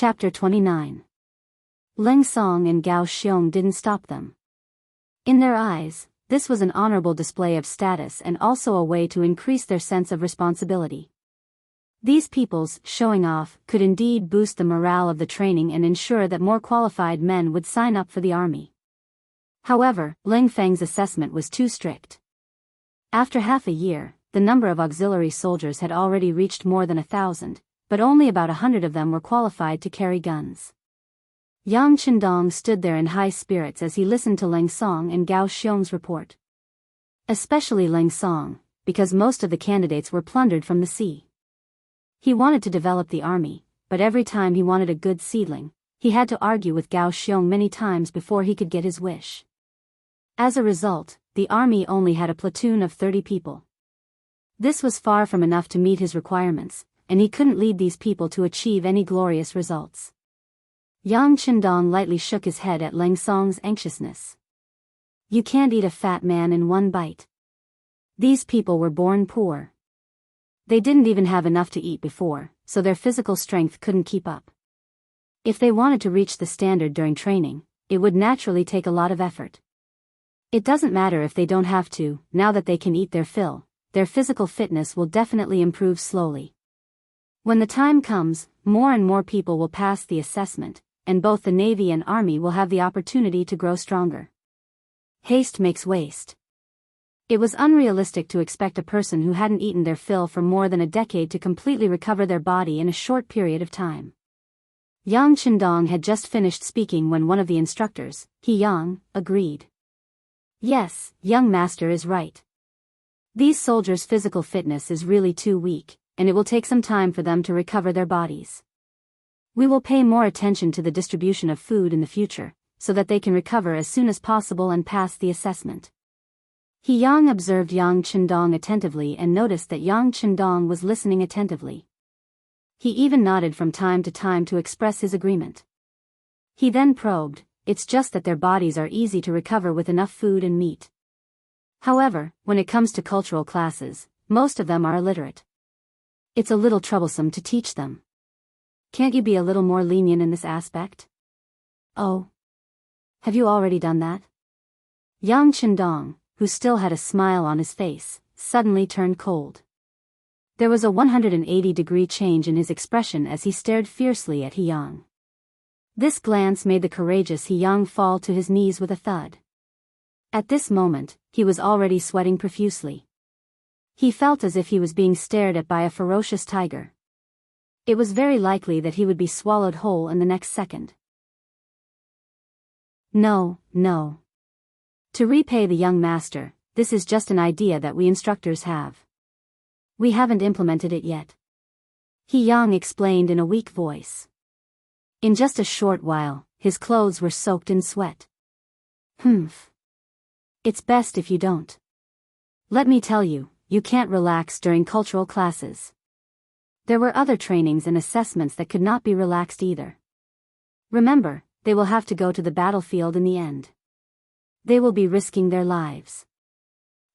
Chapter 29. Ling Song and Gao Xiong didn't stop them. In their eyes, this was an honorable display of status and also a way to increase their sense of responsibility. These people's showing off could indeed boost the morale of the training and ensure that more qualified men would sign up for the army. However, Ling Feng's assessment was too strict. After half a year, the number of auxiliary soldiers had already reached more than 1,000, but only about 100 of them were qualified to carry guns. Yang Qindong stood there in high spirits as he listened to Ling Song and Gao Xiong's report. Especially Ling Song, because most of the candidates were plundered from the sea. He wanted to develop the army, but every time he wanted a good seedling, he had to argue with Gao Xiong many times before he could get his wish. As a result, the army only had a platoon of 30 people. This was far from enough to meet his requirements, and he couldn't lead these people to achieve any glorious results. Yang Qindong lightly shook his head at Ling Song's anxiousness. You can't eat a fat man in one bite. These people were born poor. They didn't even have enough to eat before, so their physical strength couldn't keep up. If they wanted to reach the standard during training, it would naturally take a lot of effort. It doesn't matter if they don't have to, now that they can eat their fill, their physical fitness will definitely improve slowly. When the time comes, more and more people will pass the assessment, and both the Navy and Army will have the opportunity to grow stronger. Haste makes waste. It was unrealistic to expect a person who hadn't eaten their fill for more than a decade to completely recover their body in a short period of time. Yang Qindong had just finished speaking when one of the instructors, He Yang, agreed. Yes, young master is right. These soldiers' physical fitness is really too weak, and it will take some time for them to recover their bodies. We will pay more attention to the distribution of food in the future, so that they can recover as soon as possible and pass the assessment. He Yang observed Yang Qindong attentively and noticed that Yang Qindong was listening attentively. He even nodded from time to time to express his agreement. He then probed, it's just that their bodies are easy to recover with enough food and meat. However, when it comes to cultural classes, most of them are illiterate. It's a little troublesome to teach them. Can't you be a little more lenient in this aspect? Oh. Have you already done that? Yang Qindong, who still had a smile on his face, suddenly turned cold. There was a 180-degree change in his expression as he stared fiercely at He Yang. This glance made the courageous He Yang fall to his knees with a thud. At this moment, he was already sweating profusely. He felt as if he was being stared at by a ferocious tiger. It was very likely that he would be swallowed whole in the next second. No. To repay the young master, this is just an idea that we instructors have. We haven't implemented it yet. He Yang explained in a weak voice. In just a short while, his clothes were soaked in sweat. It's best if you don't. Let me tell you, you can't relax during cultural classes. There were other trainings and assessments that could not be relaxed either. Remember, they will have to go to the battlefield in the end. They will be risking their lives.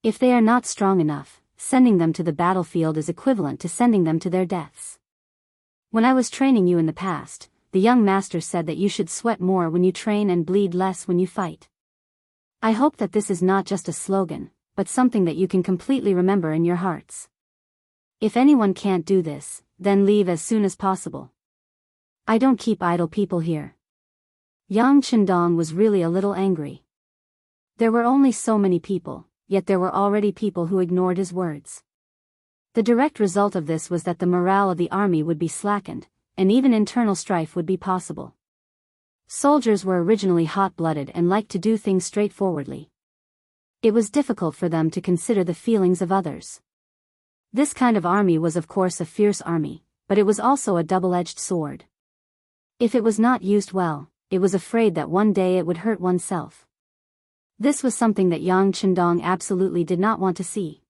If they are not strong enough, sending them to the battlefield is equivalent to sending them to their deaths. When I was training you in the past, the young master said that you should sweat more when you train and bleed less when you fight. I hope that this is not just a slogan, but something that you can completely remember in your hearts. If anyone can't do this, then leave as soon as possible. I don't keep idle people here. Yang Qindong was really a little angry. There were only so many people, yet there were already people who ignored his words. The direct result of this was that the morale of the army would be slackened, and even internal strife would be possible. Soldiers were originally hot-blooded and liked to do things straightforwardly. It was difficult for them to consider the feelings of others. This kind of army was of course a fierce army, but it was also a double-edged sword. If it was not used well, it was afraid that one day it would hurt oneself. This was something that Yang Qindong absolutely did not want to see.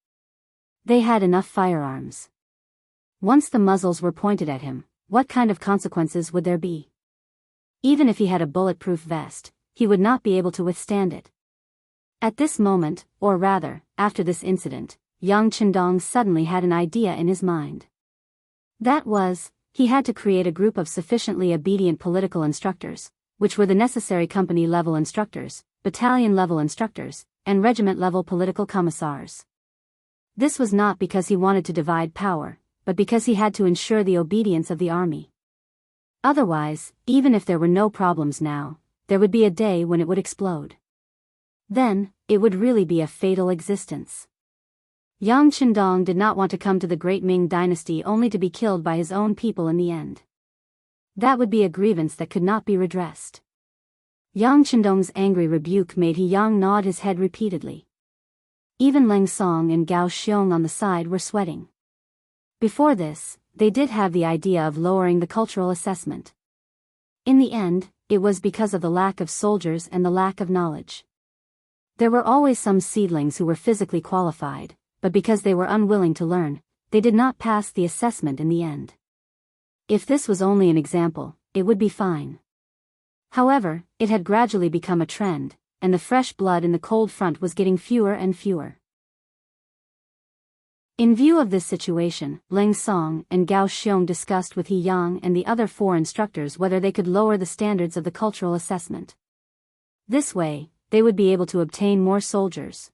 They had enough firearms. Once the muzzles were pointed at him, what kind of consequences would there be? Even if he had a bulletproof vest, he would not be able to withstand it. At this moment, or rather, after this incident, Yang Qindong suddenly had an idea in his mind. That was, he had to create a group of sufficiently obedient political instructors, which were the necessary company-level instructors, battalion-level instructors, and regiment-level political commissars. This was not because he wanted to divide power, but because he had to ensure the obedience of the army. Otherwise, even if there were no problems now, there would be a day when it would explode. Then, it would really be a fatal existence. Yang Qindong did not want to come to the great Ming dynasty only to be killed by his own people in the end. That would be a grievance that could not be redressed. Yang Qindong's angry rebuke made He Yang nod his head repeatedly. Even Leng Song and Gao Xiong on the side were sweating. Before this, they did have the idea of lowering the cultural assessment. In the end, it was because of the lack of soldiers and the lack of knowledge. There were always some seedlings who were physically qualified, but because they were unwilling to learn, they did not pass the assessment in the end. If this was only an example, it would be fine. However, it had gradually become a trend, and the fresh blood in the cold front was getting fewer and fewer. In view of this situation, Leng Song and Gao Xiong discussed with He Yang and the other 4 instructors whether they could lower the standards of the cultural assessment. This way, they would be able to obtain more soldiers.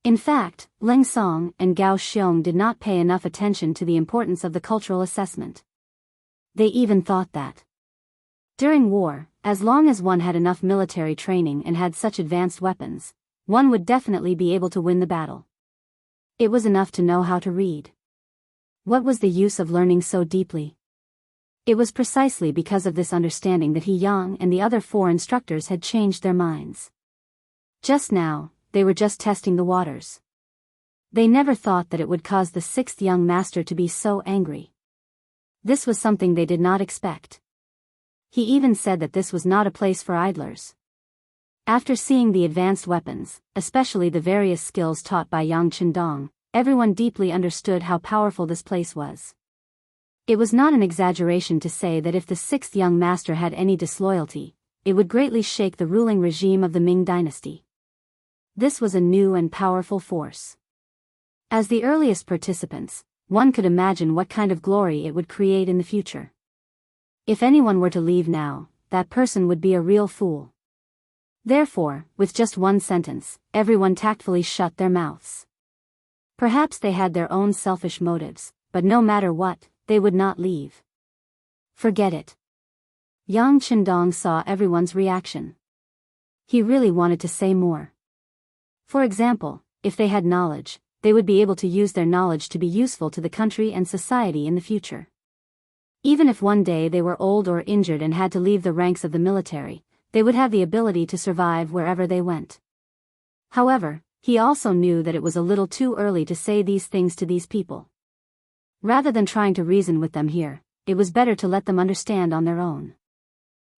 In fact, Leng Song and Gao Xiong did not pay enough attention to the importance of the cultural assessment. They even thought that during war, as long as one had enough military training and had such advanced weapons, one would definitely be able to win the battle. It was enough to know how to read. What was the use of learning so deeply? It was precisely because of this understanding that He Yang and the other 4 instructors had changed their minds. Just now, they were just testing the waters. They never thought that it would cause the 6th young master to be so angry. This was something they did not expect. He even said that this was not a place for idlers. After seeing the advanced weapons, especially the various skills taught by Yang Qindong, everyone deeply understood how powerful this place was. It was not an exaggeration to say that if the 6th young master had any disloyalty, it would greatly shake the ruling regime of the Ming dynasty. This was a new and powerful force. As the earliest participants, one could imagine what kind of glory it would create in the future. If anyone were to leave now, that person would be a real fool. Therefore, with just one sentence, everyone tactfully shut their mouths. Perhaps they had their own selfish motives, but no matter what, they would not leave. Forget it. Yang Qindong saw everyone's reaction. He really wanted to say more. For example, if they had knowledge, they would be able to use their knowledge to be useful to the country and society in the future. Even if one day they were old or injured and had to leave the ranks of the military, they would have the ability to survive wherever they went. However, he also knew that it was a little too early to say these things to these people. Rather than trying to reason with them here, it was better to let them understand on their own.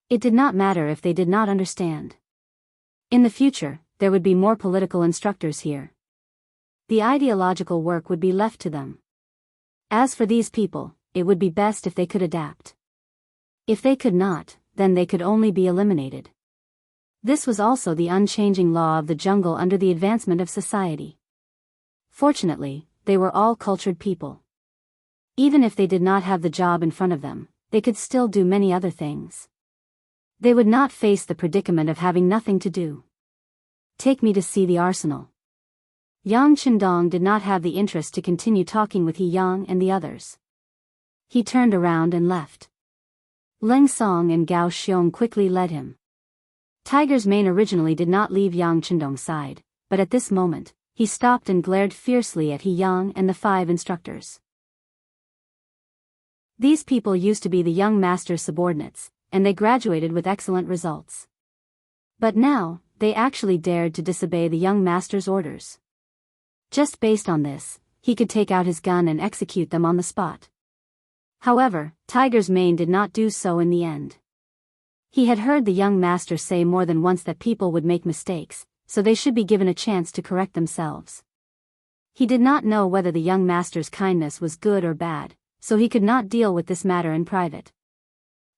It did not matter if they did not understand. In the future, there would be more political instructors here. The ideological work would be left to them. As for these people, it would be best if they could adapt. If they could not, then they could only be eliminated. This was also the unchanging law of the jungle under the advancement of society. Fortunately, they were all cultured people. Even if they did not have the job in front of them, they could still do many other things. They would not face the predicament of having nothing to do. Take me to see the arsenal. Yang Qindong did not have the interest to continue talking with He Yang and the others. He turned around and left. Leng Song and Gao Xiong quickly led him. Tiger's mane originally did not leave Yang Qindong's side, but at this moment, he stopped and glared fiercely at He Yang and the 5 instructors. These people used to be the young master's subordinates, and they graduated with excellent results. But now, they actually dared to disobey the young master's orders. Just based on this, he could take out his gun and execute them on the spot. However, Tiger's mane did not do so in the end. He had heard the young master say more than once that people would make mistakes, so they should be given a chance to correct themselves. He did not know whether the young master's kindness was good or bad, so he could not deal with this matter in private.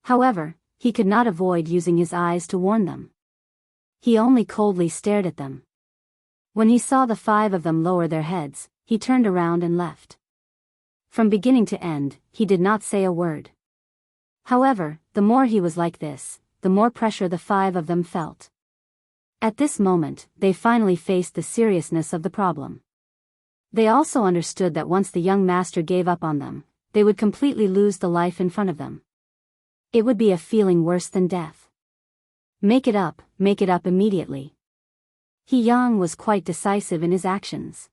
However, he could not avoid using his eyes to warn them. He only coldly stared at them. When he saw the 5 of them lower their heads, he turned around and left. From beginning to end, he did not say a word. However, the more he was like this, the more pressure the 5 of them felt. At this moment, they finally faced the seriousness of the problem. They also understood that once the young master gave up on them, they would completely lose the life in front of them. It would be a feeling worse than death. Make it up immediately. He Yang was quite decisive in his actions.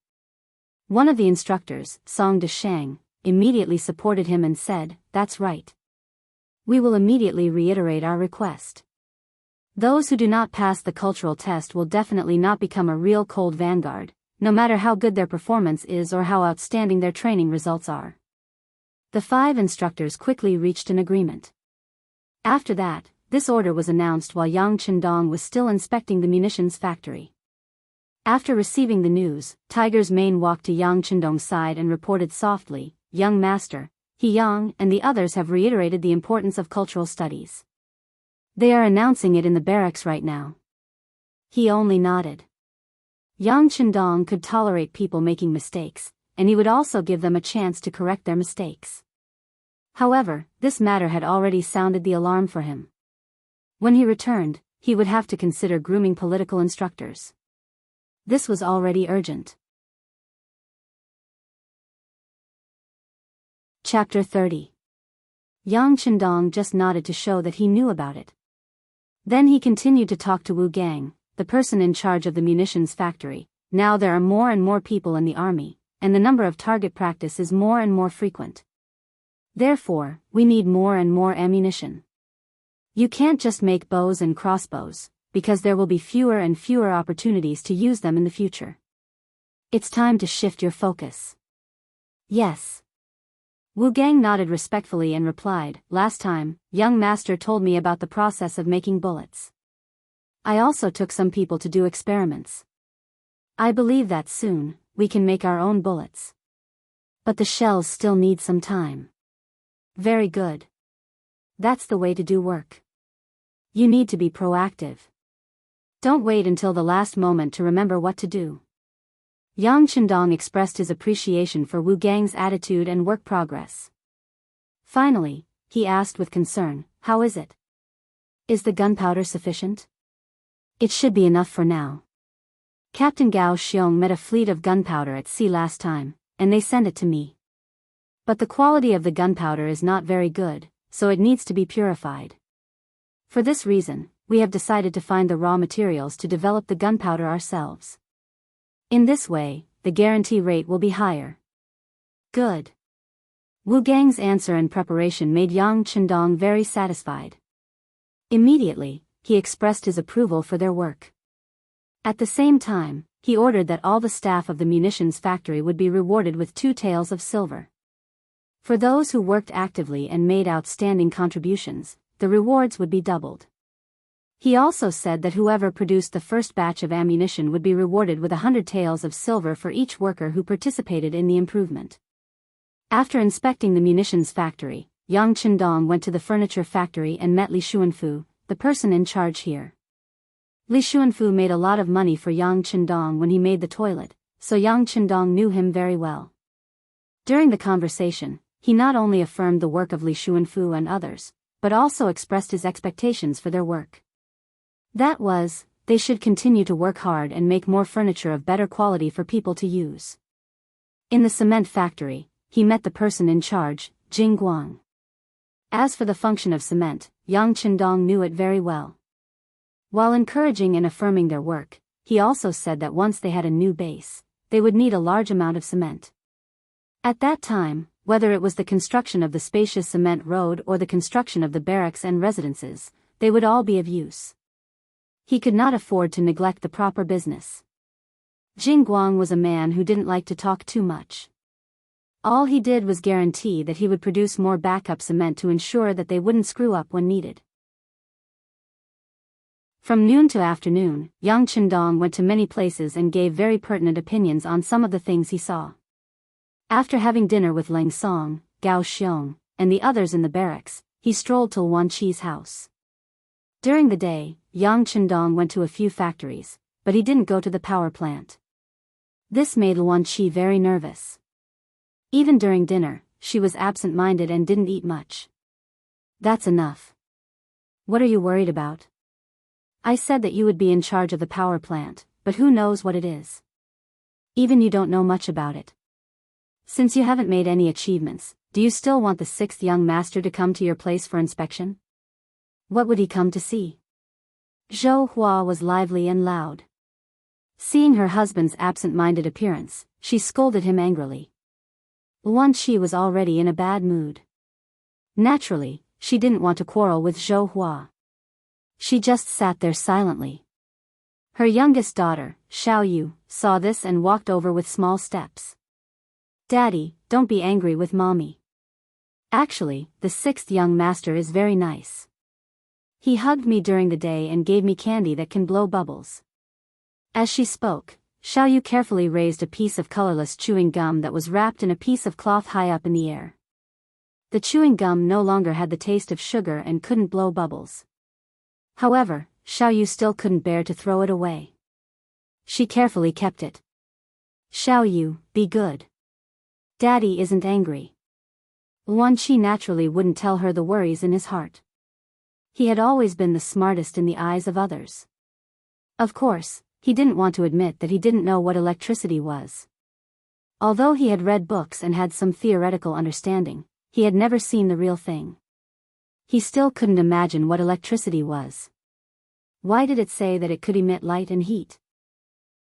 One of the instructors, Song De Shang, immediately supported him and said, "That's right. We will immediately reiterate our request. Those who do not pass the cultural test will definitely not become a real cold vanguard, no matter how good their performance is or how outstanding their training results are." The 5 instructors quickly reached an agreement. After that, this order was announced while Yang Qindong was still inspecting the munitions factory. After receiving the news, Tiger's Mane walked to Yang Qindong's side and reported softly, "Young master, He Yang and the others have reiterated the importance of cultural studies. They are announcing it in the barracks right now." He only nodded. Yang Qindong could tolerate people making mistakes, and he would also give them a chance to correct their mistakes. However, this matter had already sounded the alarm for him. When he returned, he would have to consider grooming political instructors. This was already urgent. Chapter 30. Yang Qindong just nodded to show that he knew about it. Then he continued to talk to Wu Gang, the person in charge of the munitions factory. "Now there are more and more people in the army, and the number of target practice is more and more frequent. Therefore, we need more and more ammunition. You can't just make bows and crossbows, because there will be fewer and fewer opportunities to use them in the future. It's time to shift your focus." "Yes." Wu Gang nodded respectfully and replied, "Last time, young master told me about the process of making bullets. I also took some people to do experiments. I believe that soon, we can make our own bullets. But the shells still need some time." "Very good. That's the way to do work. You need to be proactive. Don't wait until the last moment to remember what to do." Yang Qindong expressed his appreciation for Wu Gang's attitude and work progress. Finally, he asked with concern, "How is it? Is the gunpowder sufficient?" "It should be enough for now. Captain Gao Xiong met a fleet of gunpowder at sea last time, and they sent it to me. But the quality of the gunpowder is not very good, so it needs to be purified. For this reason, we have decided to find the raw materials to develop the gunpowder ourselves. In this way, the guarantee rate will be higher." "Good." Wu Gang's answer and preparation made Yang Qindong very satisfied. Immediately, he expressed his approval for their work. At the same time, he ordered that all the staff of the munitions factory would be rewarded with 2 taels of silver. For those who worked actively and made outstanding contributions, the rewards would be doubled. He also said that whoever produced the first batch of ammunition would be rewarded with 100 taels of silver for each worker who participated in the improvement. After inspecting the munitions factory, Yang Qindong went to the furniture factory and met Li Xuanfu, the person in charge here. Li Xuanfu made a lot of money for Yang Qindong when he made the toilet, so Yang Qindong knew him very well. During the conversation, he not only affirmed the work of Li Xuanfu and others, but also expressed his expectations for their work. That was, they should continue to work hard and make more furniture of better quality for people to use. In the cement factory, he met the person in charge, Jing Guang. As for the function of cement, Yang Qindong knew it very well. While encouraging and affirming their work, he also said that once they had a new base, they would need a large amount of cement. At that time, whether it was the construction of the spacious cement road or the construction of the barracks and residences, they would all be of use. He could not afford to neglect the proper business. Jing Guang was a man who didn't like to talk too much. All he did was guarantee that he would produce more backup cement to ensure that they wouldn't screw up when needed. From noon to afternoon, Yang Qindong went to many places and gave very pertinent opinions on some of the things he saw. After having dinner with Leng Song, Gao Xiong, and the others in the barracks, he strolled to Wan Qi's house. During the day, Yang Qindong went to a few factories, but he didn't go to the power plant. This made Wan Qi very nervous. Even during dinner, she was absent-minded and didn't eat much. That's enough. What are you worried about? I said that you would be in charge of the power plant, but who knows what it is? Even you don't know much about it. Since you haven't made any achievements, do you still want the sixth young master to come to your place for inspection? What would he come to see? Zhou Hua was lively and loud. Seeing her husband's absent-minded appearance, she scolded him angrily. Wan Qi was already in a bad mood. Naturally, she didn't want to quarrel with Zhou Hua. She just sat there silently. Her youngest daughter, Xiao Yu, saw this and walked over with small steps. Daddy, don't be angry with Mommy. Actually, the sixth young master is very nice. He hugged me during the day and gave me candy that can blow bubbles. As she spoke, Xiao Yu carefully raised a piece of colorless chewing gum that was wrapped in a piece of cloth high up in the air. The chewing gum no longer had the taste of sugar and couldn't blow bubbles. However, Xiao Yu still couldn't bear to throw it away. She carefully kept it. Xiao Yu, be good. Daddy isn't angry. Wan Qi naturally wouldn't tell her the worries in his heart. He had always been the smartest in the eyes of others. Of course, he didn't want to admit that he didn't know what electricity was. Although he had read books and had some theoretical understanding, he had never seen the real thing. He still couldn't imagine what electricity was. Why did it say that it could emit light and heat?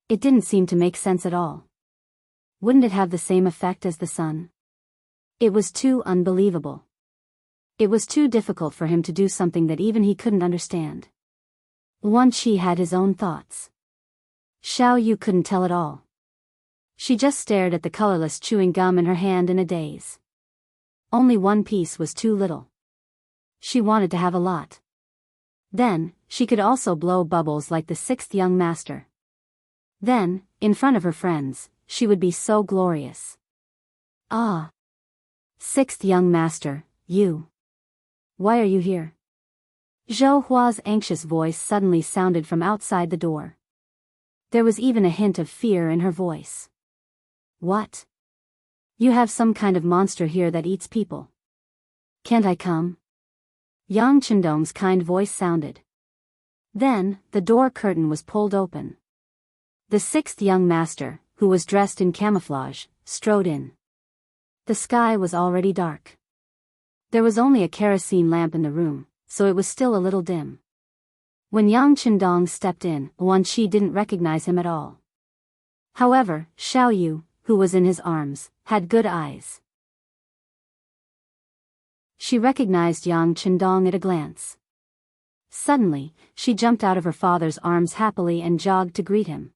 It didn't seem to make sense at all. Wouldn't it have the same effect as the sun? It was too unbelievable. It was too difficult for him to do something that even he couldn't understand. Wan Qi had his own thoughts. Xiao Yu couldn't tell at all. She just stared at the colorless chewing gum in her hand in a daze. Only one piece was too little. She wanted to have a lot. Then, she could also blow bubbles like the sixth young master. Then, in front of her friends, she would be so glorious. Ah! Sixth young master, you. Why are you here? Zhou Hua's anxious voice suddenly sounded from outside the door. There was even a hint of fear in her voice. What? You have some kind of monster here that eats people. Can't I come? Yang Chendong's kind voice sounded. Then, the door curtain was pulled open. The sixth young master, who was dressed in camouflage, strode in. The sky was already dark. There was only a kerosene lamp in the room, so it was still a little dim. When Yang Chendong stepped in, Wan Qi didn't recognize him at all. However, Xiao Yu, who was in his arms, had good eyes. She recognized Yang Chendong at a glance. Suddenly, she jumped out of her father's arms happily and jogged to greet him.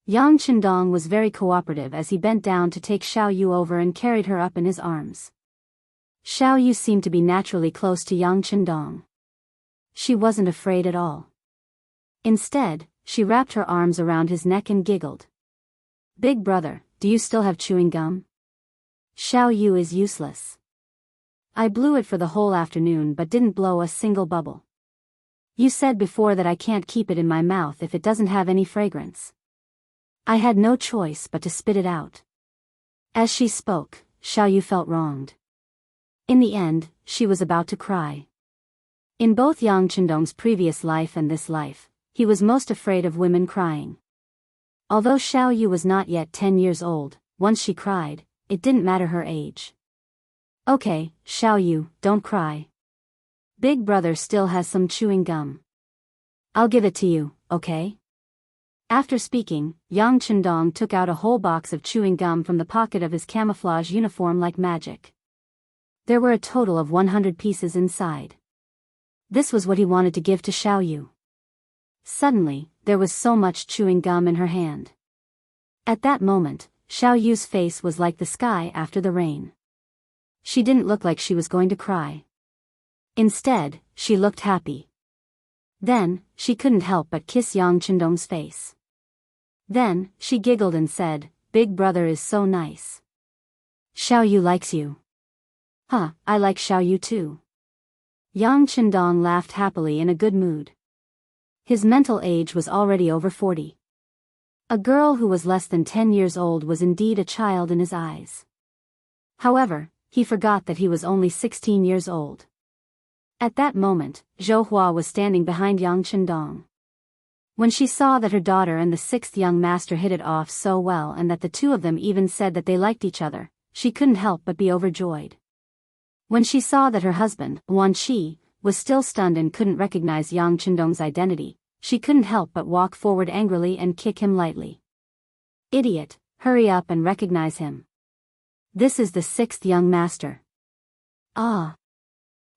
Yang Chendong was very cooperative as he bent down to take Xiao Yu over and carried her up in his arms. Xiao Yu seemed to be naturally close to Yang Chendong. She wasn't afraid at all. Instead, she wrapped her arms around his neck and giggled. Big brother, do you still have chewing gum? Xiao Yu is useless. I blew it for the whole afternoon but didn't blow a single bubble. You said before that I can't keep it in my mouth if it doesn't have any fragrance. I had no choice but to spit it out. As she spoke, Xiao Yu felt wronged. In the end, she was about to cry. In both Yang Chendong's previous life and this life, he was most afraid of women crying. Although Xiao Yu was not yet 10 years old, once she cried, it didn't matter her age. Okay, Xiao Yu, don't cry. Big brother still has some chewing gum. I'll give it to you, okay? After speaking, Yang Chendong took out a whole box of chewing gum from the pocket of his camouflage uniform like magic. There were a total of 100 pieces inside. This was what he wanted to give to Xiao Yu. Suddenly, there was so much chewing gum in her hand. At that moment, Xiao Yu's face was like the sky after the rain. She didn't look like she was going to cry. Instead, she looked happy. Then, she couldn't help but kiss Yang Chendong's face. Then, she giggled and said, Big brother is so nice. Xiao Yu likes you. Huh, I like Xiao Yu too. Yang Chendong laughed happily in a good mood. His mental age was already over 40. A girl who was less than 10 years old was indeed a child in his eyes. However, he forgot that he was only 16 years old. At that moment, Zhou Hua was standing behind Yang Chendong. When she saw that her daughter and the sixth young master hit it off so well and that the two of them even said that they liked each other, she couldn't help but be overjoyed. When she saw that her husband, Wan Qi, was still stunned and couldn't recognize Yang Chendong's identity, she couldn't help but walk forward angrily and kick him lightly. "Idiot, hurry up and recognize him. This is the sixth young master." "Ah."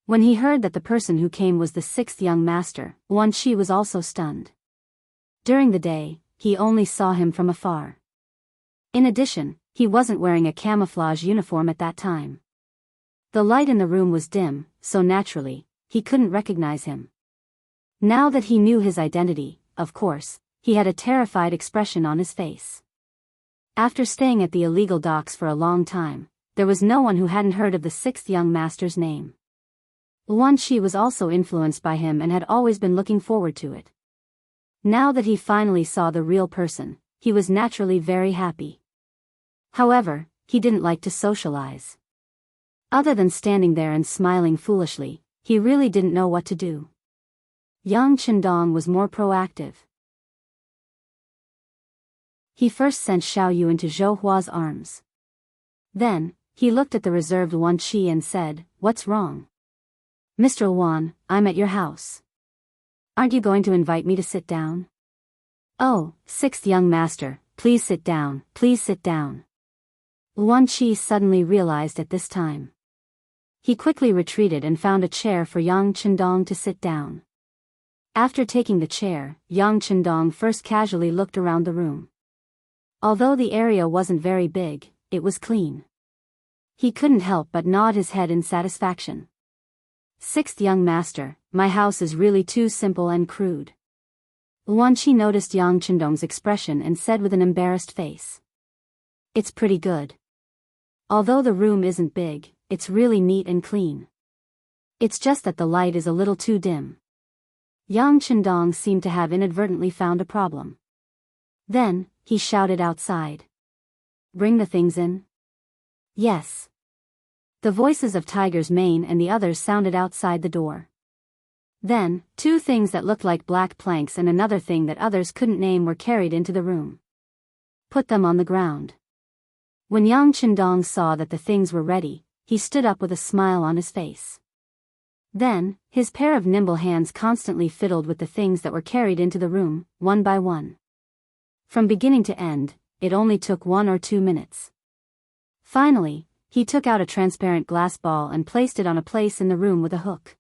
When he heard that the person who came was the sixth young master, Wan Qi was also stunned. During the day, he only saw him from afar. In addition, he wasn't wearing a camouflage uniform at that time. The light in the room was dim, so naturally, he couldn't recognize him. Now that he knew his identity, of course, he had a terrified expression on his face. After staying at the illegal docks for a long time, there was no one who hadn't heard of the sixth young master's name. Wan Qi was also influenced by him and had always been looking forward to it. Now that he finally saw the real person, he was naturally very happy. However, he didn't like to socialize. Other than standing there and smiling foolishly, he really didn't know what to do. Yang Chendong was more proactive. He first sent Xiao Yu into Zhou Hua's arms. Then, he looked at the reserved Wan Qi and said, "What's wrong?" "Mr. Wan, I'm at your house. Aren't you going to invite me to sit down?" "Oh, sixth young master, please sit down, please sit down." Wan Qi suddenly realized at this time. He quickly retreated and found a chair for Yang Chendong to sit down. After taking the chair, Yang Chendong first casually looked around the room. Although the area wasn't very big, it was clean. He couldn't help but nod his head in satisfaction. "Sixth young master, my house is really too simple and crude." Wan Qi noticed Yang Chendong's expression and said with an embarrassed face. "It's pretty good. Although the room isn't big, it's really neat and clean. It's just that the light is a little too dim." Yang Chendong seemed to have inadvertently found a problem. Then, he shouted outside. "Bring the things in." "Yes." The voices of Tiger's Mane and the others sounded outside the door. Then, two things that looked like black planks and another thing that others couldn't name were carried into the room. "Put them on the ground." When Yang Chendong saw that the things were ready, he stood up with a smile on his face. Then, his pair of nimble hands constantly fiddled with the things that were carried into the room, one by one. From beginning to end, it only took 1 or 2 minutes. Finally, he took out a transparent glass ball and placed it on a place in the room with a hook.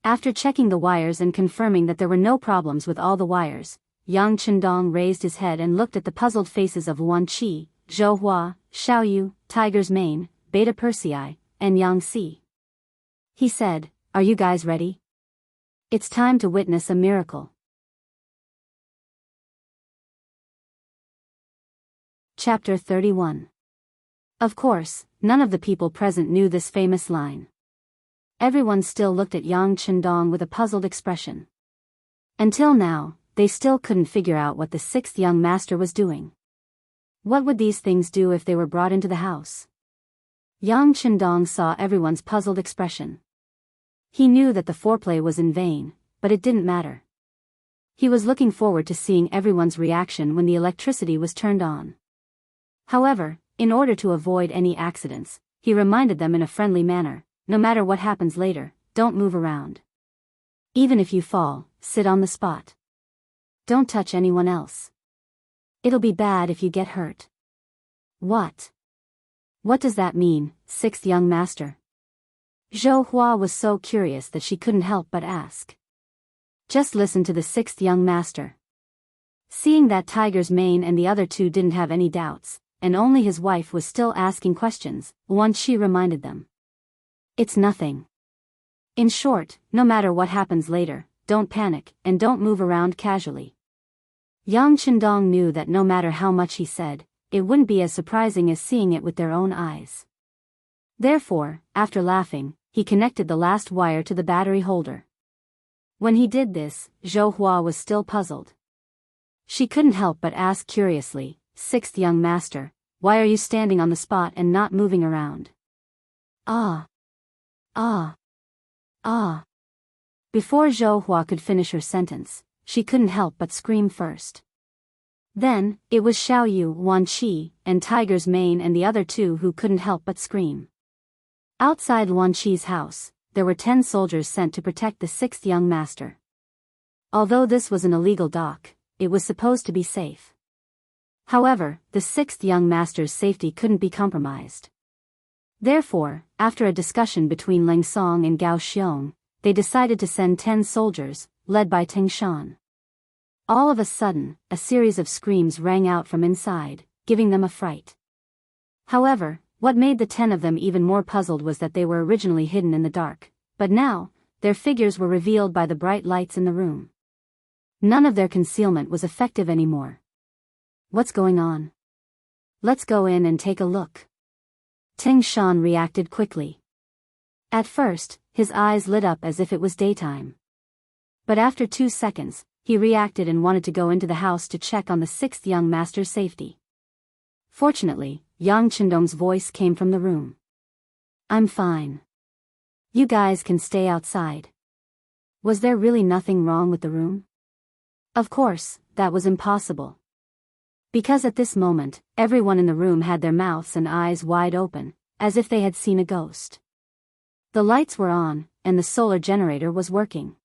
After checking the wires and confirming that there were no problems with all the wires, Yang Chendong raised his head and looked at the puzzled faces of Wan Qi, Zhou Hua, Xiao Yu, Tiger's Mane, Beta Persei, and Yang Si. He said, "Are you guys ready? It's time to witness a miracle." Chapter 31. Of course, none of the people present knew this famous line. Everyone still looked at Yang Chendong with a puzzled expression. Until now, they still couldn't figure out what the sixth young master was doing. What would these things do if they were brought into the house? Yang Chendong saw everyone's puzzled expression. He knew that the foreplay was in vain, but it didn't matter. He was looking forward to seeing everyone's reaction when the electricity was turned on. However, in order to avoid any accidents, he reminded them in a friendly manner, "No matter what happens later, don't move around. Even if you fall, sit on the spot. Don't touch anyone else. It'll be bad if you get hurt." "What? What does that mean, sixth young master?" Zhou Hua was so curious that she couldn't help but ask. "Just listen to the sixth young master." Seeing that Tiger's Mane and the other two didn't have any doubts, and only his wife was still asking questions, Wan Qi reminded them. "It's nothing. In short, no matter what happens later, don't panic, and don't move around casually." Yang Chendong knew that no matter how much he said, it wouldn't be as surprising as seeing it with their own eyes. Therefore, after laughing, he connected the last wire to the battery holder. When he did this, Zhou Hua was still puzzled. She couldn't help but ask curiously, "Sixth young master, why are you standing on the spot and not moving around?" Ah! Ah! Ah! Before Zhou Hua could finish her sentence, she couldn't help but scream first. Then, it was Xiao Yu, Wan Qi, and Tiger's Mane and the other two who couldn't help but scream. Outside Wan Qi's house, there were 10 soldiers sent to protect the 6th young master. Although this was an illegal dock, it was supposed to be safe. However, the 6th young master's safety couldn't be compromised. Therefore, after a discussion between Ling Song and Gao Xiong, they decided to send 10 soldiers, led by Ting Shan. All of a sudden, a series of screams rang out from inside, giving them a fright. However, what made the 10 of them even more puzzled was that they were originally hidden in the dark, but now, their figures were revealed by the bright lights in the room. None of their concealment was effective anymore. What's going on? Let's go in and take a look. Ting Shan reacted quickly. At first, his eyes lit up as if it was daytime. But after 2 seconds, he reacted and wanted to go into the house to check on the 6th young master's safety. Fortunately, Yang Chendong's voice came from the room. I'm fine. You guys can stay outside. Was there really nothing wrong with the room? Of course, that was impossible. Because at this moment, everyone in the room had their mouths and eyes wide open, as if they had seen a ghost. The lights were on, and the solar generator was working.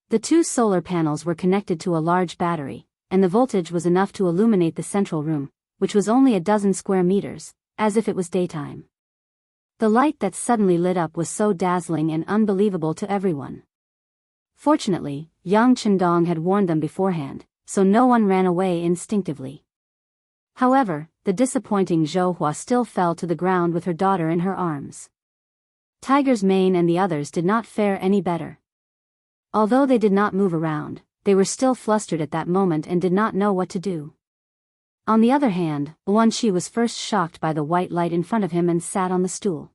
The 2 solar panels were connected to a large battery, and the voltage was enough to illuminate the central room, which was only a dozen square meters, as if it was daytime. The light that suddenly lit up was so dazzling and unbelievable to everyone. Fortunately, Yang Chendong had warned them beforehand, so no one ran away instinctively. However, the disappointing Zhou Hua still fell to the ground with her daughter in her arms. Tiger's Mane and the others did not fare any better. Although they did not move around, they were still flustered at that moment and did not know what to do. On the other hand, Wan Qi was first shocked by the white light in front of him and sat on the stool.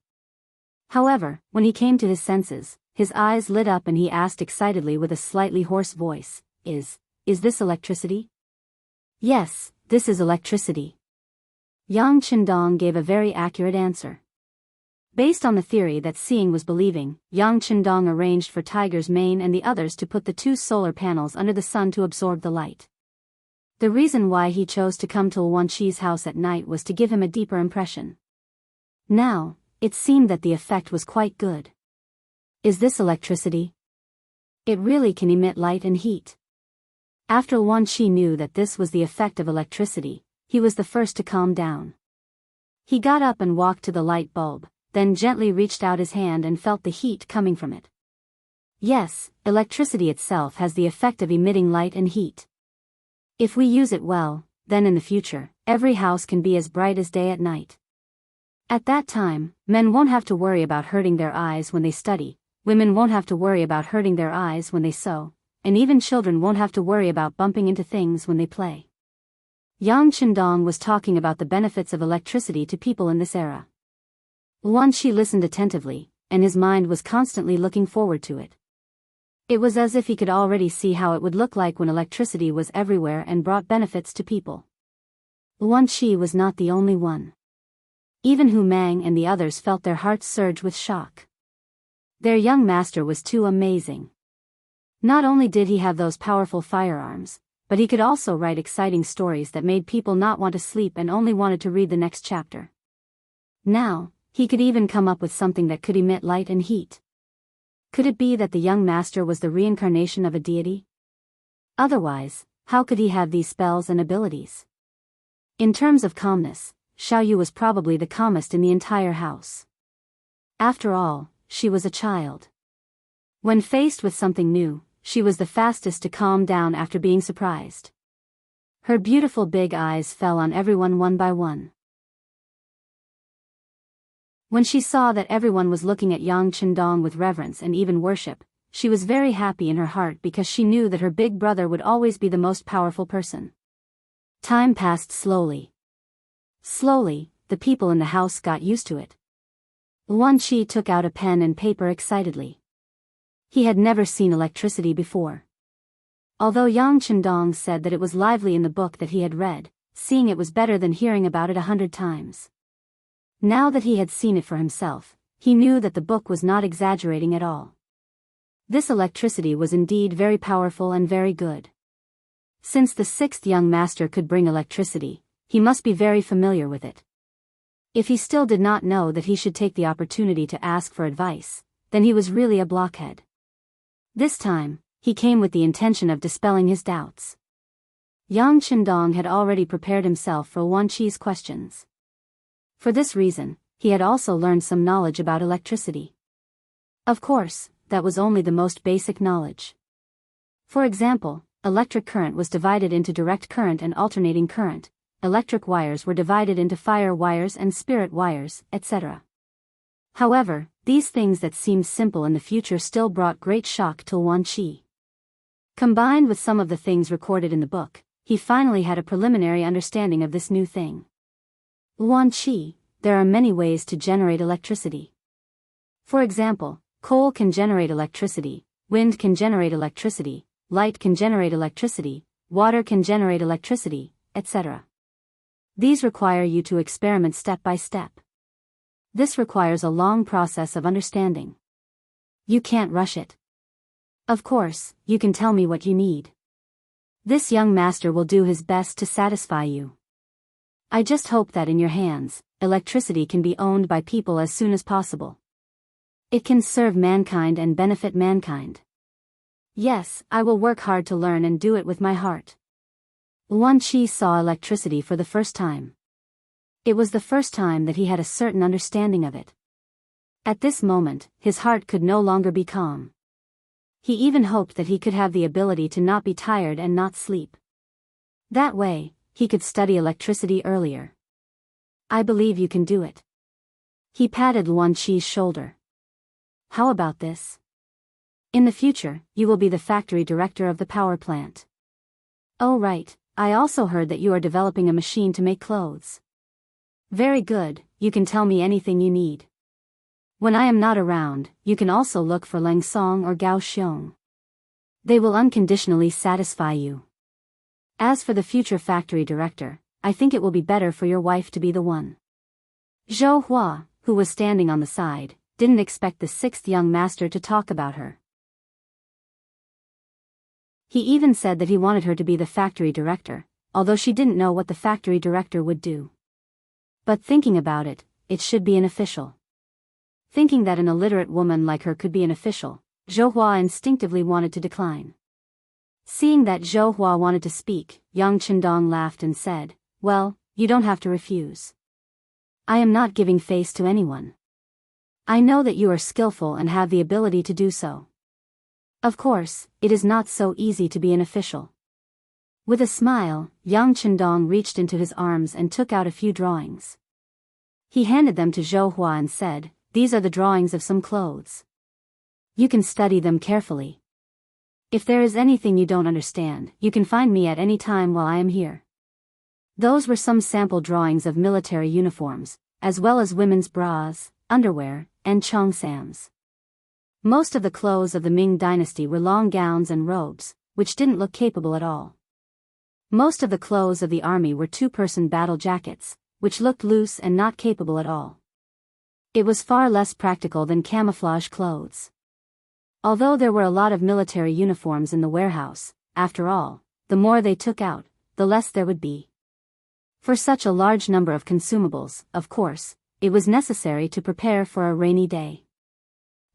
However, when he came to his senses, his eyes lit up and he asked excitedly with a slightly hoarse voice, Is this electricity? Yes, this is electricity. Yang Chendong gave a very accurate answer. Based on the theory that seeing was believing, Yang Chendong arranged for Tiger's Mane and the others to put the 2 solar panels under the sun to absorb the light. The reason why he chose to come to Wan Qi's house at night was to give him a deeper impression. Now, it seemed that the effect was quite good. Is this electricity? It really can emit light and heat. After Wan Qi knew that this was the effect of electricity, he was the first to calm down. He got up and walked to the light bulb, then gently reached out his hand and felt the heat coming from it. Yes, electricity itself has the effect of emitting light and heat. If we use it well, then in the future, every house can be as bright as day at night. At that time, men won't have to worry about hurting their eyes when they study, women won't have to worry about hurting their eyes when they sew, and even children won't have to worry about bumping into things when they play. Yang Chendong was talking about the benefits of electricity to people in this era. Wan Qi listened attentively, and his mind was constantly looking forward to it. It was as if he could already see how it would look like when electricity was everywhere and brought benefits to people. Wan Qi was not the only one. Even Hu Mang and the others felt their hearts surge with shock. Their young master was too amazing. Not only did he have those powerful firearms, but he could also write exciting stories that made people not want to sleep and only wanted to read the next chapter. Now, he could even come up with something that could emit light and heat. Could it be that the young master was the reincarnation of a deity? Otherwise, how could he have these spells and abilities? In terms of calmness, Xiao Yu was probably the calmest in the entire house. After all, she was a child. When faced with something new, she was the fastest to calm down after being surprised. Her beautiful big eyes fell on everyone one by one. When she saw that everyone was looking at Yang Chendong with reverence and even worship, she was very happy in her heart because she knew that her big brother would always be the most powerful person. Time passed slowly. Slowly, the people in the house got used to it. Wan Qi took out a pen and paper excitedly. He had never seen electricity before. Although Yang Chendong said that it was lively in the book that he had read, seeing it was better than hearing about it 100 times. Now that he had seen it for himself, he knew that the book was not exaggerating at all. This electricity was indeed very powerful and very good. Since the sixth young master could bring electricity, he must be very familiar with it. If he still did not know that he should take the opportunity to ask for advice, then he was really a blockhead. This time, he came with the intention of dispelling his doubts. Yang Qindong had already prepared himself for Wan Qi's questions. For this reason, he had also learned some knowledge about electricity. Of course, that was only the most basic knowledge. For example, electric current was divided into direct current and alternating current, electric wires were divided into fire wires and spirit wires, etc. However, these things that seemed simple in the future still brought great shock to Wan Qi. Combined with some of the things recorded in the book, he finally had a preliminary understanding of this new thing. Wan Qi, there are many ways to generate electricity. For example, coal can generate electricity, wind can generate electricity, light can generate electricity, water can generate electricity, etc. These require you to experiment step by step. This requires a long process of understanding. You can't rush it. Of course, you can tell me what you need. This young master will do his best to satisfy you. I just hope that in your hands, electricity can be owned by people as soon as possible. It can serve mankind and benefit mankind. Yes, I will work hard to learn and do it with my heart. Wan Qi saw electricity for the first time. It was the first time that he had a certain understanding of it. At this moment, his heart could no longer be calm. He even hoped that he could have the ability to not be tired and not sleep. That way, he could study electricity earlier. I believe you can do it. He patted Wan Qi's shoulder. How about this? In the future, you will be the factory director of the power plant. Oh right. I also heard that you are developing a machine to make clothes. Very good, you can tell me anything you need. When I am not around, you can also look for Leng Song or Gao Xiong. They will unconditionally satisfy you. As for the future factory director, I think it will be better for your wife to be the one. Zhou Hua, who was standing on the side, didn't expect the sixth young master to talk about her. He even said that he wanted her to be the factory director, although she didn't know what the factory director would do. But thinking about it, it should be an official. Thinking that an illiterate woman like her could be an official, Zhou Hua instinctively wanted to decline. Seeing that Zhou Hua wanted to speak, Yang Qindong laughed and said, "Well, you don't have to refuse. I am not giving face to anyone. I know that you are skillful and have the ability to do so. Of course, it is not so easy to be an official." With a smile, Yang Qindong reached into his arms and took out a few drawings. He handed them to Zhou Hua and said, "These are the drawings of some clothes. You can study them carefully. If there is anything you don't understand, you can find me at any time while I am here." Those were some sample drawings of military uniforms, as well as women's bras, underwear, and cheongsams. Most of the clothes of the Ming Dynasty were long gowns and robes, which didn't look capable at all. Most of the clothes of the army were two-person battle jackets, which looked loose and not capable at all. It was far less practical than camouflage clothes. Although there were a lot of military uniforms in the warehouse, after all, the more they took out, the less there would be. For such a large number of consumables, of course, it was necessary to prepare for a rainy day.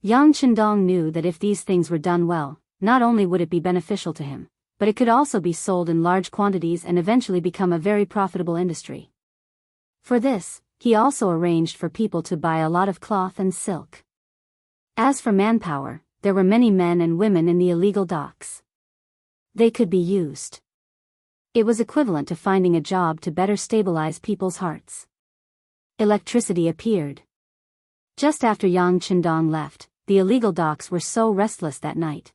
Yang Qindong knew that if these things were done well, not only would it be beneficial to him, but it could also be sold in large quantities and eventually become a very profitable industry. For this, he also arranged for people to buy a lot of cloth and silk. As for manpower, there were many men and women in the illegal docks. They could be used. It was equivalent to finding a job to better stabilize people's hearts. Electricity appeared. Just after Yang Qindong left, the illegal docks were so restless that night.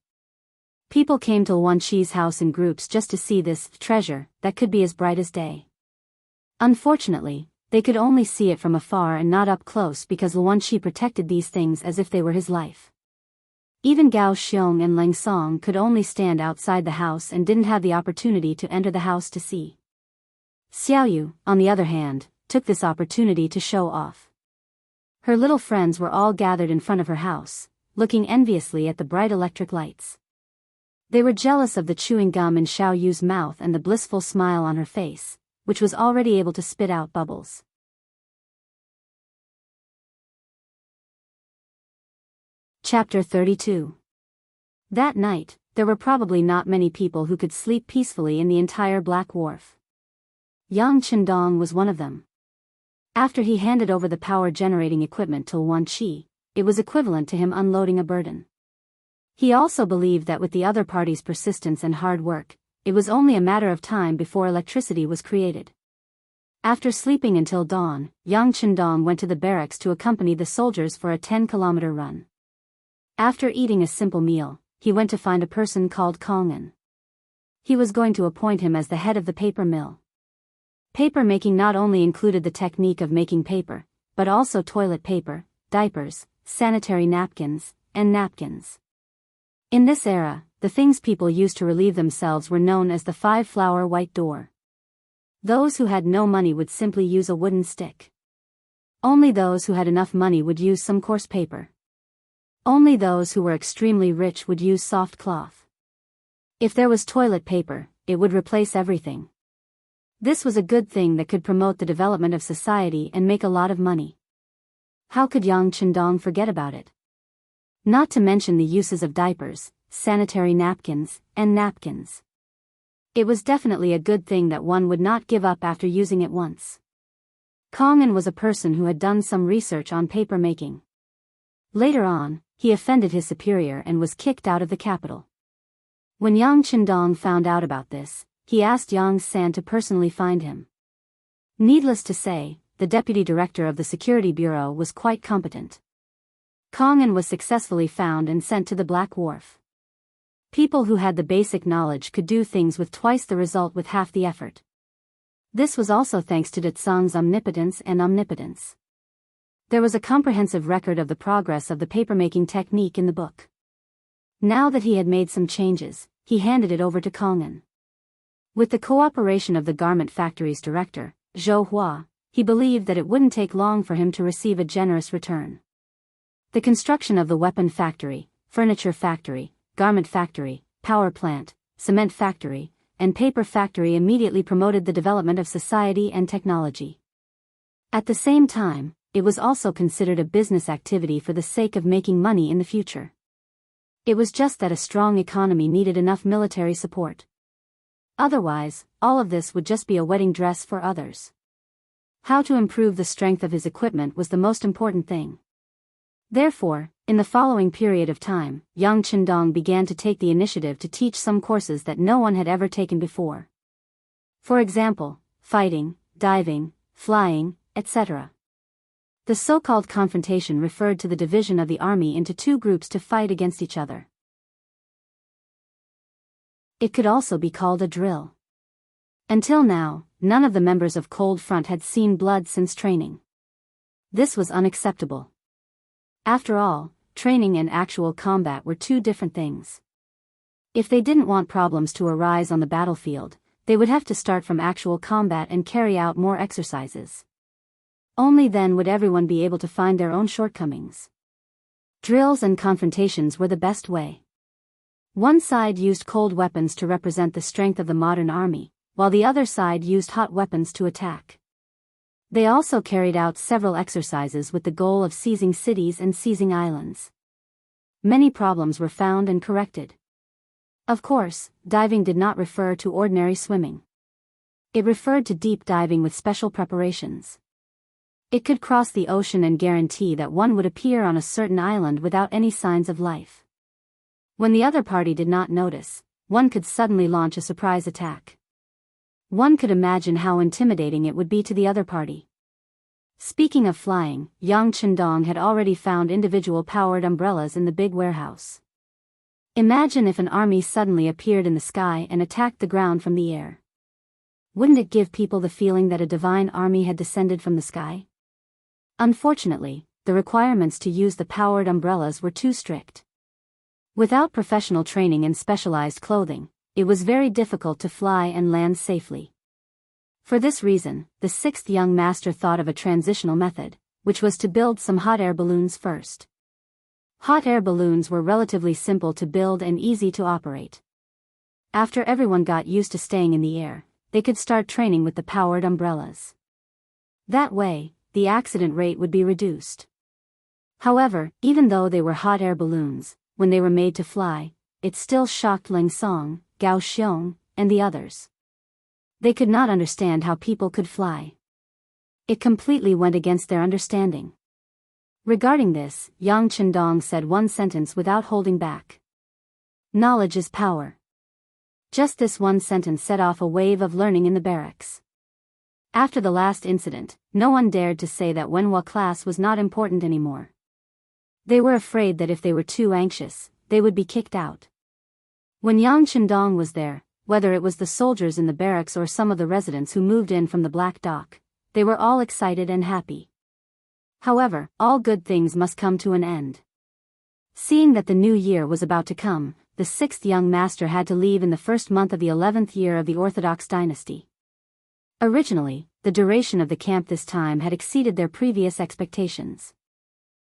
People came to Wan Qi's house in groups just to see this treasure that could be as bright as day. Unfortunately, they could only see it from afar and not up close because Wan Qi protected these things as if they were his life. Even Gao Xiong and Leng Song could only stand outside the house and didn't have the opportunity to enter the house to see. Xiaoyu, on the other hand, took this opportunity to show off. Her little friends were all gathered in front of her house, looking enviously at the bright electric lights. They were jealous of the chewing gum in Xiao Yu's mouth and the blissful smile on her face, which was already able to spit out bubbles. Chapter 32. That night, there were probably not many people who could sleep peacefully in the entire Black Wharf. Yang Qindong was one of them. After he handed over the power-generating equipment to Wan Qi, it was equivalent to him unloading a burden. He also believed that with the other party's persistence and hard work, it was only a matter of time before electricity was created. After sleeping until dawn, Yang Qindong went to the barracks to accompany the soldiers for a 10-kilometer run. After eating a simple meal, he went to find a person called Kongan. He was going to appoint him as the head of the paper mill. Paper making not only included the technique of making paper, but also toilet paper, diapers, sanitary napkins, and napkins. In this era, the things people used to relieve themselves were known as the 5-flower white door. Those who had no money would simply use a wooden stick. Only those who had enough money would use some coarse paper. Only those who were extremely rich would use soft cloth. If there was toilet paper, it would replace everything. This was a good thing that could promote the development of society and make a lot of money. How could Yang Qindong forget about it? Not to mention the uses of diapers, sanitary napkins, and napkins. It was definitely a good thing that one would not give up after using it once. Kongan was a person who had done some research on paper making. Later on, he offended his superior and was kicked out of the capital. When Yang Qindong found out about this, he asked Yang San to personally find him. Needless to say, the deputy director of the security bureau was quite competent. Kongan was successfully found and sent to the Black Wharf. People who had the basic knowledge could do things with twice the result with half the effort. This was also thanks to Detsang's omnipotence and omnipotence. There was a comprehensive record of the progress of the papermaking technique in the book. Now that he had made some changes, he handed it over to Kongan. With the cooperation of the garment factory's director, Zhou Hua, he believed that it wouldn't take long for him to receive a generous return. The construction of the weapon factory, furniture factory, garment factory, power plant, cement factory, and paper factory immediately promoted the development of society and technology. At the same time, it was also considered a business activity for the sake of making money in the future. It was just that a strong economy needed enough military support. Otherwise, all of this would just be a wedding dress for others. How to improve the strength of his equipment was the most important thing. Therefore, in the following period of time, Yang Qindong began to take the initiative to teach some courses that no one had ever taken before. For example, fighting, diving, flying, etc. The so-called confrontation referred to the division of the army into two groups to fight against each other. It could also be called a drill. Until now, none of the members of Cold Front had seen blood since training. This was unacceptable. After all, training and actual combat were two different things. If they didn't want problems to arise on the battlefield, they would have to start from actual combat and carry out more exercises. Only then would everyone be able to find their own shortcomings. Drills and confrontations were the best way. One side used cold weapons to represent the strength of the modern army, while the other side used hot weapons to attack. They also carried out several exercises with the goal of seizing cities and seizing islands. Many problems were found and corrected. Of course, diving did not refer to ordinary swimming. It referred to deep diving with special preparations. It could cross the ocean and guarantee that one would appear on a certain island without any signs of life. When the other party did not notice, one could suddenly launch a surprise attack. One could imagine how intimidating it would be to the other party. Speaking of flying, Yang Qindong had already found individual powered umbrellas in the big warehouse. Imagine if an army suddenly appeared in the sky and attacked the ground from the air. Wouldn't it give people the feeling that a divine army had descended from the sky? Unfortunately, the requirements to use the powered umbrellas were too strict. Without professional training and specialized clothing, it was very difficult to fly and land safely. For this reason, the sixth young master thought of a transitional method, which was to build some hot air balloons first. Hot air balloons were relatively simple to build and easy to operate. After everyone got used to staying in the air, they could start training with the powered umbrellas. That way, the accident rate would be reduced. However, even though they were hot air balloons, when they were made to fly, it still shocked Ling Song, Gao Xiong, and the others. They could not understand how people could fly. It completely went against their understanding. Regarding this, Yang Chendong said one sentence without holding back. Knowledge is power. Just this one sentence set off a wave of learning in the barracks. After the last incident, no one dared to say that Wenhua class was not important anymore. They were afraid that if they were too anxious, they would be kicked out. When Yang Chendong was there, whether it was the soldiers in the barracks or some of the residents who moved in from the Black Dock, they were all excited and happy. However, all good things must come to an end. Seeing that the new year was about to come, the sixth young master had to leave in the first month of the 11th year of the Orthodox dynasty. Originally, the duration of the camp this time had exceeded their previous expectations.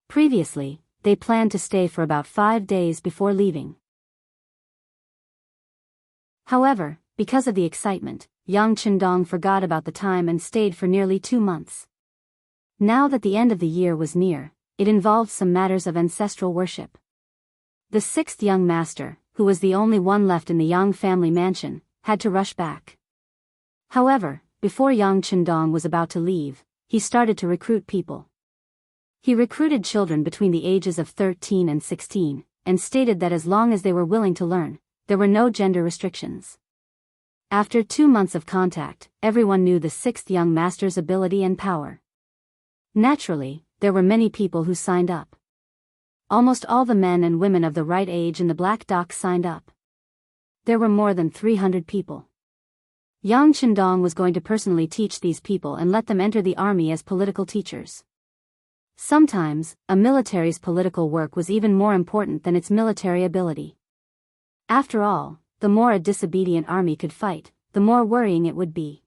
Previously, they planned to stay for about 5 days before leaving. However, because of the excitement, Yang Chendong forgot about the time and stayed for nearly 2 months. Now that the end of the year was near, it involved some matters of ancestral worship. The sixth young master, who was the only one left in the Yang family mansion, had to rush back. However, before Yang Chendong was about to leave, he started to recruit people. He recruited children between the ages of 13 and 16, and stated that as long as they were willing to learn, there were no gender restrictions. After 2 months of contact, everyone knew the sixth young master's ability and power. Naturally, there were many people who signed up. Almost all the men and women of the right age in the Black Dock signed up. There were more than 300 people. Yang Chendong was going to personally teach these people and let them enter the army as political teachers. Sometimes, a military's political work was even more important than its military ability. After all, the more a disobedient army could fight, the more worrying it would be.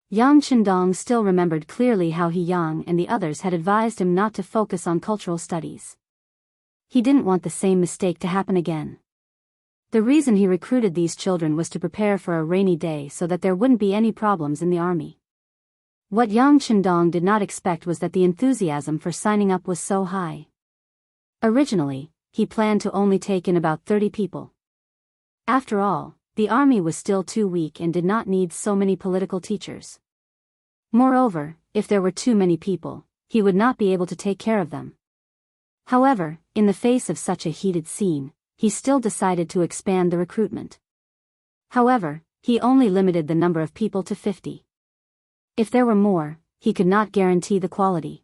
Yang Chendong still remembered clearly how Yang and the others had advised him not to focus on cultural studies. He didn't want the same mistake to happen again. The reason he recruited these children was to prepare for a rainy day so that there wouldn't be any problems in the army. What Yang Chendong did not expect was that the enthusiasm for signing up was so high. Originally, he planned to only take in about 30 people. After all, the army was still too weak and did not need so many political teachers. Moreover, if there were too many people, he would not be able to take care of them. However, in the face of such a heated scene, he still decided to expand the recruitment. However, he only limited the number of people to 50. If there were more, he could not guarantee the quality.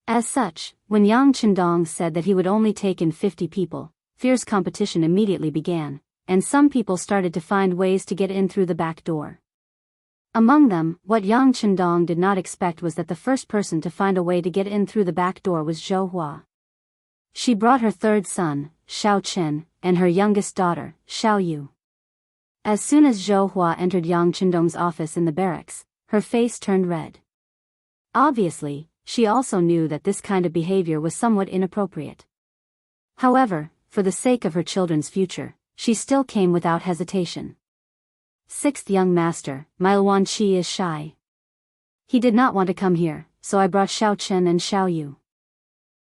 As such, when Yang Chendong said that he would only take in 50 people, fierce competition immediately began, and some people started to find ways to get in through the back door. Among them, what Yang Chendong did not expect was that the first person to find a way to get in through the back door was Zhou Hua. She brought her third son, Xiao Chen, and her youngest daughter, Xiao Yu. As soon as Zhou Hua entered Yang Chendong's office in the barracks, her face turned red. Obviously, she also knew that this kind of behavior was somewhat inappropriate. However, for the sake of her children's future, she still came without hesitation. Sixth young master, my Wanqi is shy. He did not want to come here, so I brought Xiao Chen and Xiao Yu.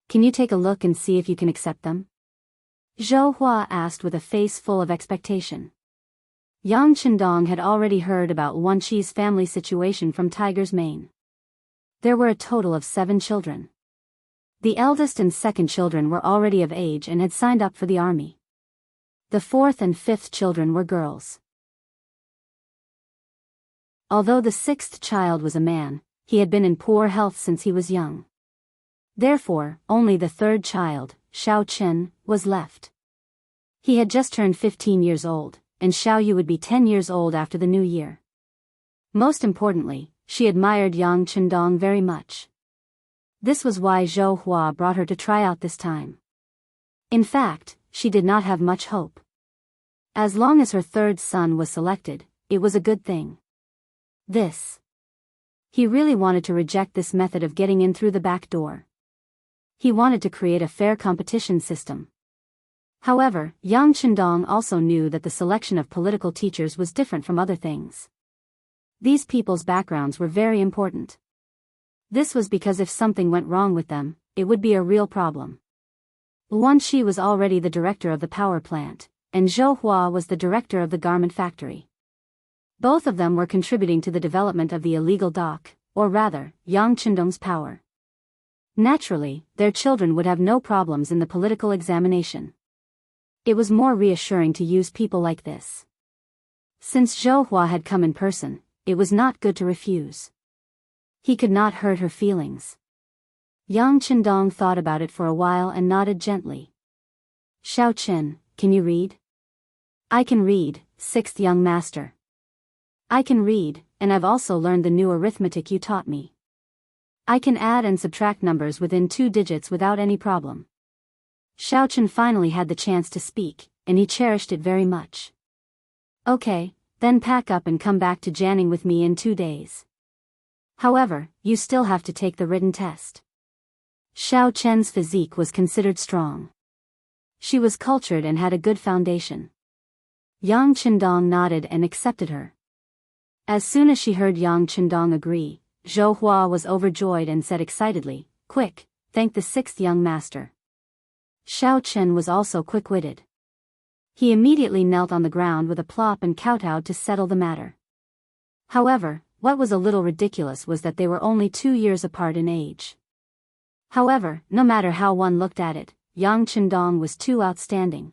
Can you take a look and see if you can accept them? Zhou Hua asked with a face full of expectation. Yang Chendong had already heard about Wanqi's family situation from Tiger's Mane. There were a total of 7 children. The eldest and second children were already of age and had signed up for the army. The fourth and fifth children were girls. Although the sixth child was a man, he had been in poor health since he was young. Therefore, only the third child, Xiao Chen, was left. He had just turned 15 years old, and Xiao Yu would be 10 years old after the new year. Most importantly, she admired Yang Chendong very much. This was why Zhou Hua brought her to try out this time. In fact, she did not have much hope. As long as her third son was selected, it was a good thing. This He really wanted to reject this method of getting in through the back door. He wanted to create a fair competition system. However, Yang Chendong also knew that the selection of political teachers was different from other things. These people's backgrounds were very important. This was because if something went wrong with them, it would be a real problem. Wan Shi was already the director of the power plant, and Zhou Hua was the director of the garment factory. Both of them were contributing to the development of the illegal dock, or rather, Yang Chendong's power. Naturally, their children would have no problems in the political examination. It was more reassuring to use people like this. Since Zhou Hua had come in person, it was not good to refuse. He could not hurt her feelings. Yang Chendong thought about it for a while and nodded gently. Xiao Chen, can you read? I can read, sixth young master. I can read, and I've also learned the new arithmetic you taught me. I can add and subtract numbers within 2 digits without any problem. Xiao Chen finally had the chance to speak, and he cherished it very much. Okay, then pack up and come back to Jianghu with me in 2 days. However, you still have to take the written test. Xiao Chen's physique was considered strong. She was cultured and had a good foundation. Yang Chendong nodded and accepted her. As soon as she heard Yang Chendong agree, Zhou Hua was overjoyed and said excitedly, "Quick, thank the sixth young master." Xiao Chen was also quick-witted. He immediately knelt on the ground with a plop and kowtowed to settle the matter. However, what was a little ridiculous was that they were only 2 years apart in age. However, no matter how one looked at it, Yang Chendong was too outstanding.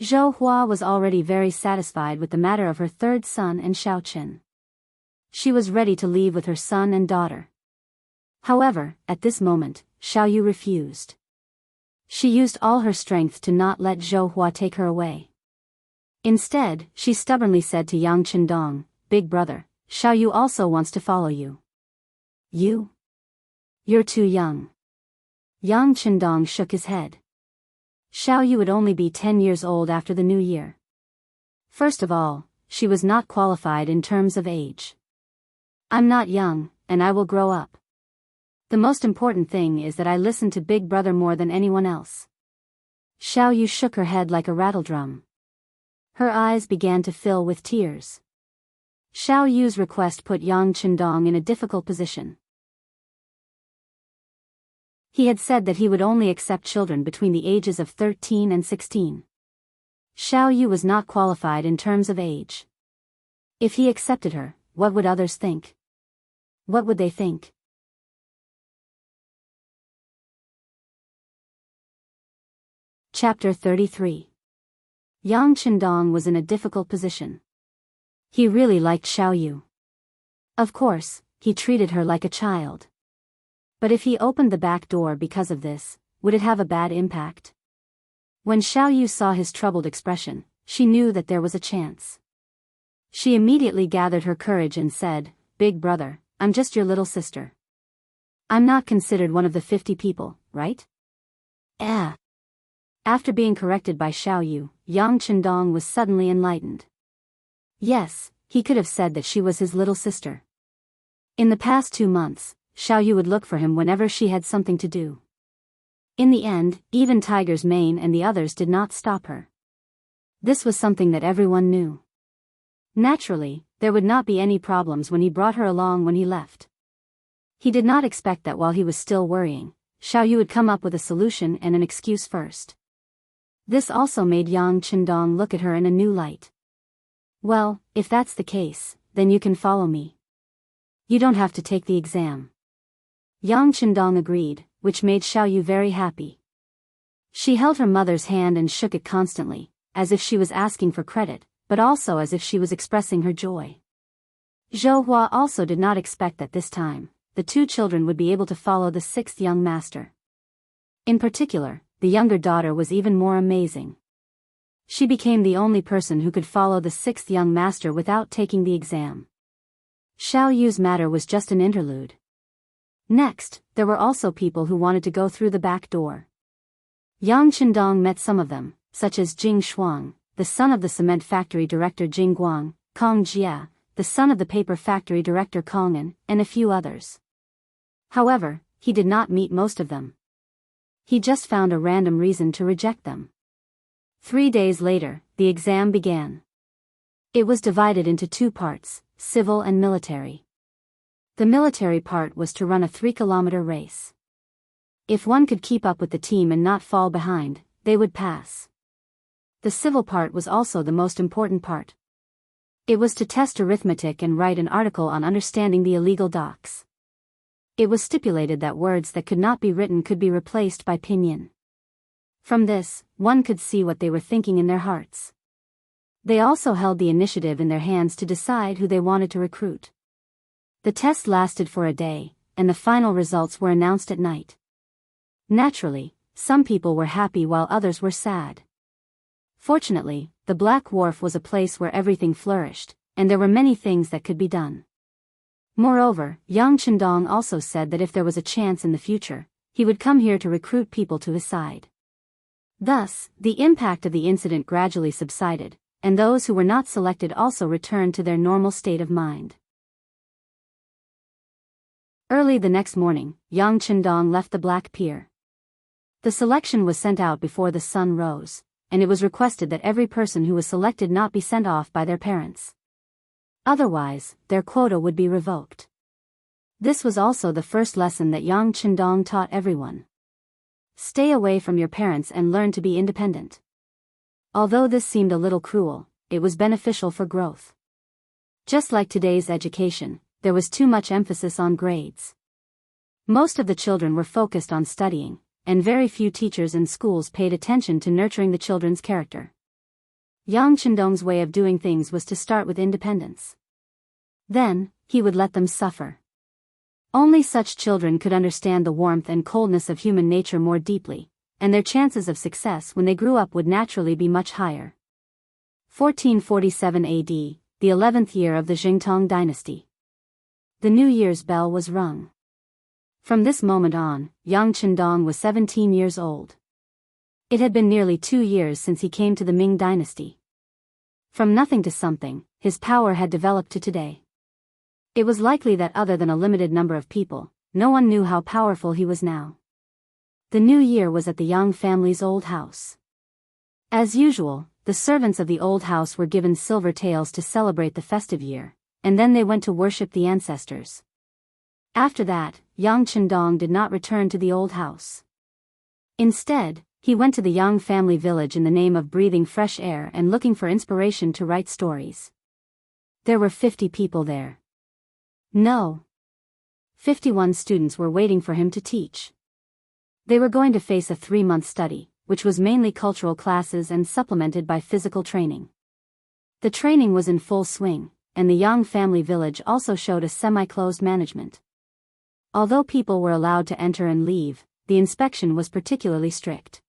Zhou Hua was already very satisfied with the matter of her third son and Xiao Chen. She was ready to leave with her son and daughter. However, at this moment, Xiao Yu refused. She used all her strength to not let Zhou Hua take her away. Instead, she stubbornly said to Yang Chendong, "Big brother, Xiao Yu also wants to follow you." "You? You're too young." Yang Chendong shook his head. Xiao Yu would only be 10 years old after the new year. First of all, she was not qualified in terms of age. "I'm not young, and I will grow up. The most important thing is that I listen to Big Brother more than anyone else." Xiao Yu shook her head like a rattledrum. Her eyes began to fill with tears. Xiao Yu's request put Yang Chendong in a difficult position. He had said that he would only accept children between the ages of 13 and 16. Xiao Yu was not qualified in terms of age. If he accepted her, what would others think? What would they think? Chapter 33. Yang Chendong was in a difficult position. He really liked Xiao Yu. Of course, he treated her like a child. But if he opened the back door because of this, would it have a bad impact? When Xiao Yu saw his troubled expression, she knew that there was a chance. She immediately gathered her courage and said, "Big brother, I'm just your little sister. I'm not considered one of the 50 people, right?" After being corrected by Xiao Yu, Yang Chendong was suddenly enlightened. Yes, he could have said that she was his little sister. In the past 2 months, Xiao Yu would look for him whenever she had something to do. In the end, even Tiger's Mane and the others did not stop her. This was something that everyone knew. Naturally, there would not be any problems when he brought her along when he left. He did not expect that while he was still worrying, Xiao Yu would come up with a solution and an excuse first. This also made Yang Chendong look at her in a new light. "Well, if that's the case, then you can follow me. You don't have to take the exam." Yang Chendong agreed, which made Xiao Yu very happy. She held her mother's hand and shook it constantly, as if she was asking for credit, but also as if she was expressing her joy. Zhou Hua also did not expect that this time, the 2 children would be able to follow the 6th young master. In particular, the younger daughter was even more amazing. She became the only person who could follow the 6th young master without taking the exam. Xiao Yu's matter was just an interlude. Next, there were also people who wanted to go through the back door. Yang Chendong met some of them, such as Jing Shuang, the son of the cement factory director Jing Guang, Kong Jia, the son of the paper factory director Kongan, and a few others. However, he did not meet most of them. He just found a random reason to reject them. 3 days later, the exam began. It was divided into 2 parts, civil and military. The military part was to run a 3-kilometer race. If one could keep up with the team and not fall behind, they would pass. The civil part was also the most important part. It was to test arithmetic and write an article on understanding the illegal docks. It was stipulated that words that could not be written could be replaced by pinyin. From this, one could see what they were thinking in their hearts. They also held the initiative in their hands to decide who they wanted to recruit. The test lasted for a day, and the final results were announced at night. Naturally, some people were happy while others were sad. Fortunately, the Black Wharf was a place where everything flourished, and there were many things that could be done. Moreover, Yang Chendong also said that if there was a chance in the future, he would come here to recruit people to his side. Thus, the impact of the incident gradually subsided, and those who were not selected also returned to their normal state of mind. Early the next morning, Yang Chendong left the Black Pier. The selection was sent out before the sun rose, and it was requested that every person who was selected not be sent off by their parents. Otherwise, their quota would be revoked. This was also the first lesson that Yang Chendong taught everyone. Stay away from your parents and learn to be independent. Although this seemed a little cruel, it was beneficial for growth. Just like today's education, there was too much emphasis on grades. Most of the children were focused on studying, and very few teachers and schools paid attention to nurturing the children's character. Yang Chendong's way of doing things was to start with independence. Then, he would let them suffer. Only such children could understand the warmth and coldness of human nature more deeply, and their chances of success when they grew up would naturally be much higher. 1447 AD, the 11th year of the Jingtong dynasty. The New Year's bell was rung. From this moment on, Yang Chendong was 17 years old. It had been nearly 2 years since he came to the Ming dynasty. From nothing to something, his power had developed to today. It was likely that other than a limited number of people, no one knew how powerful he was now. The new year was at the Yang family's old house. As usual, the servants of the old house were given silver taels to celebrate the festive year, and then they went to worship the ancestors. After that, Yang Chendong did not return to the old house. Instead, he went to the Yang family village in the name of breathing fresh air and looking for inspiration to write stories. There were 50 people there. No. 51 students were waiting for him to teach. They were going to face a 3-month study, which was mainly cultural classes and supplemented by physical training. The training was in full swing, and the Yang family village also showed a semi-closed management. Although people were allowed to enter and leave, the inspection was particularly strict.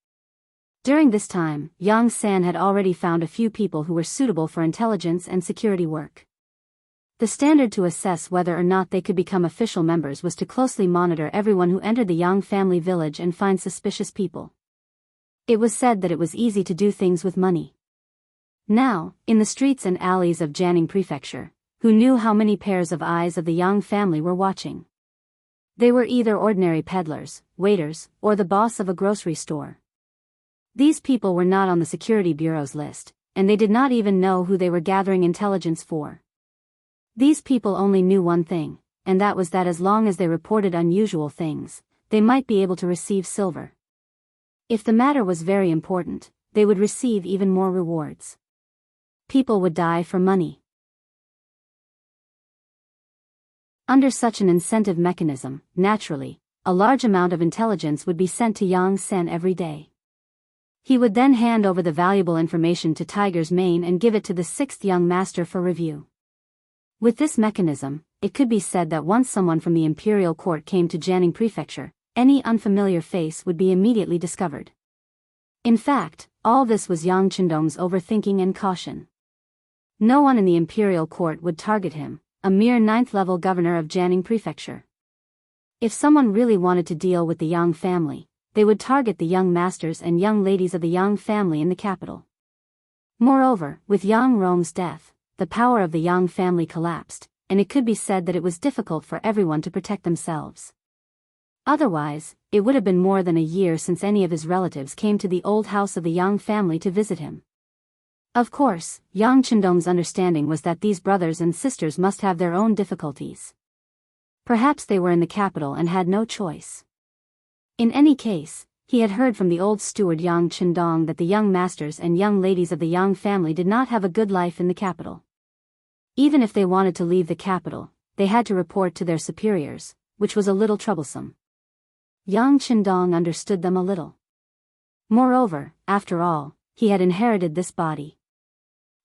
During this time, Yang San had already found a few people who were suitable for intelligence and security work. The standard to assess whether or not they could become official members was to closely monitor everyone who entered the Yang family village and find suspicious people. It was said that it was easy to do things with money. Now, in the streets and alleys of Jianghu Prefecture, who knew how many pairs of eyes of the Yang family were watching? They were either ordinary peddlers, waiters, or the boss of a grocery store. These people were not on the security bureau's list, and they did not even know who they were gathering intelligence for. These people only knew one thing, and that was that as long as they reported unusual things, they might be able to receive silver. If the matter was very important, they would receive even more rewards. People would die for money. Under such an incentive mechanism, naturally, a large amount of intelligence would be sent to Yang Sen every day. He would then hand over the valuable information to Tiger's Mane and give it to the 6th young master for review. With this mechanism, it could be said that once someone from the imperial court came to Jianghu Prefecture, any unfamiliar face would be immediately discovered. In fact, all this was Yang Chendong's overthinking and caution. No one in the imperial court would target him, a mere 9th-level governor of Jianghu Prefecture. If someone really wanted to deal with the Yang family, they would target the young masters and young ladies of the Yang family in the capital. Moreover, with Yang Rong's death, the power of the Yang family collapsed, and it could be said that it was difficult for everyone to protect themselves. Otherwise, it would have been more than a year since any of his relatives came to the old house of the Yang family to visit him. Of course, Yang Chendong's understanding was that these brothers and sisters must have their own difficulties. Perhaps they were in the capital and had no choice. In any case, he had heard from the old steward Yang Chendong that the young masters and young ladies of the Yang family did not have a good life in the capital. Even if they wanted to leave the capital, they had to report to their superiors, which was a little troublesome. Yang Chendong understood them a little. Moreover, after all, he had inherited this body.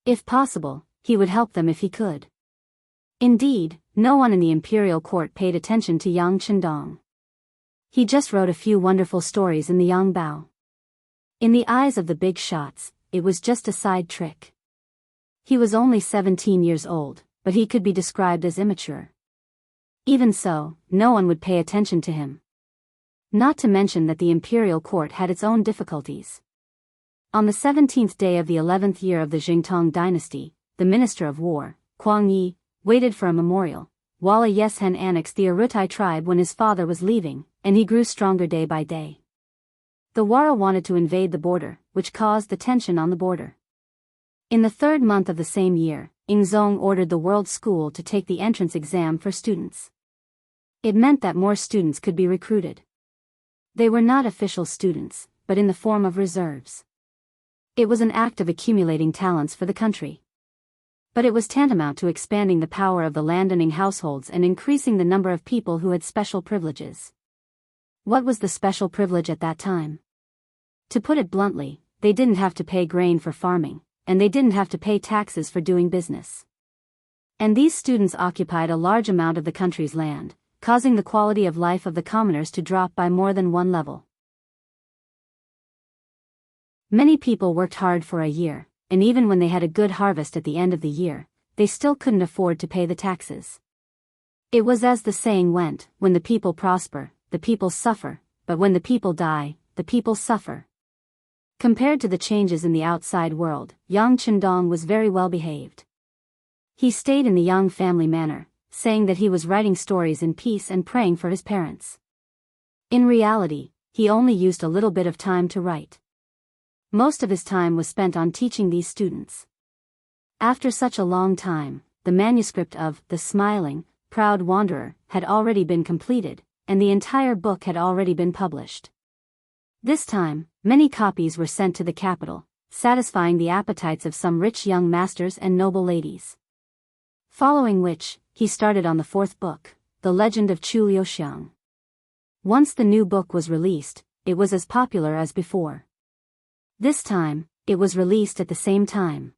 If possible, he would help them if he could. Indeed, no one in the imperial court paid attention to Yang Chendong. He just wrote a few wonderful stories in the Yang Bao. In the eyes of the big shots, it was just a side trick. He was only 17 years old, but he could be described as immature. Even so, no one would pay attention to him. Not to mention that the imperial court had its own difficulties. On the 17th day of the 11th year of the Jingtong dynasty, the Minister of War, Kuang Yi, waited for a memorial, while a Yeshen annexed the Arutai tribe when his father was leaving, and he grew stronger day by day. The Wara wanted to invade the border, which caused the tension on the border. In the third month of the same year, Ingzong ordered the World School to take the entrance exam for students. It meant that more students could be recruited. They were not official students, but in the form of reserves. It was an act of accumulating talents for the country. But it was tantamount to expanding the power of the landowning households and increasing the number of people who had special privileges. What was the special privilege at that time? To put it bluntly, they didn't have to pay grain for farming, and they didn't have to pay taxes for doing business. And these students occupied a large amount of the country's land, causing the quality of life of the commoners to drop by more than one level. Many people worked hard for a year, and even when they had a good harvest at the end of the year, they still couldn't afford to pay the taxes. It was as the saying went, when the people prosper, the people suffer, but when the people die, the people suffer. Compared to the changes in the outside world, Yang Chendong was very well behaved. He stayed in the Yang family manor, saying that he was writing stories in peace and praying for his parents. In reality, he only used a little bit of time to write. Most of his time was spent on teaching these students. After such a long time, the manuscript of The Smiling, Proud Wanderer had already been completed, and the entire book had already been published. This time, many copies were sent to the capital, satisfying the appetites of some rich young masters and noble ladies. Following which, he started on the fourth book, The Legend of Chu Liuxiang. Once the new book was released, it was as popular as before. This time, it was released at the same time.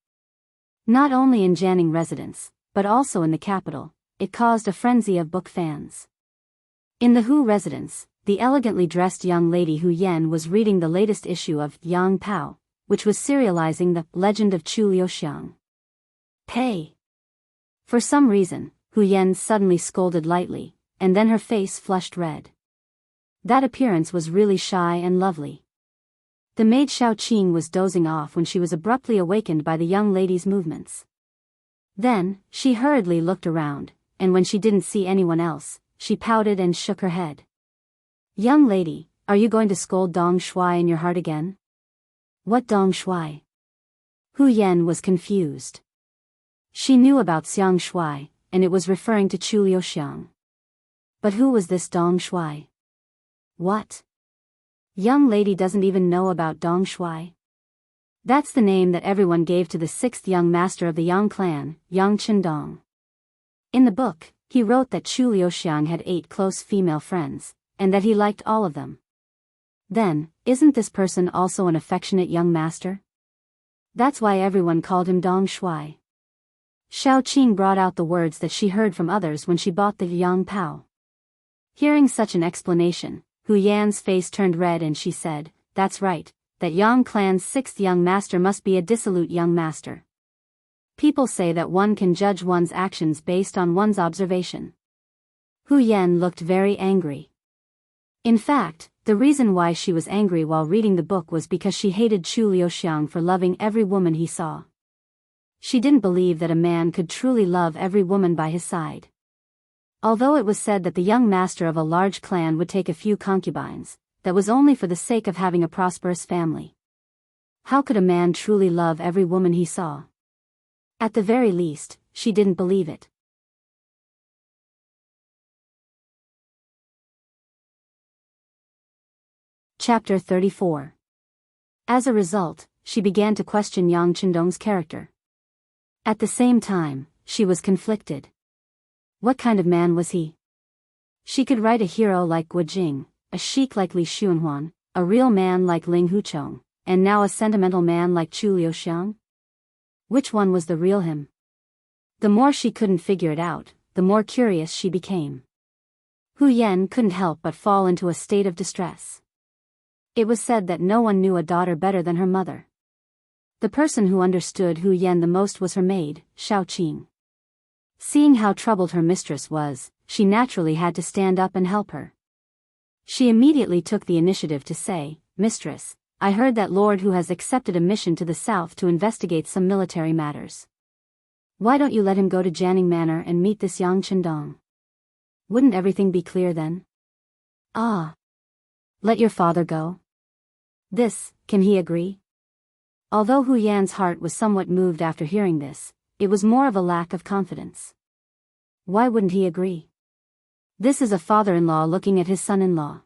Not only in Jianghu residence, but also in the capital, it caused a frenzy of book fans. In the Hu residence, the elegantly dressed young lady Hu Yan was reading the latest issue of Yang Pao, which was serializing the Legend of Chu Liuxiang. Pay! For some reason, Hu Yan suddenly scolded lightly, and then her face flushed red. That appearance was really shy and lovely. The maid Xiao Qing was dozing off when she was abruptly awakened by the young lady's movements. Then, she hurriedly looked around, and when she didn't see anyone else, she pouted and shook her head. Young lady, are you going to scold Dong Shuai in your heart again? What Dong Shuai? Hu Yan was confused. She knew about Xiang Shuai, and it was referring to Chu Liuxiang. But who was this Dong Shuai? What? Young lady doesn't even know about Dong Shuai? That's the name that everyone gave to the sixth young master of the Yang clan, Yang Chendong. In the book, he wrote that Chu Liuxiang had 8 close female friends, and that he liked all of them. Then, isn't this person also an affectionate young master? That's why everyone called him Dong Shuai. Xiao Qing brought out the words that she heard from others when she bought the Yang Pao. Hearing such an explanation, Hu Yan's face turned red and she said, "That's right, that Yang clan's 6th young master must be a dissolute young master. People say that one can judge one's actions based on one's observation." Hu Yan looked very angry. In fact, the reason why she was angry while reading the book was because she hated Chu Liuxiang for loving every woman he saw. She didn't believe that a man could truly love every woman by his side. Although it was said that the young master of a large clan would take a few concubines, that was only for the sake of having a prosperous family. How could a man truly love every woman he saw? At the very least, she didn't believe it. Chapter 34. As a result, she began to question Yang Chendong's character. At the same time, she was conflicted. What kind of man was he? She could write a hero like Guo Jing, a sheik like Li Xuanhuan, a real man like Ling Huchong, and now a sentimental man like Chu Liuxiang? Which one was the real him? The more she couldn't figure it out, the more curious she became. Hu Yan couldn't help but fall into a state of distress. It was said that no one knew a daughter better than her mother. The person who understood Hu Yan the most was her maid, Shao Qing. Seeing how troubled her mistress was, she naturally had to stand up and help her. She immediately took the initiative to say, "Mistress, I heard that Lord Hu has accepted a mission to the south to investigate some military matters. Why don't you let him go to Jianghu Manor and meet this Yang Chendong? Wouldn't everything be clear then?" "Ah. Let your father go? Can he agree?" Although Hu Yan's heart was somewhat moved after hearing this, it was more of a lack of confidence. Why wouldn't he agree? This is a father-in-law looking at his son-in-law.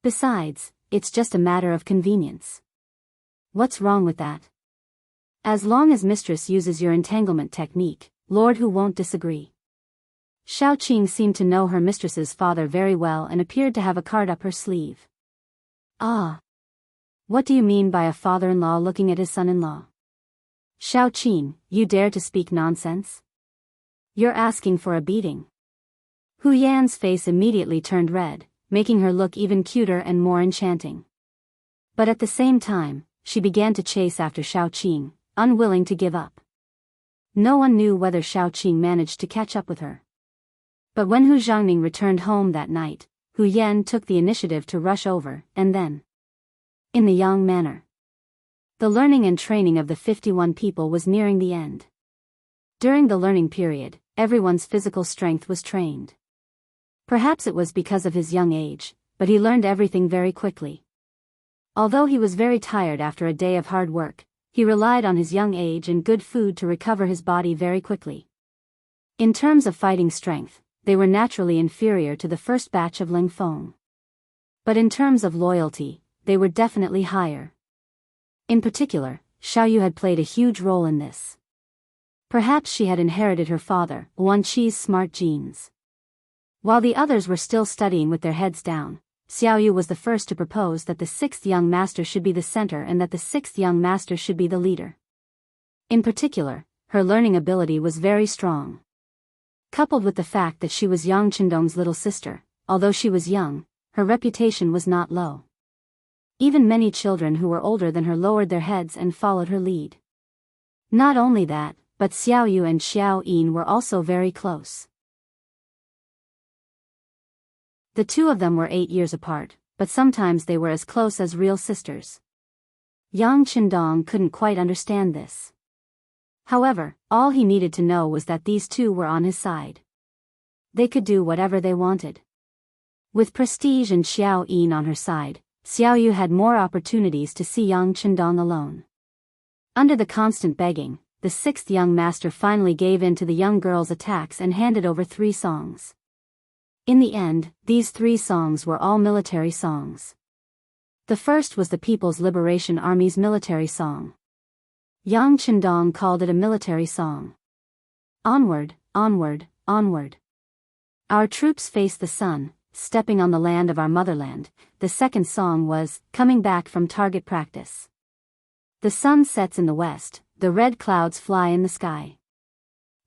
Besides, it's just a matter of convenience. What's wrong with that? As long as mistress uses your entanglement technique, Lord Hu won't disagree. Shao Qing seemed to know her mistress's father very well and appeared to have a card up her sleeve. "Ah. What do you mean by a father-in-law looking at his son-in-law? Shao Qing, you dare to speak nonsense? You're asking for a beating." Hu Yan's face immediately turned red, making her look even cuter and more enchanting. But at the same time, she began to chase after Shao Qing, unwilling to give up. No one knew whether Shao Qing managed to catch up with her. But when Hu Zhangning returned home that night, Hu Yan took the initiative to rush over, and then in the Yang Manor. The learning and training of the 51 people was nearing the end. During the learning period, everyone's physical strength was trained. Perhaps it was because of his young age, but he learned everything very quickly. Although he was very tired after a day of hard work, he relied on his young age and good food to recover his body very quickly. In terms of fighting strength, they were naturally inferior to the first batch of Ling Feng. But in terms of loyalty, they were definitely higher. In particular, Xiaoyu had played a huge role in this. Perhaps she had inherited her father, Wan Qi's smart genes. While the others were still studying with their heads down, Xiaoyu was the first to propose that the sixth young master should be the center and that the sixth young master should be the leader. In particular, her learning ability was very strong. Coupled with the fact that she was Yang Chendong's little sister, although she was young, her reputation was not low. Even many children who were older than her lowered their heads and followed her lead. Not only that, but Xiaoyu and Xiao Yin were also very close. The two of them were 8 years apart, but sometimes they were as close as real sisters. Yang Chendong couldn't quite understand this. However, all he needed to know was that these two were on his side. They could do whatever they wanted. With Prestige and Xiao Yin on her side, Xiaoyu had more opportunities to see Yang Chendong alone. Under the constant begging, the sixth young master finally gave in to the young girl's attacks and handed over 3 songs. In the end, these 3 songs were all military songs. The first was the People's Liberation Army's military song. Yang Chendong called it a military song. Onward, onward, onward. Our troops face the sun, stepping on the land of our motherland. The second song was, Coming Back from Target Practice. The sun sets in the west, the red clouds fly in the sky.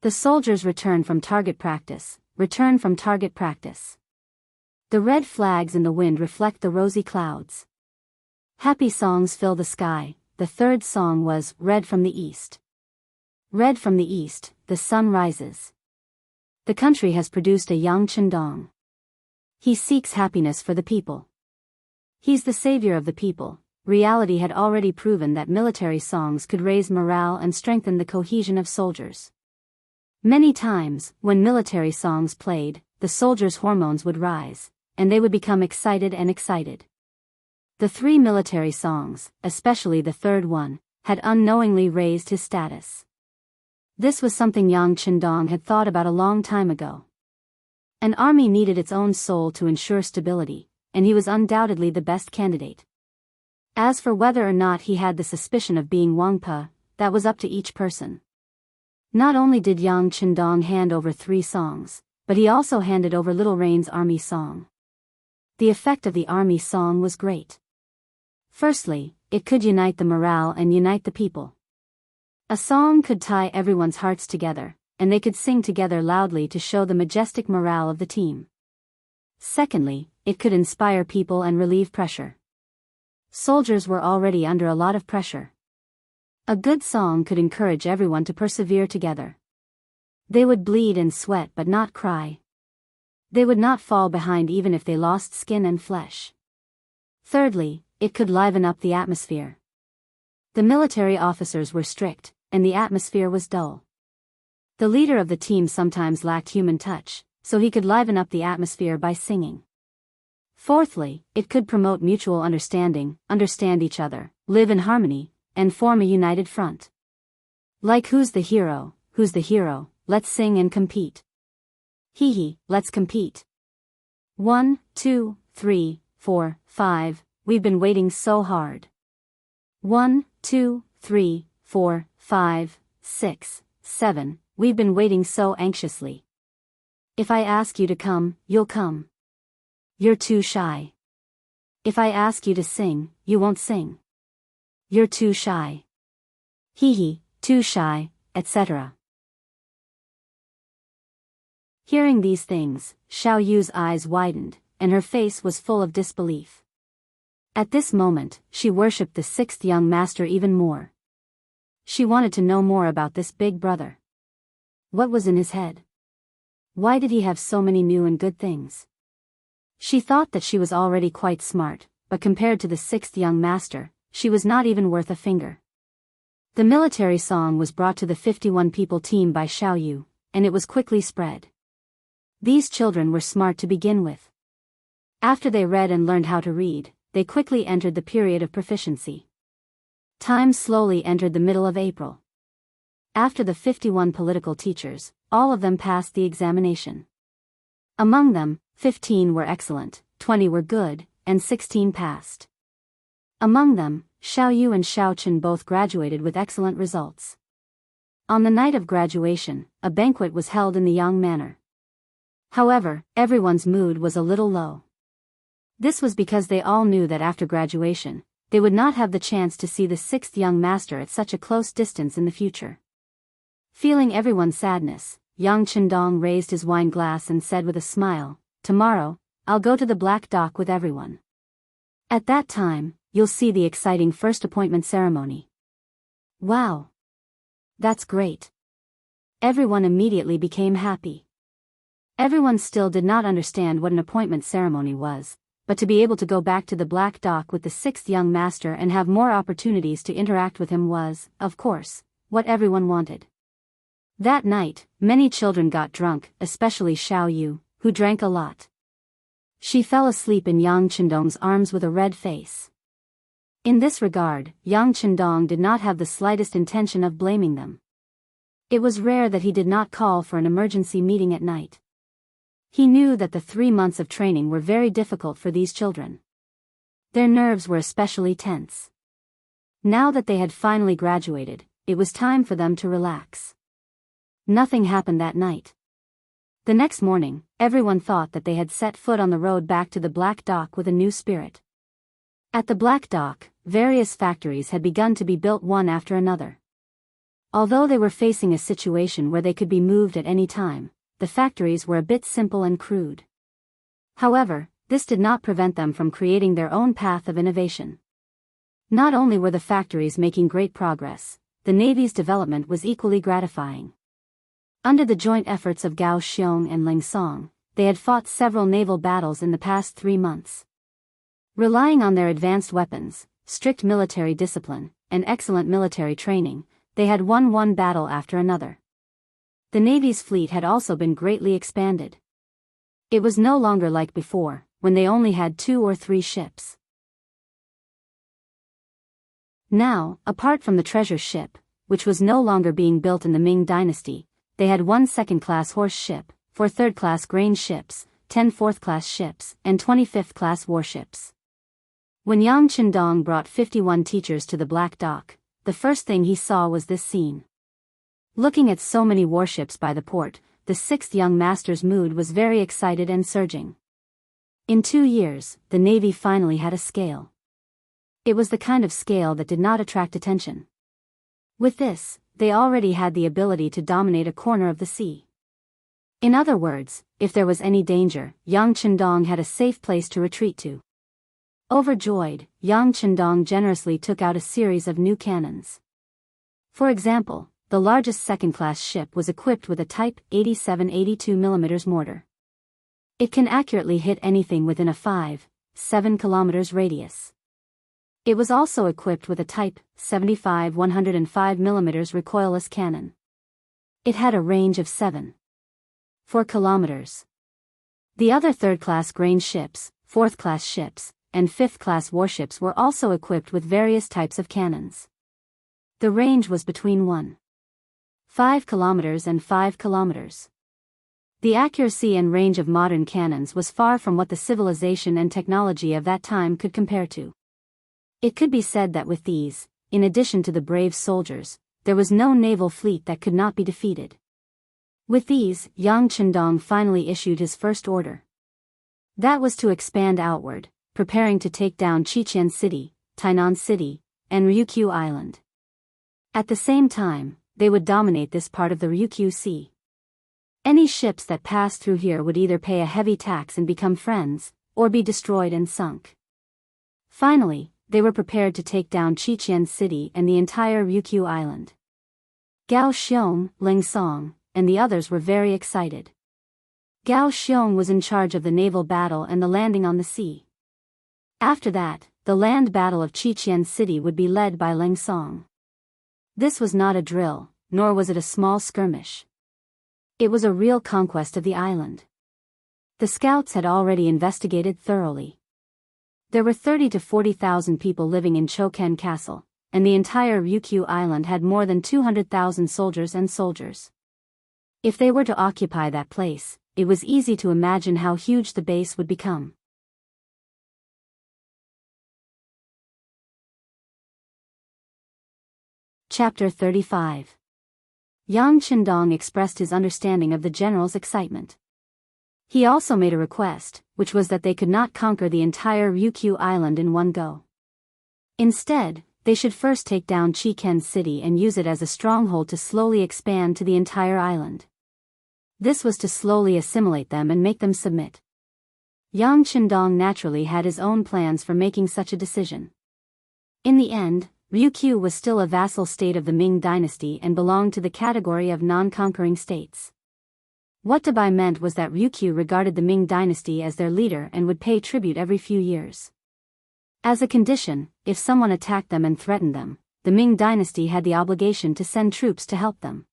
The soldiers return from target practice, return from target practice. The red flags in the wind reflect the rosy clouds. Happy songs fill the sky. The third song was, Red from the East. Red from the east, the sun rises. The country has produced a Yang Chendong. He seeks happiness for the people. He's the savior of the people, reality had already proven that military songs could raise morale and strengthen the cohesion of soldiers. Many times, when military songs played, the soldiers' hormones would rise, and they would become excited and excited. The 3 military songs, especially the third one, had unknowingly raised his status. This was something Yang Qindong had thought about a long time ago. An army needed its own soul to ensure stability, and he was undoubtedly the best candidate. As for whether or not he had the suspicion of being Wangpa, that was up to each person. Not only did Yang Qindong hand over 3 songs, but he also handed over Little Rain's army song. The effect of the army song was great. Firstly, it could unite the morale and unite the people. A song could tie everyone's hearts together, and they could sing together loudly to show the majestic morale of the team. Secondly, it could inspire people and relieve pressure. Soldiers were already under a lot of pressure. A good song could encourage everyone to persevere together. They would bleed and sweat but not cry. They would not fall behind even if they lost skin and flesh. Thirdly, it could liven up the atmosphere. The military officers were strict, and the atmosphere was dull. The leader of the team sometimes lacked human touch, so he could liven up the atmosphere by singing. Fourthly, it could promote mutual understanding, understand each other, live in harmony, and form a united front. Like who's the hero, let's sing and compete. Hee, let's compete. 1, 2, 3, 4, 5, we've been waiting so hard. 1, 2, 3, 4, 5, 6, 7, we've been waiting so anxiously. If I ask you to come, you'll come. You're too shy. If I ask you to sing, you won't sing. You're too shy. Hee, too shy, etc. Hearing these things, Xiao Yu's eyes widened, and her face was full of disbelief. At this moment, she worshipped the 6th young master even more. She wanted to know more about this big brother. What was in his head? Why did he have so many new and good things? She thought that she was already quite smart, but compared to the 6th young master, she was not even worth a finger. The military song was brought to the 51-people team by Xiao Yu, and it was quickly spread. These children were smart to begin with. After they read and learned how to read, they quickly entered the period of proficiency. Time slowly entered the middle of April. After the 51 political teachers, all of them passed the examination. Among them, 15 were excellent, 20 were good, and 16 passed. Among them, Xiao Yu and Xiao Chen both graduated with excellent results. On the night of graduation, a banquet was held in the Yang manor. However, everyone's mood was a little low. This was because they all knew that after graduation, they would not have the chance to see the 6th young master at such a close distance in the future. Feeling everyone's sadness, Yang Qindong raised his wine glass and said with a smile, "Tomorrow, I'll go to the Black Dock with everyone. At that time, you'll see the exciting first appointment ceremony." Wow! That's great. Everyone immediately became happy. Everyone still did not understand what an appointment ceremony was, but to be able to go back to the Black Dock with the 6th young master and have more opportunities to interact with him was, of course, what everyone wanted. That night, many children got drunk, especially Xiao Yu, who drank a lot. She fell asleep in Yang Qindong's arms with a red face. In this regard, Yang Qindong did not have the slightest intention of blaming them. It was rare that he did not call for an emergency meeting at night. He knew that the 3 months of training were very difficult for these children. Their nerves were especially tense. Now that they had finally graduated, it was time for them to relax. Nothing happened that night. The next morning, everyone thought that they had set foot on the road back to the Black Dock with a new spirit. At the Black Dock, various factories had begun to be built one after another. Although they were facing a situation where they could be moved at any time, the factories were a bit simple and crude. However, this did not prevent them from creating their own path of innovation. Not only were the factories making great progress, the Navy's development was equally gratifying. Under the joint efforts of Gao Xiong and Ling Song, they had fought several naval battles in the past 3 months. Relying on their advanced weapons, strict military discipline, and excellent military training, they had won one battle after another. The Navy's fleet had also been greatly expanded. It was no longer like before, when they only had 2 or 3 ships. Now, apart from the treasure ship, which was no longer being built in the Ming Dynasty, they had 1 second-class horse ship, 4 third-class grain ships, 10 fourth-class ships, and 20 fifth-class warships. When Yang Qindong brought 51 teachers to the Black Dock, the first thing he saw was this scene. Looking at so many warships by the port, the 6th young master's mood was very excited and surging. In 2 years, the Navy finally had a scale. It was the kind of scale that did not attract attention. With this, they already had the ability to dominate a corner of the sea. In other words, if there was any danger, Yang Qindong had a safe place to retreat to. Overjoyed, Yang Qindong generously took out a series of new cannons. For example, the largest second-class ship was equipped with a Type 87-82 mm mortar. It can accurately hit anything within a 5-7 km radius. It was also equipped with a Type 75-105 mm recoilless cannon. It had a range of 7-4 kilometers. The other third-class grain ships, fourth-class ships, and fifth-class warships were also equipped with various types of cannons. The range was between 1.5 kilometers and 5 kilometers. The accuracy and range of modern cannons was far from what the civilization and technology of that time could compare to. It could be said that with these, in addition to the brave soldiers, there was no naval fleet that could not be defeated. With these, Yang Qindong finally issued his first order. That was to expand outward, preparing to take down Xichen City, Tainan City, and Ryukyu Island. At the same time, they would dominate this part of the Ryukyu Sea. Any ships that passed through here would either pay a heavy tax and become friends, or be destroyed and sunk. Finally, they were prepared to take down Xichen City and the entire Ryukyu Island. Gao Xiong, Ling Song, and the others were very excited. Gao Xiong was in charge of the naval battle and the landing on the sea. After that, the land battle of Xichen City would be led by Ling Song. This was not a drill, nor was it a small skirmish. It was a real conquest of the island. The scouts had already investigated thoroughly. There were 30,000 to 40,000 people living in Choken Castle, and the entire Ryukyu Island had more than 200,000 soldiers and soldiers. If they were to occupy that place, it was easy to imagine how huge the base would become. Chapter 35. Yang Qindong expressed his understanding of the general's excitement. He also made a request, which was that they could not conquer the entire Ryukyu Island in one go. Instead, they should first take down Xichen City and use it as a stronghold to slowly expand to the entire island. This was to slowly assimilate them and make them submit. Yang Qindong naturally had his own plans for making such a decision. In the end, Ryukyu was still a vassal state of the Ming Dynasty and belonged to the category of non-conquering states. What Dabai meant was that Ryukyu regarded the Ming Dynasty as their leader and would pay tribute every few years. As a condition, if someone attacked them and threatened them, the Ming Dynasty had the obligation to send troops to help them.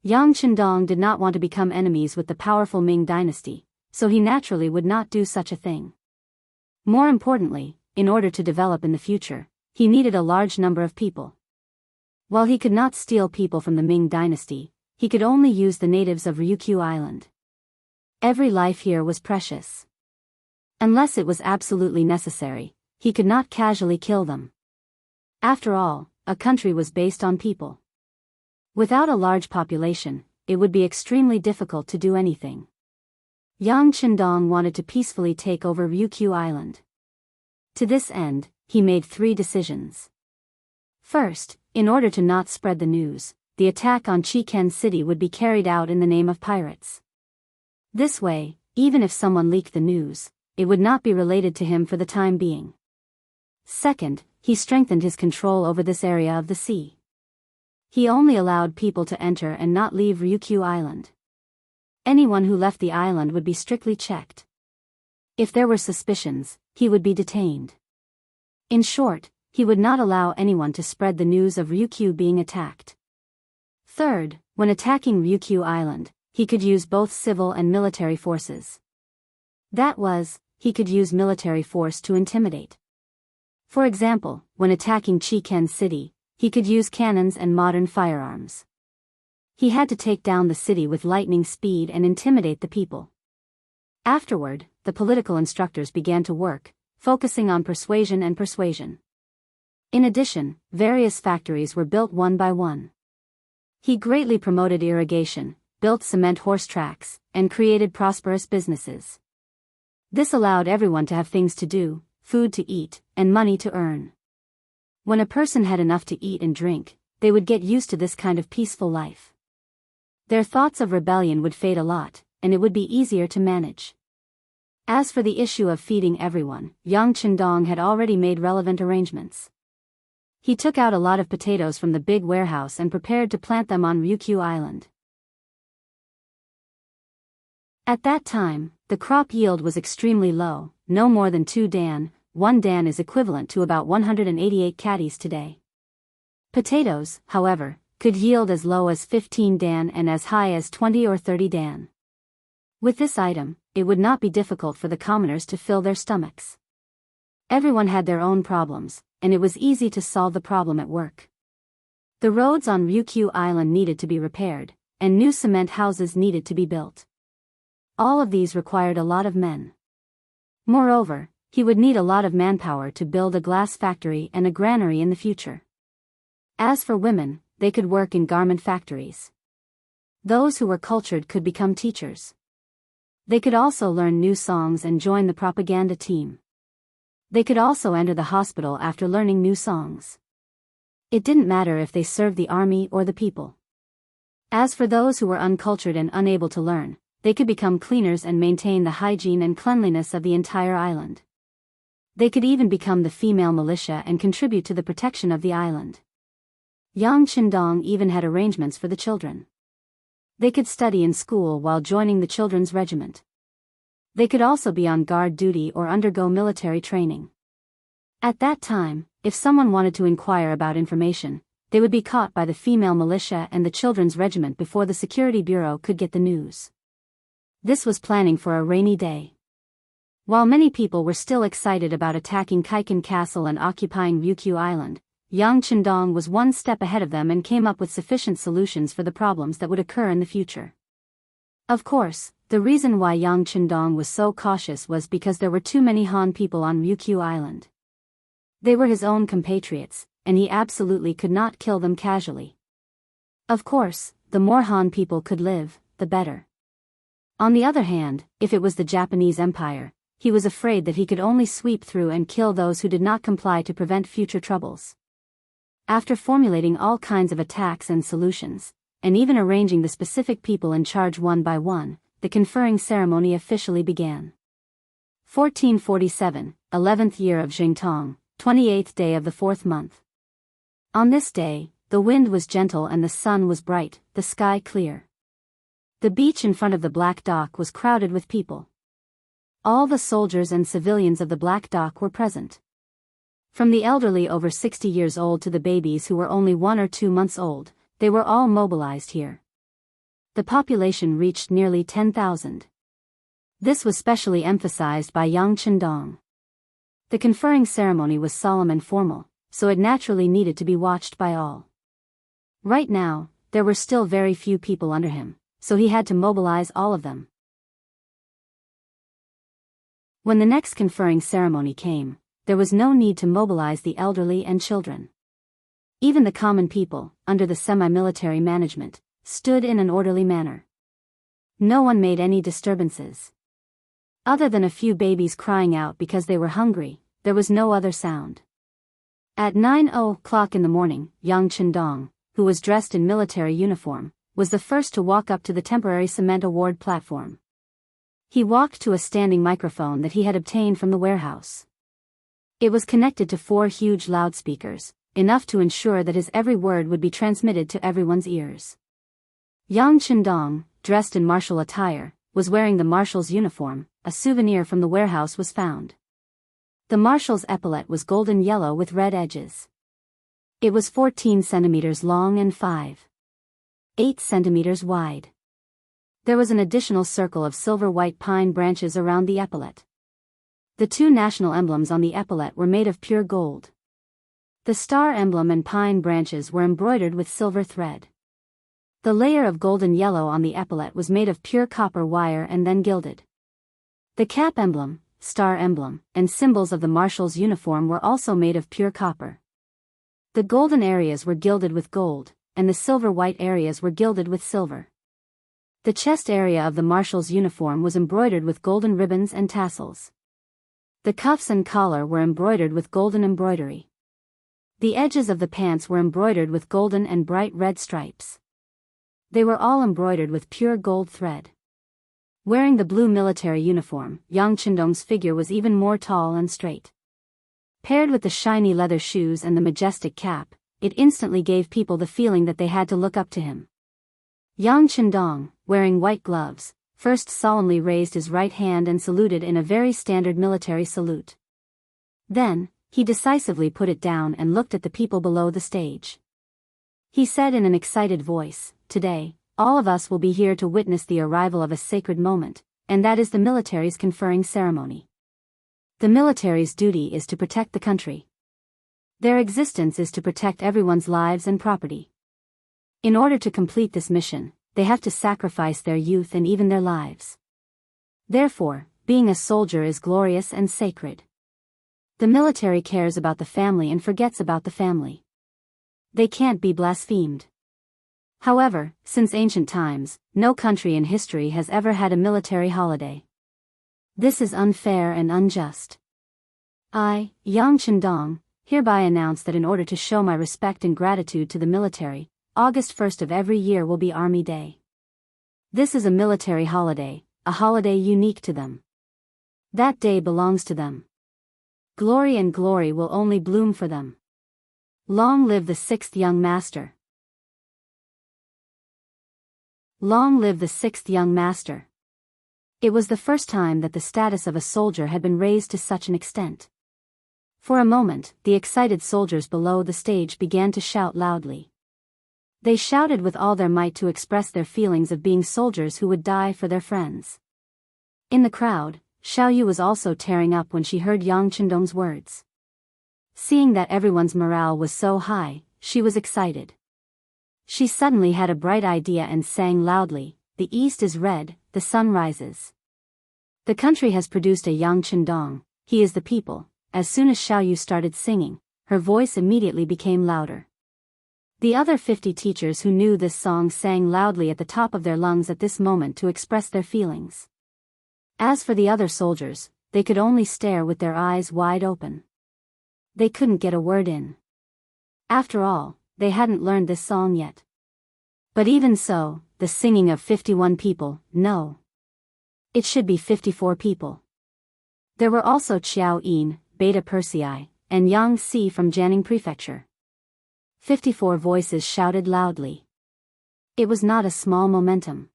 Yang Qindong did not want to become enemies with the powerful Ming Dynasty, so he naturally would not do such a thing. More importantly, in order to develop in the future, he needed a large number of people. While he could not steal people from the Ming Dynasty, he could only use the natives of Ryukyu Island. Every life here was precious. Unless it was absolutely necessary, he could not casually kill them. After all, a country was based on people. Without a large population, it would be extremely difficult to do anything. Yang Qindong wanted to peacefully take over Ryukyu Island. To this end, he made 3 decisions. First, in order to not spread the news, the attack on Xichen City would be carried out in the name of pirates. This way, even if someone leaked the news, it would not be related to him for the time being. Second, he strengthened his control over this area of the sea. He only allowed people to enter and not leave Ryukyu Island. Anyone who left the island would be strictly checked. If there were suspicions, he would be detained. In short, he would not allow anyone to spread the news of Ryukyu being attacked. Third, when attacking Ryukyu Island, he could use both civil and military forces. That was, he could use military force to intimidate. For example, when attacking Chiken City, he could use cannons and modern firearms. He had to take down the city with lightning speed and intimidate the people. Afterward, the political instructors began to work, focusing on persuasion and persuasion. In addition, various factories were built one by one. He greatly promoted irrigation, built cement horse tracks, and created prosperous businesses. This allowed everyone to have things to do, food to eat, and money to earn. When a person had enough to eat and drink, they would get used to this kind of peaceful life. Their thoughts of rebellion would fade a lot, and it would be easier to manage. As for the issue of feeding everyone, Yang Chendong had already made relevant arrangements. He took out a lot of potatoes from the big warehouse and prepared to plant them on Ryukyu Island. At that time, the crop yield was extremely low, no more than 2 dan. 1 dan is equivalent to about 188 catties today. Potatoes, however, could yield as low as 15 dan and as high as 20 or 30 dan. With this item, it would not be difficult for the commoners to fill their stomachs. Everyone had their own problems, and it was easy to solve the problem at work. The roads on Ryukyu Island needed to be repaired, and new cement houses needed to be built. All of these required a lot of men. Moreover, he would need a lot of manpower to build a glass factory and a granary in the future. As for women, they could work in garment factories. Those who were cultured could become teachers. They could also learn new songs and join the propaganda team. They could also enter the hospital after learning new songs. It didn't matter if they served the army or the people. As for those who were uncultured and unable to learn, they could become cleaners and maintain the hygiene and cleanliness of the entire island. They could even become the female militia and contribute to the protection of the island. Yang Chendong even had arrangements for the children. They could study in school while joining the children's regiment. They could also be on guard duty or undergo military training. At that time, if someone wanted to inquire about information, they would be caught by the female militia and the children's regiment before the security bureau could get the news. This was planning for a rainy day. While many people were still excited about attacking Kaiken Castle and occupying Ryukyu Island, Yang Chendong was one step ahead of them and came up with sufficient solutions for the problems that would occur in the future. Of course, the reason why Yang Chendong was so cautious was because there were too many Han people on Ryukyu Island. They were his own compatriots, and he absolutely could not kill them casually. Of course, the more Han people could live, the better. On the other hand, if it was the Japanese Empire, he was afraid that he could only sweep through and kill those who did not comply to prevent future troubles. After formulating all kinds of attacks and solutions, and even arranging the specific people in charge one by one, the conferring ceremony officially began. 1447, 11th year of Jingtong, 28th day of the 4th month. On this day, the wind was gentle and the sun was bright, the sky clear. The beach in front of the Black Dock was crowded with people. All the soldiers and civilians of the Black Dock were present. From the elderly over 60 years old to the babies who were only 1 or 2 months old, they were all mobilized here. The population reached nearly 10,000. This was specially emphasized by Yang Chendong. The conferring ceremony was solemn and formal, so it naturally needed to be watched by all. Right now, there were still very few people under him, so he had to mobilize all of them. When the next conferring ceremony came, there was no need to mobilize the elderly and children. Even the common people, under the semi-military management, stood in an orderly manner. No one made any disturbances. Other than a few babies crying out because they were hungry, there was no other sound. At 9:00 in the morning, Yang Chendong, who was dressed in military uniform, was the first to walk up to the temporary cement award platform. He walked to a standing microphone that he had obtained from the warehouse. It was connected to 4 huge loudspeakers, enough to ensure that his every word would be transmitted to everyone's ears. Yang Chendong, dressed in martial attire, was wearing the marshal's uniform. A souvenir from the warehouse was found. The marshal's epaulet was golden yellow with red edges. It was 14 centimeters long and 5.8 centimeters wide. There was an additional circle of silver-white pine branches around the epaulet. The two national emblems on the epaulet were made of pure gold. The star emblem and pine branches were embroidered with silver thread. The layer of golden yellow on the epaulet was made of pure copper wire and then gilded. The cap emblem, star emblem, and symbols of the marshal's uniform were also made of pure copper. The golden areas were gilded with gold, and the silver-white areas were gilded with silver. The chest area of the marshal's uniform was embroidered with golden ribbons and tassels. The cuffs and collar were embroidered with golden embroidery. The edges of the pants were embroidered with golden and bright red stripes. They were all embroidered with pure gold thread. Wearing the blue military uniform, Yang Qindong's figure was even more tall and straight. Paired with the shiny leather shoes and the majestic cap, it instantly gave people the feeling that they had to look up to him. Yang Qindong, wearing white gloves, first solemnly raised his right hand and saluted in a very standard military salute. Then, he decisively put it down and looked at the people below the stage. He said in an excited voice, "Today, all of us will be here to witness the arrival of a sacred moment, and that is the military's conferring ceremony. The military's duty is to protect the country. Their existence is to protect everyone's lives and property. In order to complete this mission, they have to sacrifice their youth and even their lives. Therefore, being a soldier is glorious and sacred. The military cares about the family and forgets about the family. They can't be blasphemed. However, since ancient times, no country in history has ever had a military holiday. This is unfair and unjust. I, Yang Qindong, hereby announce that in order to show my respect and gratitude to the military, August 1st of every year will be Army Day. This is a military holiday, a holiday unique to them. That day belongs to them. Glory and glory will only bloom for them. Long live the sixth young master. Long live the sixth young master." It was the first time that the status of a soldier had been raised to such an extent. For a moment, the excited soldiers below the stage began to shout loudly. They shouted with all their might to express their feelings of being soldiers who would die for their friends. In the crowd, Xiao Yu was also tearing up when she heard Yang Qindong's words. Seeing that everyone's morale was so high, she was excited. She suddenly had a bright idea and sang loudly, "The east is red, the sun rises. The country has produced a Yang Qindong, he is the people." As soon as Xiao Yu started singing, her voice immediately became louder. The other 50 teachers who knew this song sang loudly at the top of their lungs at this moment to express their feelings. As for the other soldiers, they could only stare with their eyes wide open. They couldn't get a word in. After all, they hadn't learned this song yet. But even so, the singing of 51 people, no. It should be 54 people. There were also Qiao Yin, Beta Persei, and Yang Si from Jianghu Prefecture. 54 voices shouted loudly. It was not a small momentum.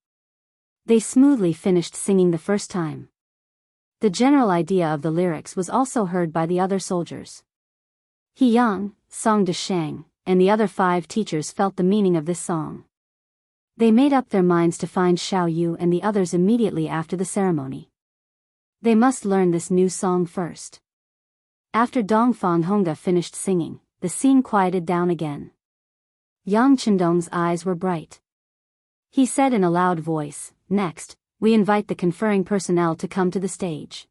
They smoothly finished singing the first time. The general idea of the lyrics was also heard by the other soldiers. He Yang, Song De Shang, and the other 5 teachers felt the meaning of this song. They made up their minds to find Xiao Yu and the others immediately after the ceremony. They must learn this new song first. After Dongfang Honga finished singing, the scene quieted down again. Yang Qindong's eyes were bright. He said in a loud voice, "Next, we invite the conferring personnel to come to the stage.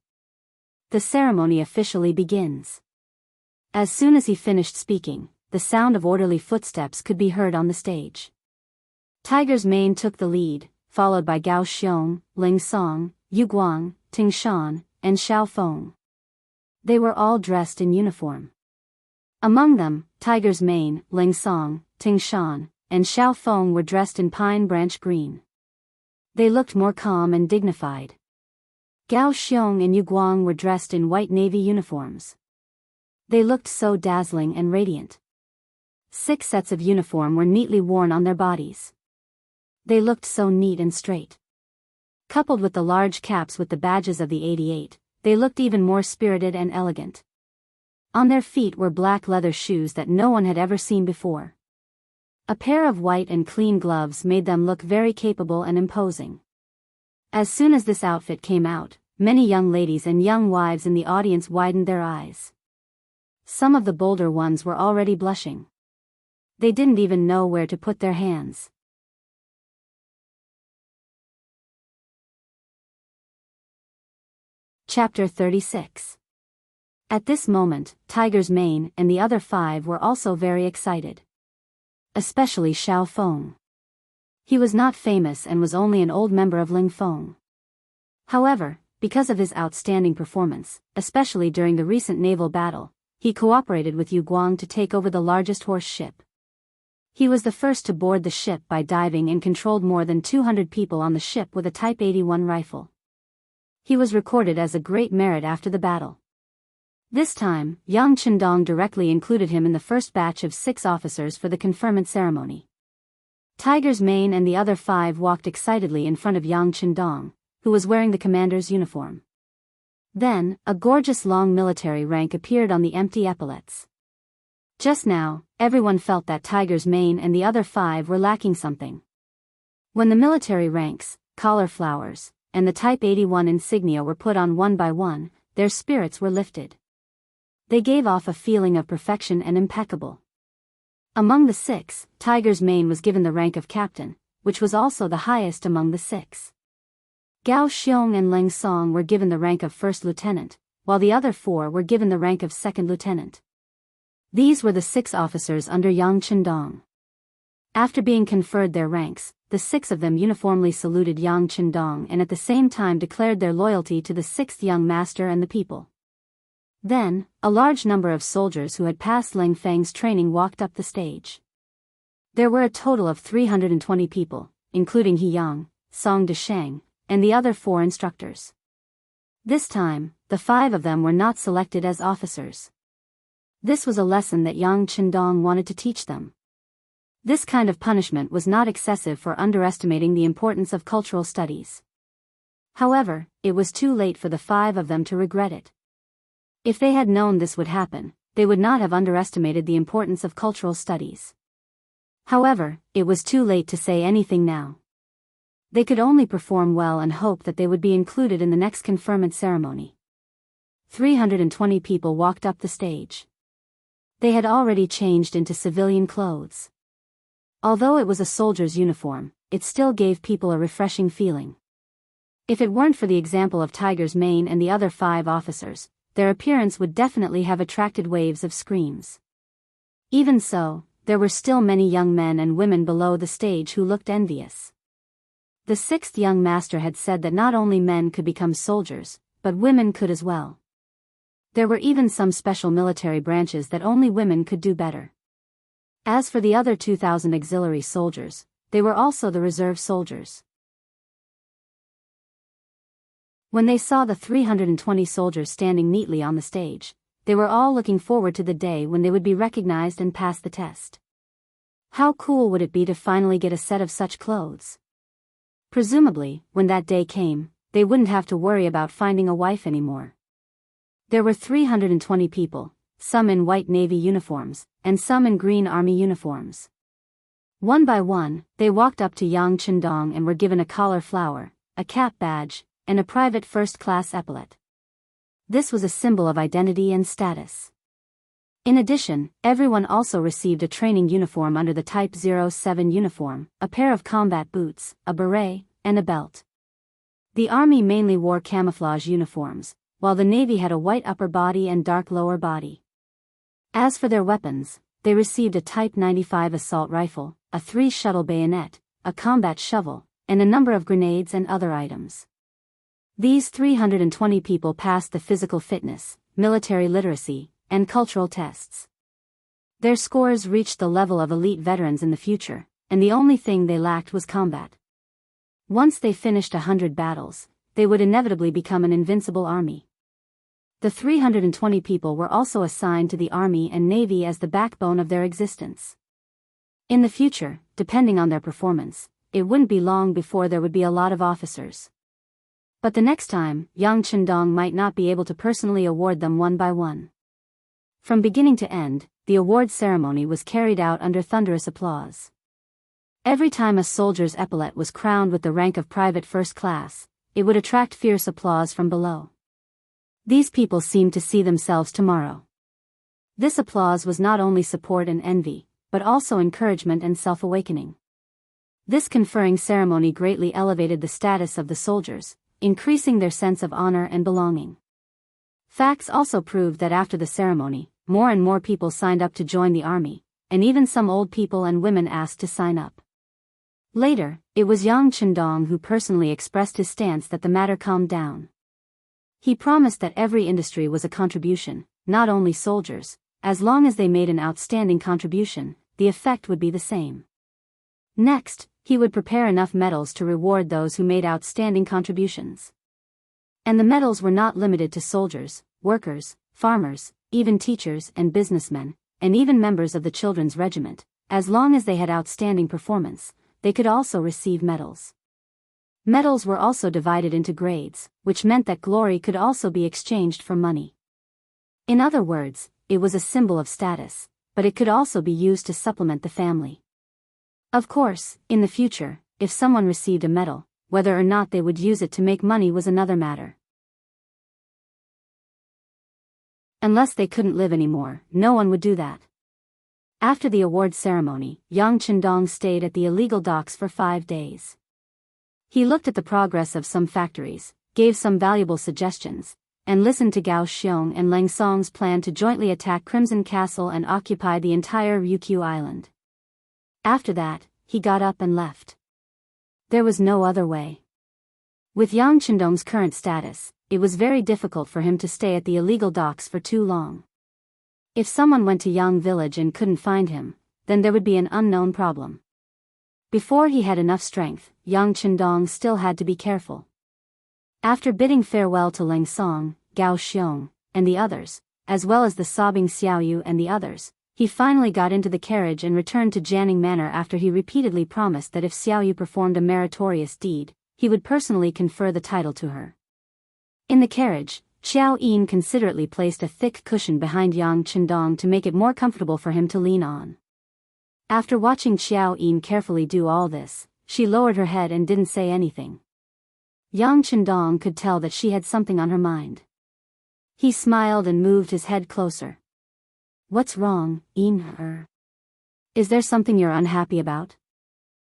The ceremony officially begins." As soon as he finished speaking, the sound of orderly footsteps could be heard on the stage. Tiger's Mane took the lead, followed by Gao Xiong, Ling Song, Yu Guang, Ting Shan, and Xiao Feng. They were all dressed in uniform. Among them, Tiger's Mane, Ling Song, Ting Shan, and Xiao Feng were dressed in pine branch green. They looked more calm and dignified. Gao Xiong and Yu Guang were dressed in white navy uniforms. They looked so dazzling and radiant. 6 sets of uniform were neatly worn on their bodies. They looked so neat and straight. Coupled with the large caps with the badges of the 88, they looked even more spirited and elegant. On their feet were black leather shoes that no one had ever seen before. A pair of white and clean gloves made them look very capable and imposing. As soon as this outfit came out, many young ladies and young wives in the audience widened their eyes. Some of the bolder ones were already blushing. They didn't even know where to put their hands. Chapter 36. At this moment, Tiger's Mane and the other 5 were also very excited. Especially Xiao Feng. He was not famous and was only an old member of Ling Feng. However, because of his outstanding performance, especially during the recent naval battle, he cooperated with Yu Guang to take over the largest horse ship. He was the first to board the ship by diving and controlled more than 200 people on the ship with a Type 81 rifle. He was recorded as a great merit after the battle. This time, Yang Qindong directly included him in the first batch of 6 officers for the conferment ceremony. Tiger's Mane and the other 5 walked excitedly in front of Yang Qindong, who was wearing the commander's uniform. Then, a gorgeous long military rank appeared on the empty epaulets. Just now, everyone felt that Tiger's Mane and the other 5 were lacking something. When the military ranks, collar flowers, and the Type 81 insignia were put on one by one, their spirits were lifted. They gave off a feeling of perfection and impeccable. Among the 6, Tiger's Mane was given the rank of captain, which was also the highest among the 6. Gao Xiong and Leng Song were given the rank of first lieutenant, while the other 4 were given the rank of second lieutenant. These were the 6 officers under Yang Qindong. After being conferred their ranks, the 6 of them uniformly saluted Yang Qindong and at the same time declared their loyalty to the 6th young master and the people. Then, a large number of soldiers who had passed Ling Feng's training walked up the stage. There were a total of 320 people, including He Yang, Song Desheng, and the other 4 instructors. This time, the 5 of them were not selected as officers. This was a lesson that Yang Qindong wanted to teach them. This kind of punishment was not excessive for underestimating the importance of cultural studies. However, it was too late for the 5 of them to regret it. If they had known this would happen, they would not have underestimated the importance of cultural studies. However, it was too late to say anything now. They could only perform well and hope that they would be included in the next conferment ceremony. 320 people walked up the stage. They had already changed into civilian clothes. Although it was a soldier's uniform, it still gave people a refreshing feeling. If it weren't for the example of Tiger's Mane and the other 5 officers, their appearance would definitely have attracted waves of screams. Even so, there were still many young men and women below the stage who looked envious. The 6th young master had said that not only men could become soldiers, but women could as well. There were even some special military branches that only women could do better. As for the other 2,000 auxiliary soldiers, they were also the reserve soldiers. When they saw the 320 soldiers standing neatly on the stage, they were all looking forward to the day when they would be recognized and pass the test. How cool would it be to finally get a set of such clothes? Presumably, when that day came, they wouldn't have to worry about finding a wife anymore. There were 320 people, some in white Navy uniforms, and some in green Army uniforms. One by one, they walked up to Yang Qindong and were given a collar flower, a cap badge, and a private first-class epaulet. This was a symbol of identity and status. In addition, everyone also received a training uniform under the Type 07 uniform, a pair of combat boots, a beret, and a belt. The Army mainly wore camouflage uniforms, while the Navy had a white upper body and dark lower body. As for their weapons, they received a Type 95 assault rifle, a 3-shuttle bayonet, a combat shovel, and a number of grenades and other items. These 320 people passed the physical fitness, military literacy, and cultural tests. Their scores reached the level of elite veterans in the future, and the only thing they lacked was combat. Once they finished 100 battles, they would inevitably become an invincible army. The 320 people were also assigned to the Army and Navy as the backbone of their existence. In the future, depending on their performance, it wouldn't be long before there would be a lot of officers. But the next time, Yang Qindong might not be able to personally award them one by one. From beginning to end, the award ceremony was carried out under thunderous applause. Every time a soldier's epaulet was crowned with the rank of Private First Class, it would attract fierce applause from below. These people seemed to see themselves tomorrow. This applause was not only support and envy, but also encouragement and self-awakening. This conferring ceremony greatly elevated the status of the soldiers, increasing their sense of honor and belonging. Facts also proved that after the ceremony, more and more people signed up to join the army, and even some old people and women asked to sign up. Later, it was Yang Chendong who personally expressed his stance that the matter calmed down. He promised that every industry was a contribution, not only soldiers. As long as they made an outstanding contribution, the effect would be the same. Next, he would prepare enough medals to reward those who made outstanding contributions. And the medals were not limited to soldiers, workers, farmers, even teachers and businessmen, and even members of the children's regiment. As long as they had outstanding performance, they could also receive medals. Medals were also divided into grades, which meant that glory could also be exchanged for money. In other words, it was a symbol of status, but it could also be used to supplement the family. Of course, in the future, if someone received a medal, whether or not they would use it to make money was another matter. Unless they couldn't live anymore, no one would do that. After the award ceremony, Yang Chendong stayed at the illegal docks for 5 days. He looked at the progress of some factories, gave some valuable suggestions, and listened to Gao Xiong and Leng Song's plan to jointly attack Crimson Castle and occupy the entire Ryukyu Island. After that, he got up and left. There was no other way. With Yang Chendong's current status, it was very difficult for him to stay at the illegal docks for too long. If someone went to Yang village and couldn't find him, then there would be an unknown problem. Before he had enough strength, Yang Chendong still had to be careful. After bidding farewell to Leng Song, Gao Xiong, and the others, as well as the sobbing Xiaoyu and the others, he finally got into the carriage and returned to Jianghu Manor after he repeatedly promised that if Xiaoyu performed a meritorious deed, he would personally confer the title to her. In the carriage, Xiao Yin considerately placed a thick cushion behind Yang Chendong to make it more comfortable for him to lean on. After watching Xiao Yin carefully do all this, she lowered her head and didn't say anything. Yang Chendong could tell that she had something on her mind. He smiled and moved his head closer. "What's wrong, Yin? Is there something you're unhappy about?"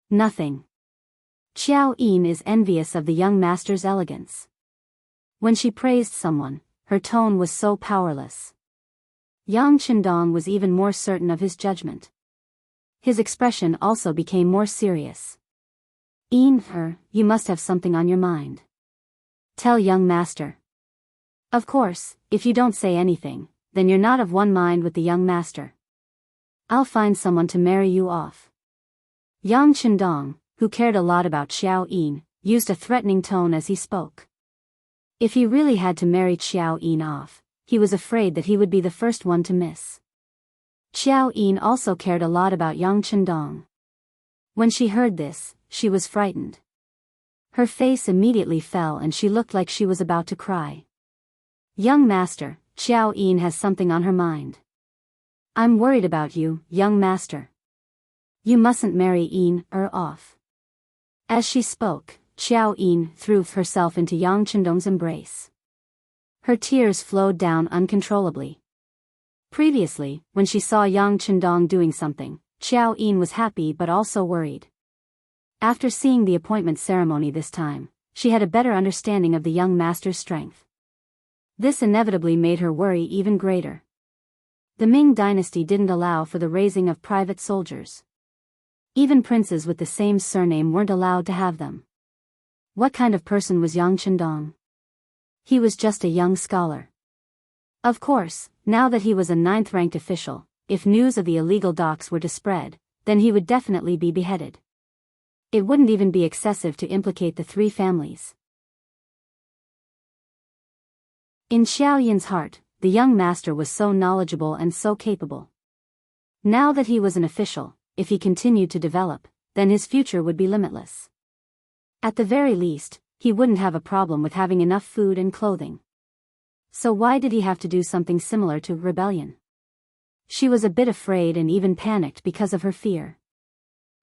"Nothing." Xiao Yin is envious of the young master's elegance. When she praised someone, her tone was so powerless. Yang Chendong was even more certain of his judgment. His expression also became more serious. "Yin, you must have something on your mind. Tell young master." "Of course, if you don't say anything, then you're not of one mind with the young master. I'll find someone to marry you off." Yang Chendong, who cared a lot about Xiao Yin, used a threatening tone as he spoke. If he really had to marry Xiao Yin off, he was afraid that he would be the first one to miss. Xiao Yin also cared a lot about Yang Chendong. When she heard this, she was frightened. Her face immediately fell and she looked like she was about to cry. "Young master, Xiao Yin has something on her mind. I'm worried about you, young master. You mustn't marry Yin off." As she spoke, Xiao Yin threw herself into Yang Chendong's embrace. Her tears flowed down uncontrollably. Previously, when she saw Yang Chendong doing something, Xiao Yin was happy but also worried. After seeing the appointment ceremony this time, she had a better understanding of the young master's strength. This inevitably made her worry even greater. The Ming dynasty didn't allow for the raising of private soldiers. Even princes with the same surname weren't allowed to have them. What kind of person was Yang Chendong? He was just a young scholar. Of course, now that he was a 9th-ranked official, if news of the illegal docks were to spread, then he would definitely be beheaded. It wouldn't even be excessive to implicate the 3 families. In Xiao Yin's heart, the young master was so knowledgeable and so capable. Now that he was an official, if he continued to develop, then his future would be limitless. At the very least, he wouldn't have a problem with having enough food and clothing. So why did he have to do something similar to rebellion? She was a bit afraid and even panicked because of her fear.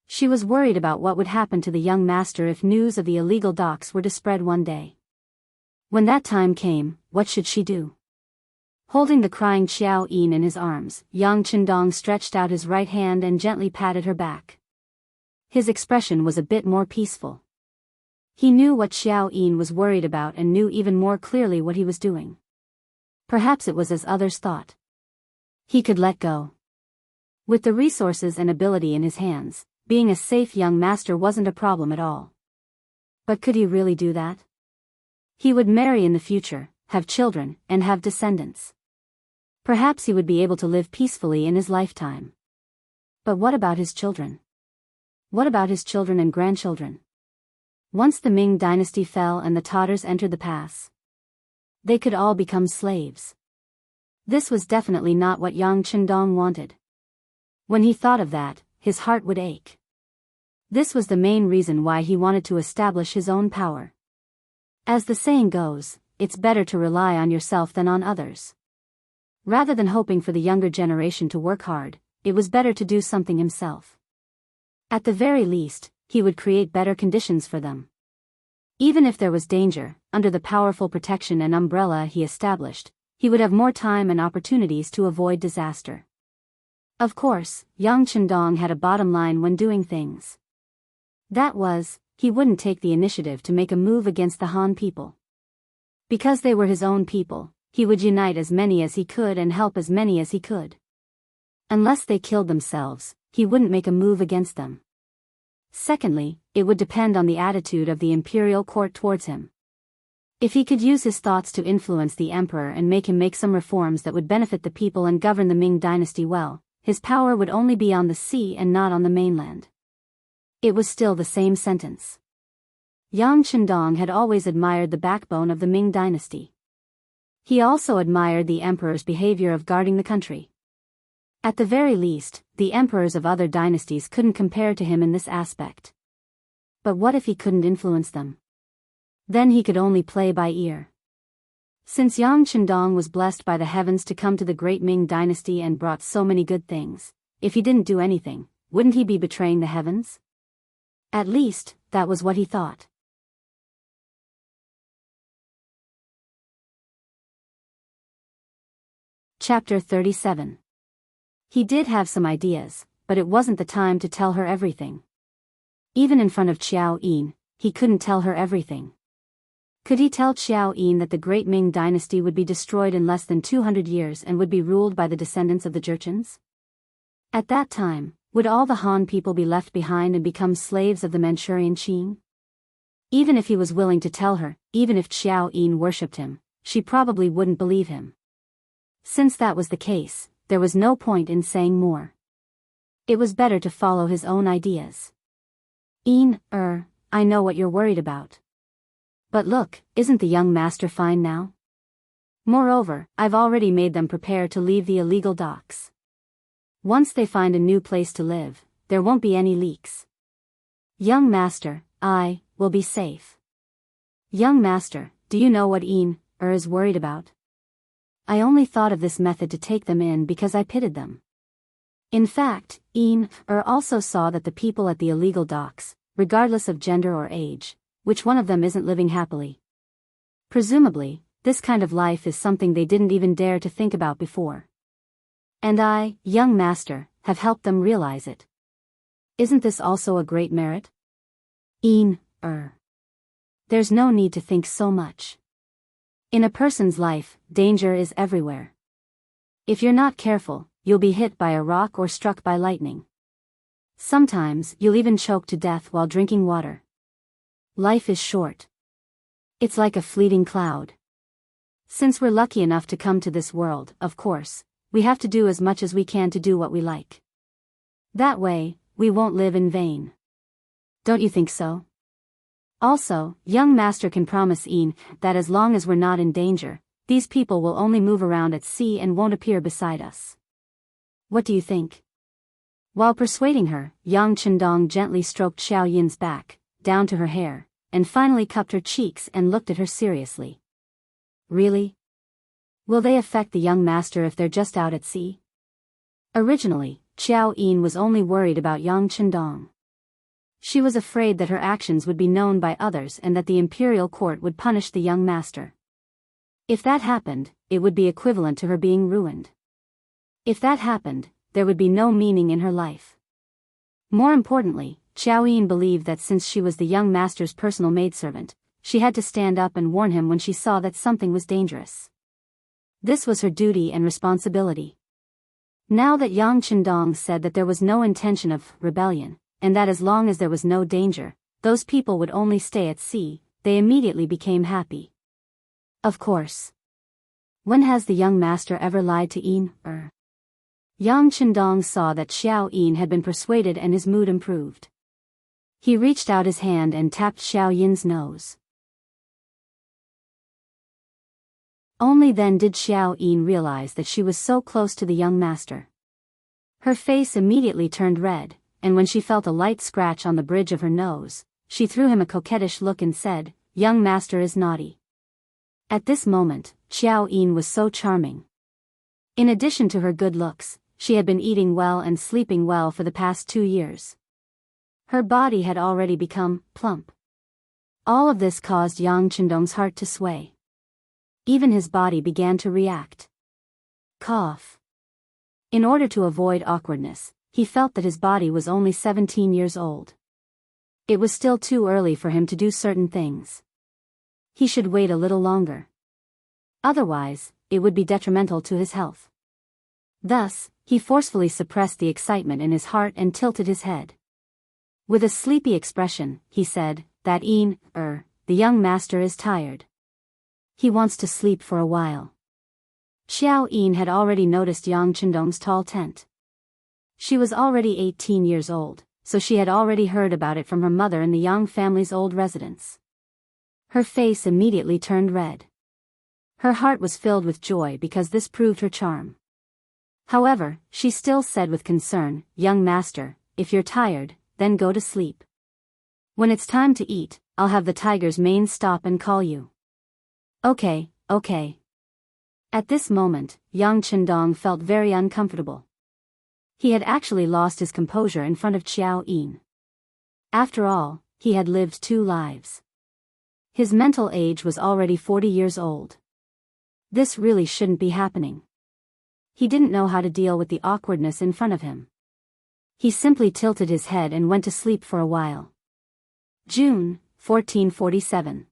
She was worried about what would happen to the young master if news of the illegal docks were to spread one day. When that time came, what should she do? Holding the crying Xiao Yin in his arms, Yang Qindong stretched out his right hand and gently patted her back. His expression was a bit more peaceful. He knew what Xiao Yin was worried about and knew even more clearly what he was doing. Perhaps it was as others thought. He could let go. With the resources and ability in his hands, being a safe young master wasn't a problem at all. But could he really do that? He would marry in the future, have children, and have descendants. Perhaps he would be able to live peacefully in his lifetime. But what about his children? What about his children and grandchildren? Once the Ming dynasty fell and the Tatars entered the pass, they could all become slaves. This was definitely not what Yang Qindong wanted. When he thought of that, his heart would ache. This was the main reason why he wanted to establish his own power. As the saying goes, it's better to rely on yourself than on others. Rather than hoping for the younger generation to work hard, it was better to do something himself. At the very least, he would create better conditions for them. Even if there was danger, under the powerful protection and umbrella he established, he would have more time and opportunities to avoid disaster. Of course, Yang Qindong had a bottom line when doing things. That was, he wouldn't take the initiative to make a move against the Han people. Because they were his own people, he would unite as many as he could and help as many as he could. Unless they killed themselves, he wouldn't make a move against them. Secondly, it would depend on the attitude of the imperial court towards him. If he could use his thoughts to influence the emperor and make him make some reforms that would benefit the people and govern the Ming dynasty well, his power would only be on the sea and not on the mainland. It was still the same sentence. Yang Qindong had always admired the backbone of the Ming dynasty. He also admired the emperor's behavior of guarding the country. At the very least, the emperors of other dynasties couldn't compare to him in this aspect. But what if he couldn't influence them? Then he could only play by ear. Since Yang Qindong was blessed by the heavens to come to the great Ming dynasty and brought so many good things, if he didn't do anything, wouldn't he be betraying the heavens? At least, that was what he thought. Chapter 37. He did have some ideas, but it wasn't the time to tell her everything. Even in front of Xiao Yin, he couldn't tell her everything. Could he tell Xiao Yin that the great Ming dynasty would be destroyed in less than 200 years and would be ruled by the descendants of the Jurchens? At that time, would all the Han people be left behind and become slaves of the Manchurian Qing? Even if he was willing to tell her, even if Xiao Yin worshipped him, she probably wouldn't believe him. Since that was the case, there was no point in saying more. It was better to follow his own ideas. Yin, I know what you're worried about. But look, isn't the young master fine now? Moreover, I've already made them prepare to leave the illegal docks. Once they find a new place to live, there won't be any leaks. Young master, I will be safe. Young master, do you know what Yin, is worried about? I only thought of this method to take them in because I pitied them. In fact, Yin, also saw that the people at the illegal docks, regardless of gender or age, which one of them isn't living happily? Presumably, this kind of life is something they didn't even dare to think about before. And I, young master, have helped them realize it. Isn't this also a great merit? Yin, there's no need to think so much. In a person's life, danger is everywhere. If you're not careful, you'll be hit by a rock or struck by lightning. Sometimes, you'll even choke to death while drinking water. Life is short. It's like a fleeting cloud. Since we're lucky enough to come to this world, of course, we have to do as much as we can to do what we like. That way, we won't live in vain. Don't you think so? Also, young master can promise Yin that as long as we're not in danger, these people will only move around at sea and won't appear beside us. What do you think? While persuading her, Yang Qindong gently stroked Xiao Yin's back, down to her hair, and finally cupped her cheeks and looked at her seriously. Really? Will they affect the young master if they're just out at sea? Originally, Xiao Yin was only worried about Yang Chendong. She was afraid that her actions would be known by others and that the imperial court would punish the young master. If that happened, it would be equivalent to her being ruined. If that happened, there would be no meaning in her life. More importantly, Xiao Yin believed that since she was the young master's personal maidservant, she had to stand up and warn him when she saw that something was dangerous. This was her duty and responsibility. Now that Yang Chendong said that there was no intention of rebellion, and that as long as there was no danger, those people would only stay at sea, they immediately became happy. Of course. When has the young master ever lied to Yin? Yang Chendong saw that Xiao Yin had been persuaded and his mood improved. He reached out his hand and tapped Xiao Yin's nose. Only then did Xiao Yin realize that she was so close to the young master. Her face immediately turned red, and when she felt a light scratch on the bridge of her nose, she threw him a coquettish look and said, "Young master is naughty." At this moment, Xiao Yin was so charming. In addition to her good looks, she had been eating well and sleeping well for the past 2 years. Her body had already become plump. All of this caused Yang Chendong's heart to sway. Even his body began to react. Cough. In order to avoid awkwardness, he felt that his body was only 17 years old. It was still too early for him to do certain things. He should wait a little longer. Otherwise, it would be detrimental to his health. Thus, he forcefully suppressed the excitement in his heart and tilted his head. With a sleepy expression, he said, "That Yin, the young master is tired. He wants to sleep for a while." Xiao Yin had already noticed Yang Chendong's tall tent. She was already 18 years old, so she had already heard about it from her mother in the Yang family's old residence. Her face immediately turned red. Her heart was filled with joy because this proved her charm. However, she still said with concern, "Young master, if you're tired, then go to sleep. When it's time to eat, I'll have the tiger's mane stop and call you." Okay. At this moment, Yang Chendong felt very uncomfortable. He had actually lost his composure in front of Xiao Yin. After all, he had lived 2 lives. His mental age was already 40 years old. This really shouldn't be happening. He didn't know how to deal with the awkwardness in front of him. He simply tilted his head and went to sleep for a while. June, 1447.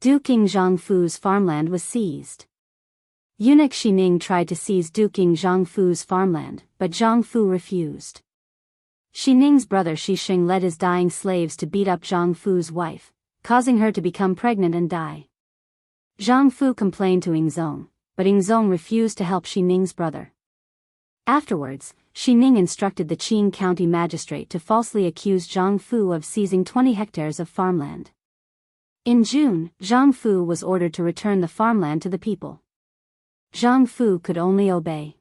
Duke King Jiangfu's farmland was seized. Eunuch Xining tried to seize Duke King Jiangfu's farmland, but Jiangfu refused. Xining's brother Xisheng led his dying slaves to beat up Jiangfu's wife, causing her to become pregnant and die. Jiangfu complained to Yingzong, but Yingzong refused to help Xining's brother. Afterwards, Xining instructed the Qing county magistrate to falsely accuse Jiangfu of seizing 20 hectares of farmland. In June, Jiangfu was ordered to return the farmland to the people. Jiangfu could only obey.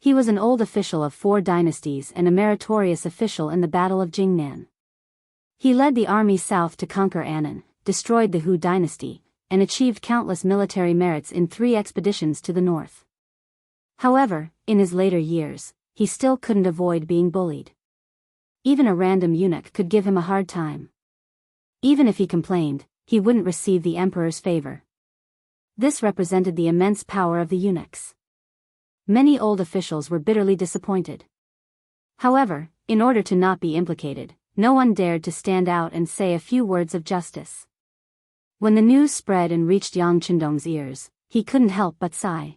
He was an old official of 4 dynasties and a meritorious official in the Battle of Jingnan. He led the army south to conquer Annan, destroyed the Hu dynasty, and achieved countless military merits in 3 expeditions to the north. However, in his later years, he still couldn't avoid being bullied. Even a random eunuch could give him a hard time. Even if he complained, he wouldn't receive the emperor's favor. This represented the immense power of the eunuchs. Many old officials were bitterly disappointed. However, in order to not be implicated, no one dared to stand out and say a few words of justice. When the news spread and reached Yang Chendong's ears, he couldn't help but sigh.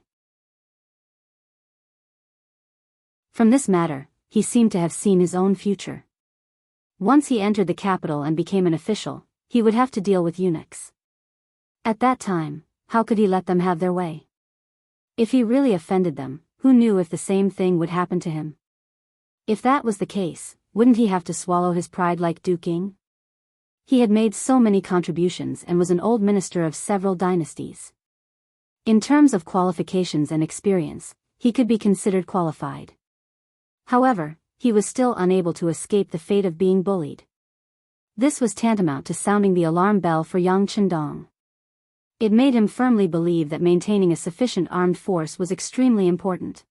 From this matter, he seemed to have seen his own future. Once he entered the capital and became an official, he would have to deal with eunuchs. At that time, how could he let them have their way? If he really offended them, who knew if the same thing would happen to him? If that was the case, wouldn't he have to swallow his pride like Duke King? He had made so many contributions and was an old minister of several dynasties. In terms of qualifications and experience, he could be considered qualified. However, he was still unable to escape the fate of being bullied. This was tantamount to sounding the alarm bell for Yang Chendong. It made him firmly believe that maintaining a sufficient armed force was extremely important.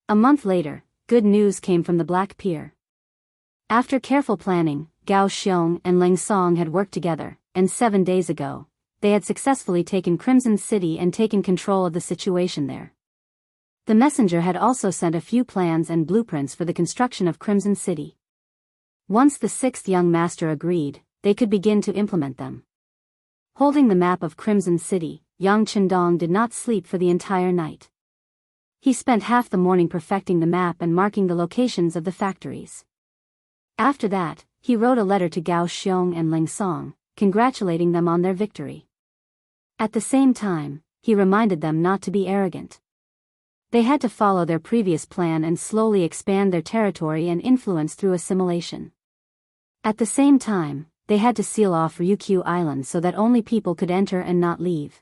A month later, good news came from the Black Pier. After careful planning, Gao Xiong and Ling Song had worked together, and 7 days ago, they had successfully taken Crimson City and taken control of the situation there. The messenger had also sent a few plans and blueprints for the construction of Crimson City. Once the sixth young master agreed, they could begin to implement them. Holding the map of Crimson City, Yang Chendong did not sleep for the entire night. He spent half the morning perfecting the map and marking the locations of the factories. After that, he wrote a letter to Gao Xiong and Ling Song, congratulating them on their victory. At the same time, he reminded them not to be arrogant. They had to follow their previous plan and slowly expand their territory and influence through assimilation. At the same time, they had to seal off Ryukyu Island so that only people could enter and not leave.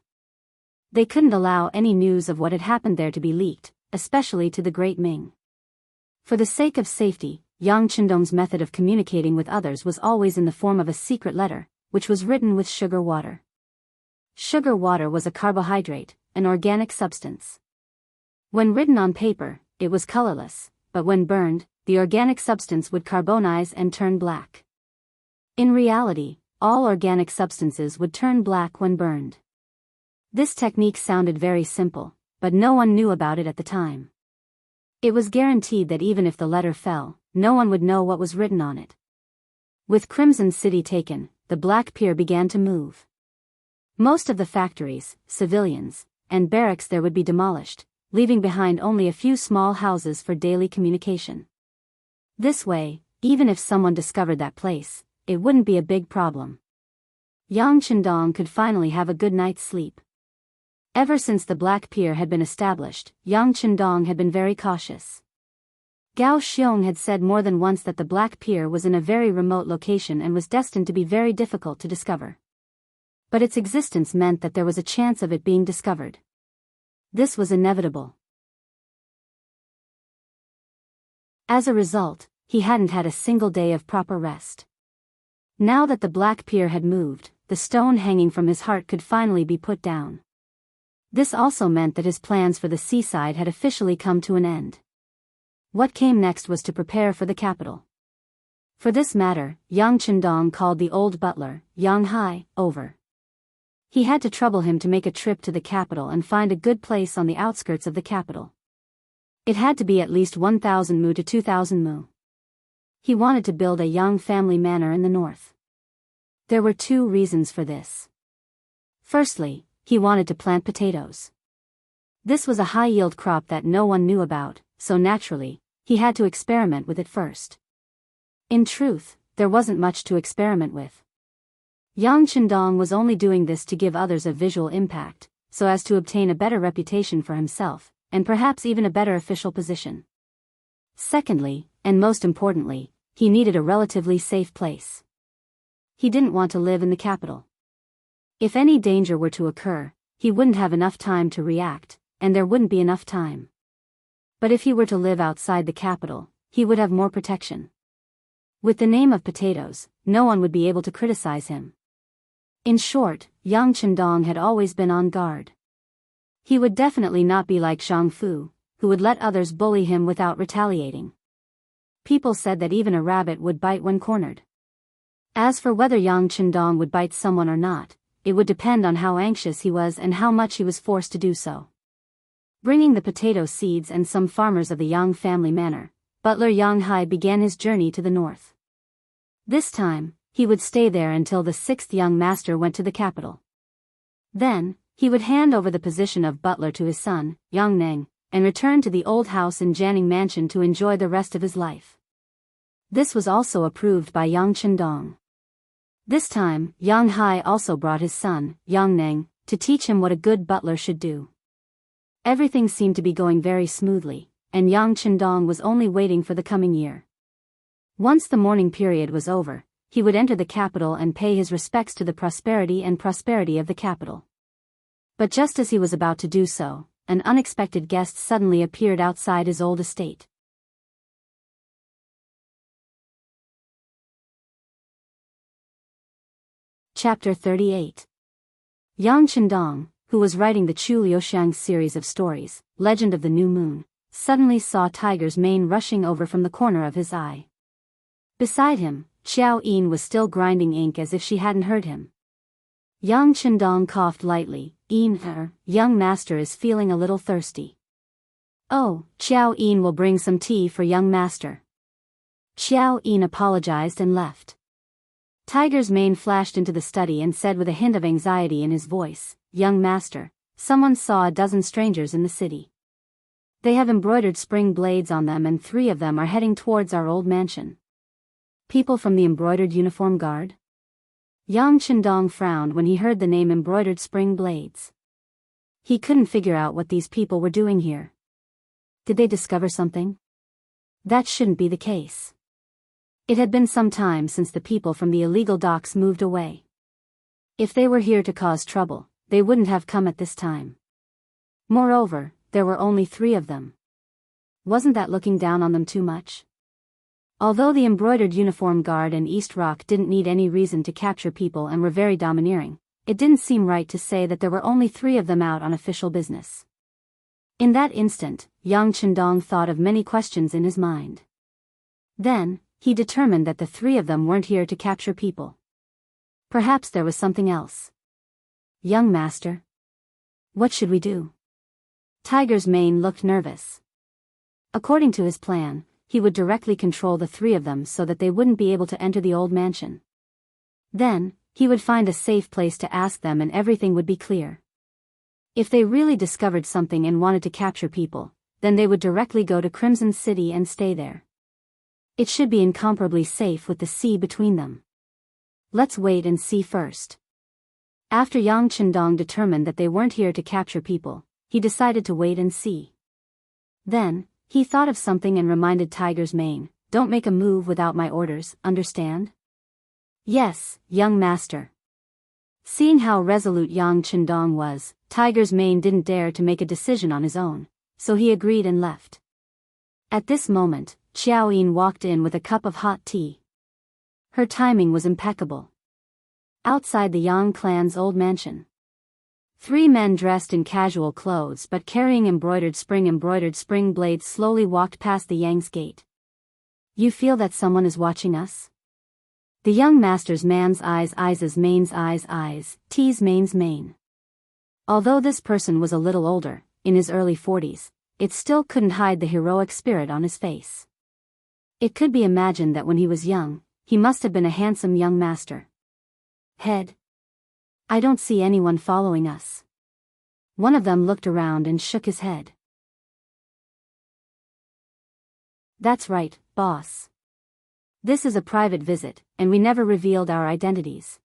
They couldn't allow any news of what had happened there to be leaked, especially to the Great Ming. For the sake of safety, Yang Chendong's method of communicating with others was always in the form of a secret letter, which was written with sugar water. Sugar water was a carbohydrate, an organic substance. When written on paper, it was colorless, but when burned, the organic substance would carbonize and turn black. In reality, all organic substances would turn black when burned. This technique sounded very simple, but no one knew about it at the time. It was guaranteed that even if the letter fell, no one would know what was written on it. With Crimson City taken, the Black Pier began to move. Most of the factories, civilians, and barracks there would be demolished, leaving behind only a few small houses for daily communication. This way, even if someone discovered that place, it wouldn't be a big problem. Yang Chendong could finally have a good night's sleep. Ever since the Black Pier had been established, Yang Chendong had been very cautious. Gao Xiong had said more than once that the Black Pier was in a very remote location and was destined to be very difficult to discover. But its existence meant that there was a chance of it being discovered. This was inevitable. As a result, he hadn't had a single day of proper rest. Now that the Black Pier had moved, the stone hanging from his heart could finally be put down. This also meant that his plans for the seaside had officially come to an end. What came next was to prepare for the capital. For this matter, Yang Chendong called the old butler, Yang Hai, over. He had to trouble him to make a trip to the capital and find a good place on the outskirts of the capital. It had to be at least 1,000 mu to 2,000 mu. He wanted to build a Yang family manor in the north. There were 2 reasons for this. Firstly, he wanted to plant potatoes. This was a high-yield crop that no one knew about, so naturally, he had to experiment with it first. In truth, there wasn't much to experiment with. Yang Chendong was only doing this to give others a visual impact, so as to obtain a better reputation for himself, and perhaps even a better official position. Secondly, and most importantly, he needed a relatively safe place. He didn't want to live in the capital. If any danger were to occur, he wouldn't have enough time to react, and there wouldn't be enough time. But if he were to live outside the capital, he would have more protection. With the name of potatoes, no one would be able to criticize him. In short, Yang Chendong had always been on guard. He would definitely not be like Zhang Fu, who would let others bully him without retaliating. People said that even a rabbit would bite when cornered. As for whether Yang Chendong would bite someone or not, it would depend on how anxious he was and how much he was forced to do so. Bringing the potato seeds and some farmers of the Yang family manor, butler Yang Hai began his journey to the north. This time, he would stay there until the 6th young master went to the capital. Then, he would hand over the position of butler to his son, Yang Neng, and return to the old house in Jianghu Mansion to enjoy the rest of his life. This was also approved by Yang Chendong. This time, Yang Hai also brought his son, Yang Neng, to teach him what a good butler should do. Everything seemed to be going very smoothly, and Yang Chendong was only waiting for the coming year. Once the mourning period was over, he would enter the capital and pay his respects to the prosperity of the capital. But just as he was about to do so, an unexpected guest suddenly appeared outside his old estate. Chapter 38. Yang Chendong, who was writing the Chu Liuxiang series of stories, Legend of the New Moon, suddenly saw Tiger's mane rushing over from the corner of his eye. Beside him, Xiao Yin was still grinding ink as if she hadn't heard him. Yang Chendong coughed lightly. Yin, young master is feeling a little thirsty. Oh, Xiao Yin will bring some tea for young master. Xiao Yin apologized and left. Tiger's mane flashed into the study and said with a hint of anxiety in his voice, young master, someone saw a dozen strangers in the city. They have embroidered spring blades on them and 3 of them are heading towards our old mansion. People from the embroidered uniform guard? Yang Chendong frowned when he heard the name embroidered spring blades. He couldn't figure out what these people were doing here. Did they discover something? That shouldn't be the case. It had been some time since the people from the illegal docks moved away. If they were here to cause trouble, they wouldn't have come at this time. Moreover, there were only 3 of them. Wasn't that looking down on them too much? Although the embroidered uniform guard and East Rock didn't need any reason to capture people and were very domineering, it didn't seem right to say that there were only 3 of them out on official business. In that instant, Yang Chendong thought of many questions in his mind. Then, he determined that the 3 of them weren't here to capture people. Perhaps there was something else. Young master. What should we do? Tiger's mane looked nervous. According to his plan, he would directly control the 3 of them so that they wouldn't be able to enter the old mansion. Then, he would find a safe place to ask them and everything would be clear. If they really discovered something and wanted to capture people, then they would directly go to Crimson City and stay there. It should be incomparably safe with the sea between them. Let's wait and see first. After Yang Chendong determined that they weren't here to capture people, he decided to wait and see. Then, he thought of something and reminded Tiger's mane, don't make a move without my orders, understand? Yes, young master. Seeing how resolute Yang Chendong was, Tiger's mane didn't dare to make a decision on his own, so he agreed and left. At this moment, Xiao Yin walked in with a cup of hot tea. Her timing was impeccable. Outside the Yang clan's old mansion, 3 men dressed in casual clothes but carrying embroidered spring blades slowly walked past the Yang's gate. You feel that someone is watching us? The young master's man's eyes mane's eyes, T's mane's mane. Although this person was a little older, in his early 40s, it still couldn't hide the heroic spirit on his face. It could be imagined that when he was young, he must have been a handsome young master. Head. I don't see anyone following us. One of them looked around and shook his head. That's right, boss. This is a private visit, and we never revealed our identities.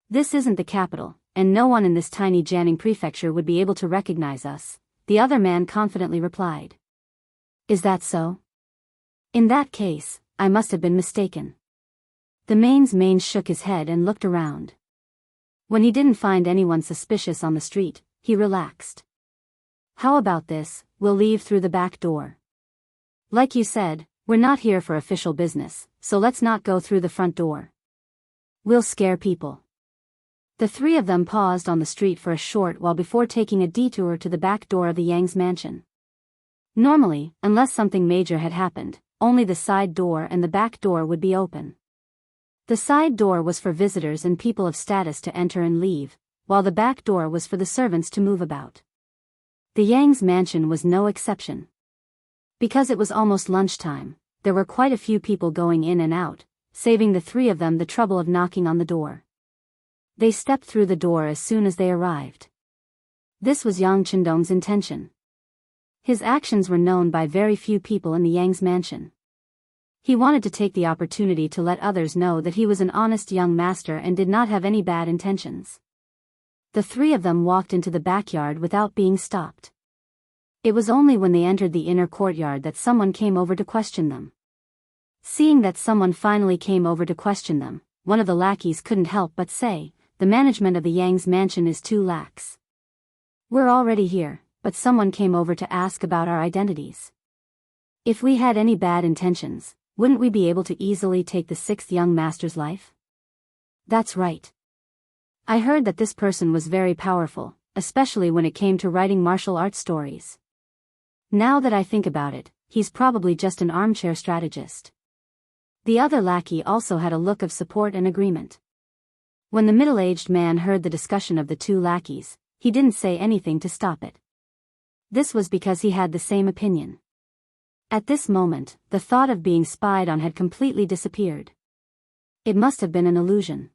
This isn't the capital, and no one in this tiny Jianghu prefecture would be able to recognize us, the other man confidently replied. Is that so? In that case, I must have been mistaken. The man's mane shook his head and looked around. When he didn't find anyone suspicious on the street, he relaxed. How about this, we'll leave through the back door. Like you said, we're not here for official business, so let's not go through the front door. We'll scare people. The 3 of them paused on the street for a short while before taking a detour to the back door of the Yang's mansion. Normally, unless something major had happened, only the side door and the back door would be open. The side door was for visitors and people of status to enter and leave, while the back door was for the servants to move about. The Yang's mansion was no exception. Because it was almost lunchtime, there were quite a few people going in and out, saving the 3 of them the trouble of knocking on the door. They stepped through the door as soon as they arrived. This was Yang Chendong's intention. His actions were known by very few people in the Yang's mansion. He wanted to take the opportunity to let others know that he was an honest young master and did not have any bad intentions. The 3 of them walked into the backyard without being stopped. It was only when they entered the inner courtyard that someone came over to question them. Seeing that someone finally came over to question them, one of the lackeys couldn't help but say, the management of the Yang's mansion is too lax. We're already here, but someone came over to ask about our identities. If we had any bad intentions, wouldn't we be able to easily take the 6th young master's life? That's right. I heard that this person was very powerful, especially when it came to writing martial arts stories. Now that I think about it, he's probably just an armchair strategist. The other lackey also had a look of support and agreement. When the middle-aged man heard the discussion of the two lackeys, he didn't say anything to stop it. This was because he had the same opinion. At this moment, the thought of being spied on had completely disappeared. It must have been an illusion.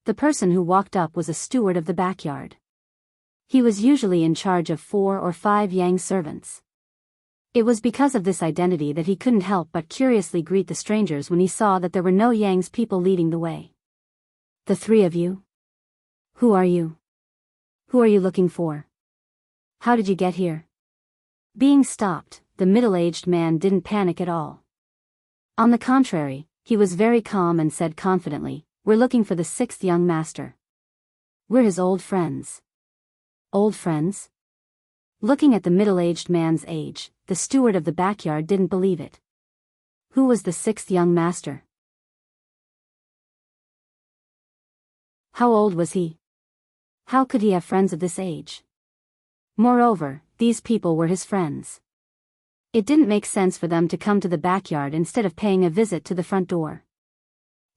The person who walked up was a steward of the backyard. He was usually in charge of 4 or 5 Yang servants. It was because of this identity that he couldn't help but curiously greet the strangers when he saw that there were no Yang's people leading the way. "The 3 of you? Who are you? Who are you looking for? How did you get here?" Being stopped, the middle-aged man didn't panic at all. On the contrary, he was very calm and said confidently, "We're looking for the 6th young master. We're his old friends." Old friends? Looking at the middle-aged man's age, the steward of the backyard didn't believe it. Who was the 6th young master? How old was he? How could he have friends of this age? Moreover, these people were his friends. It didn't make sense for them to come to the backyard instead of paying a visit to the front door.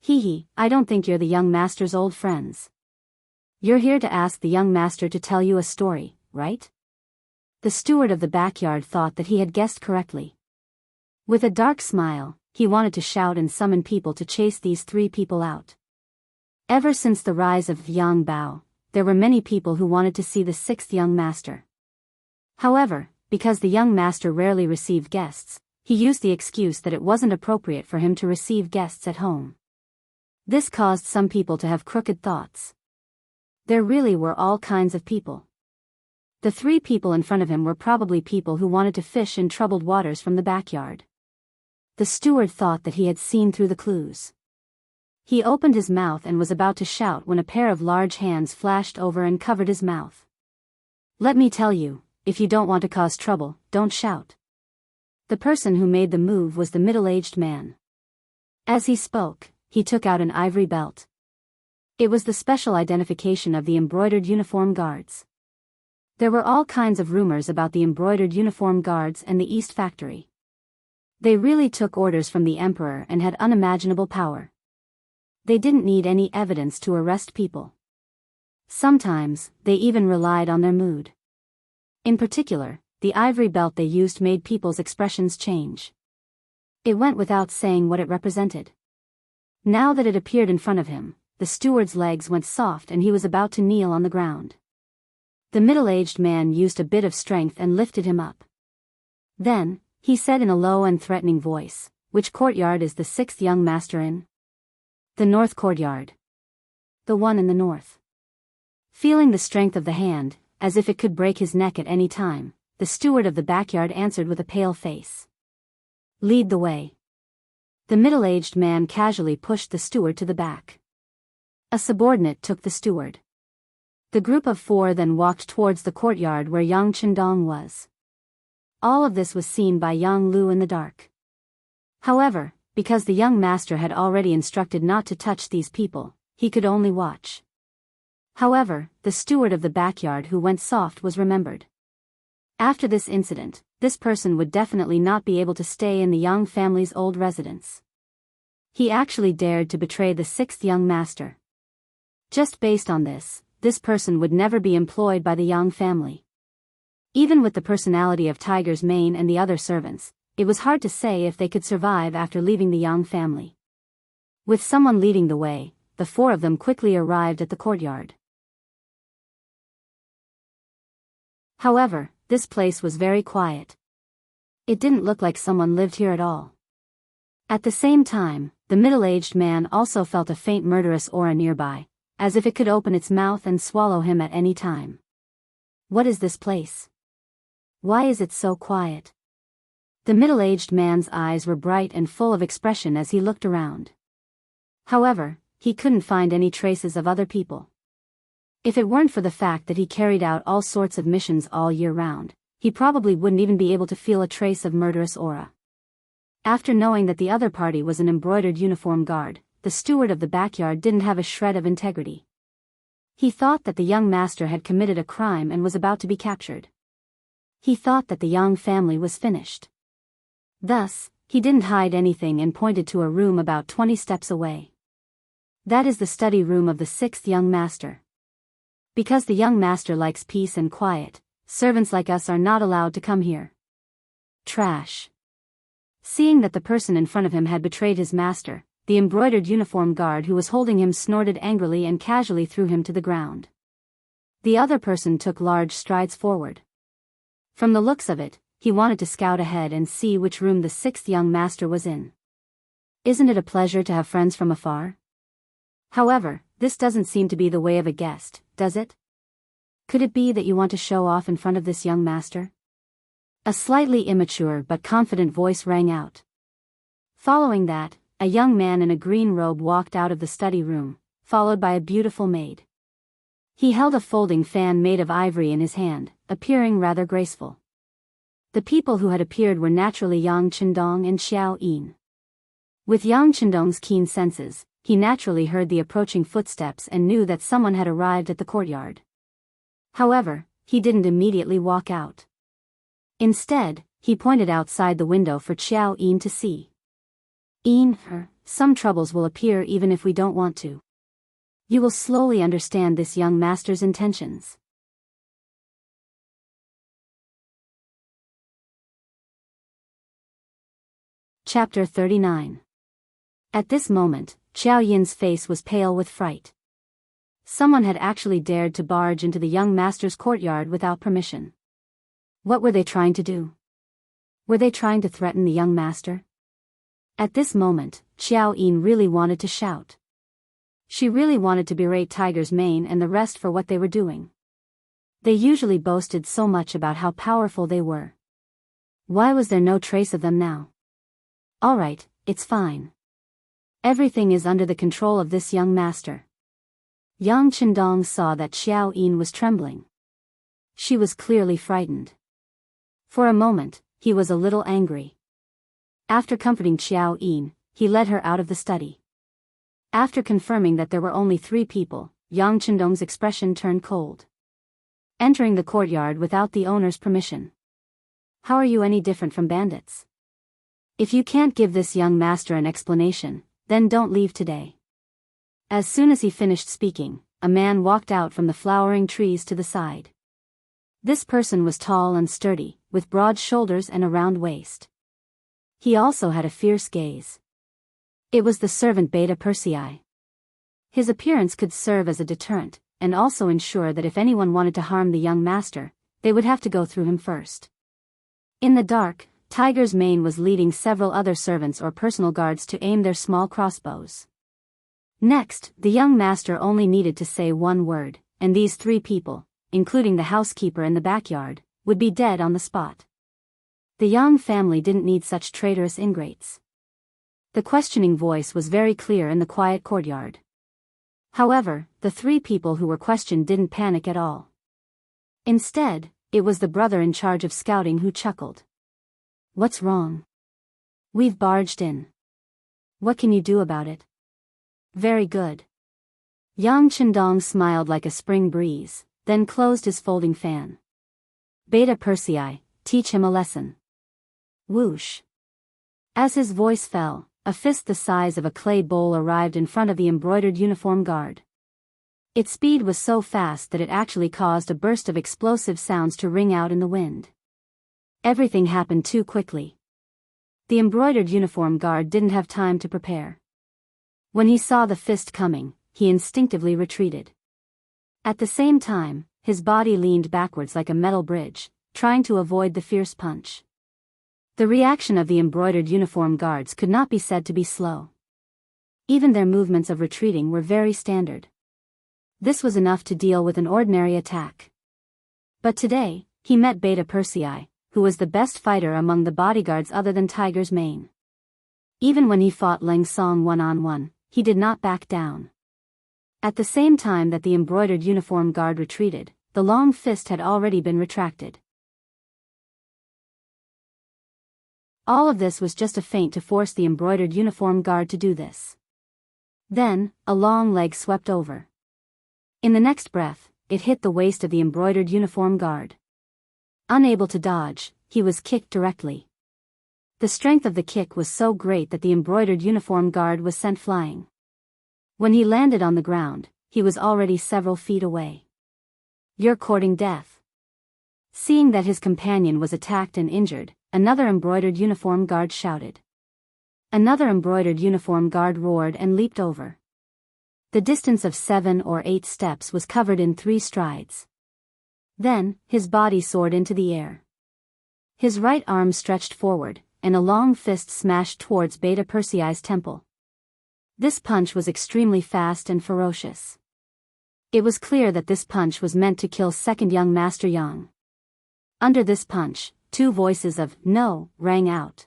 Hee, I don't think you're the young master's old friends. You're here to ask the young master to tell you a story, right? The steward of the backyard thought that he had guessed correctly. With a dark smile, he wanted to shout and summon people to chase these 3 people out. Ever since the rise of Yang Bao, there were many people who wanted to see the 6th young master. However, because the young master rarely received guests, he used the excuse that it wasn't appropriate for him to receive guests at home. This caused some people to have crooked thoughts. There really were all kinds of people. The 3 people in front of him were probably people who wanted to fish in troubled waters from the backyard. The steward thought that he had seen through the clues. He opened his mouth and was about to shout when a pair of large hands flashed over and covered his mouth. "Let me tell you, if you don't want to cause trouble, don't shout." The person who made the move was the middle-aged man. As he spoke, he took out an ivory belt. It was the special identification of the embroidered uniform guards. There were all kinds of rumors about the embroidered uniform guards and the East Factory. They really took orders from the emperor and had unimaginable power. They didn't need any evidence to arrest people. Sometimes, they even relied on their mood. In particular, the ivory belt they used made people's expressions change. It went without saying what it represented. Now that it appeared in front of him, the steward's legs went soft and he was about to kneel on the ground. The middle-aged man used a bit of strength and lifted him up. Then, he said in a low and threatening voice, "Which courtyard is the 6th young master in?" "The north courtyard. The one in the north." Feeling the strength of the hand, as if it could break his neck at any time, the steward of the backyard answered with a pale face. "Lead the way." The middle-aged man casually pushed the steward to the back. A subordinate took the steward. The group of 4 then walked towards the courtyard where Yang Chendong was. All of this was seen by Yang Lu in the dark. However, because the young master had already instructed not to touch these people, he could only watch. However, the steward of the backyard who went soft was remembered. After this incident, this person would definitely not be able to stay in the Yang family's old residence. He actually dared to betray the 6th young master. Just based on this person would never be employed by the Yang family. Even with the personality of Tiger's mane and the other servants, it was hard to say if they could survive after leaving the Yang family. With someone leading the way, the 4 of them quickly arrived at the courtyard. However, this place was very quiet. It didn't look like someone lived here at all. At the same time, the middle-aged man also felt a faint murderous aura nearby, as if it could open its mouth and swallow him at any time. What is this place? Why is it so quiet? The middle-aged man's eyes were bright and full of expression as he looked around. However, he couldn't find any traces of other people. If it weren't for the fact that he carried out all sorts of missions all year round, he probably wouldn't even be able to feel a trace of murderous aura. After knowing that the other party was an embroidered uniform guard, the steward of the backyard didn't have a shred of integrity. He thought that the young master had committed a crime and was about to be captured. He thought that the Yang family was finished. Thus, he didn't hide anything and pointed to a room about 20 steps away. That is the study room of the 6th young master. Because the young master likes peace and quiet, servants like us are not allowed to come here. Trash. Seeing that the person in front of him had betrayed his master, the embroidered uniform guard who was holding him snorted angrily and casually threw him to the ground. The other person took large strides forward. From the looks of it, he wanted to scout ahead and see which room the 6th young master was in. Isn't it a pleasure to have friends from afar? However, this doesn't seem to be the way of a guest, does it? Could it be that you want to show off in front of this young master? A slightly immature but confident voice rang out. Following that, a young man in a green robe walked out of the study room, followed by a beautiful maid. He held a folding fan made of ivory in his hand, appearing rather graceful. The people who had appeared were naturally Yang Chendong and Xiao Yin. With Yang Chendong's keen senses, he naturally heard the approaching footsteps and knew that someone had arrived at the courtyard. However, he didn't immediately walk out. Instead, he pointed outside the window for Xiao Yin to see. Yin, some troubles will appear even if we don't want to. You will slowly understand this young master's intentions. Chapter 39. At this moment, Xiao Yin's face was pale with fright. Someone had actually dared to barge into the young master's courtyard without permission. What were they trying to do? Were they trying to threaten the young master? At this moment, Xiao Yin really wanted to shout. She really wanted to berate Tiger's Mane and the rest for what they were doing. They usually boasted so much about how powerful they were. Why was there no trace of them now? Alright, it's fine. Everything is under the control of this young master. Yang Chendong saw that Xiao Yin was trembling. She was clearly frightened. For a moment, he was a little angry. After comforting Xiao Yin, he led her out of the study. After confirming that there were only 3 people, Yang Chendong's expression turned cold. Entering the courtyard without the owner's permission. How are you any different from bandits? If you can't give this young master an explanation, then don't leave today. As soon as he finished speaking, a man walked out from the flowering trees to the side. This person was tall and sturdy, with broad shoulders and a round waist. He also had a fierce gaze. It was the servant Beta Persei. His appearance could serve as a deterrent, and also ensure that if anyone wanted to harm the young master, they would have to go through him first. In the dark, Tiger's Mane was leading several other servants or personal guards to aim their small crossbows. Next, the young master only needed to say one word, and these 3 people, including the housekeeper in the backyard, would be dead on the spot. The Yang family didn't need such traitorous ingrates. The questioning voice was very clear in the quiet courtyard. However, the 3 people who were questioned didn't panic at all. Instead, it was the brother in charge of scouting who chuckled. What's wrong? We've barged in. What can you do about it? Very good. Yang Chendong smiled like a spring breeze, then closed his folding fan. Beta Persei, teach him a lesson. Whoosh. As his voice fell, a fist the size of a clay bowl arrived in front of the embroidered uniform guard. Its speed was so fast that it actually caused a burst of explosive sounds to ring out in the wind. Everything happened too quickly. The embroidered uniform guard didn't have time to prepare. When he saw the fist coming, he instinctively retreated. At the same time, his body leaned backwards like a metal bridge, trying to avoid the fierce punch. The reaction of the embroidered uniform guards could not be said to be slow. Even their movements of retreating were very standard. This was enough to deal with an ordinary attack. But today, he met Beta Persei, who was the best fighter among the bodyguards other than Tiger's Mane. Even when he fought Leng Song one-on-one, he did not back down. At the same time that the embroidered uniform guard retreated, the long fist had already been retracted. All of this was just a feint to force the embroidered uniform guard to do this. Then, a long leg swept over. In the next breath, it hit the waist of the embroidered uniform guard. Unable to dodge, he was kicked directly. The strength of the kick was so great that the embroidered uniform guard was sent flying. When he landed on the ground, he was already several feet away. "You're courting death." Seeing that his companion was attacked and injured, another embroidered uniform guard shouted. Another embroidered uniform guard roared and leaped over. The distance of 7 or 8 steps was covered in 3 strides. Then, his body soared into the air. His right arm stretched forward, and a long fist smashed towards Beta Persei's temple. This punch was extremely fast and ferocious. It was clear that this punch was meant to kill second young Master Yang. Under this punch, 2 voices of "No" rang out.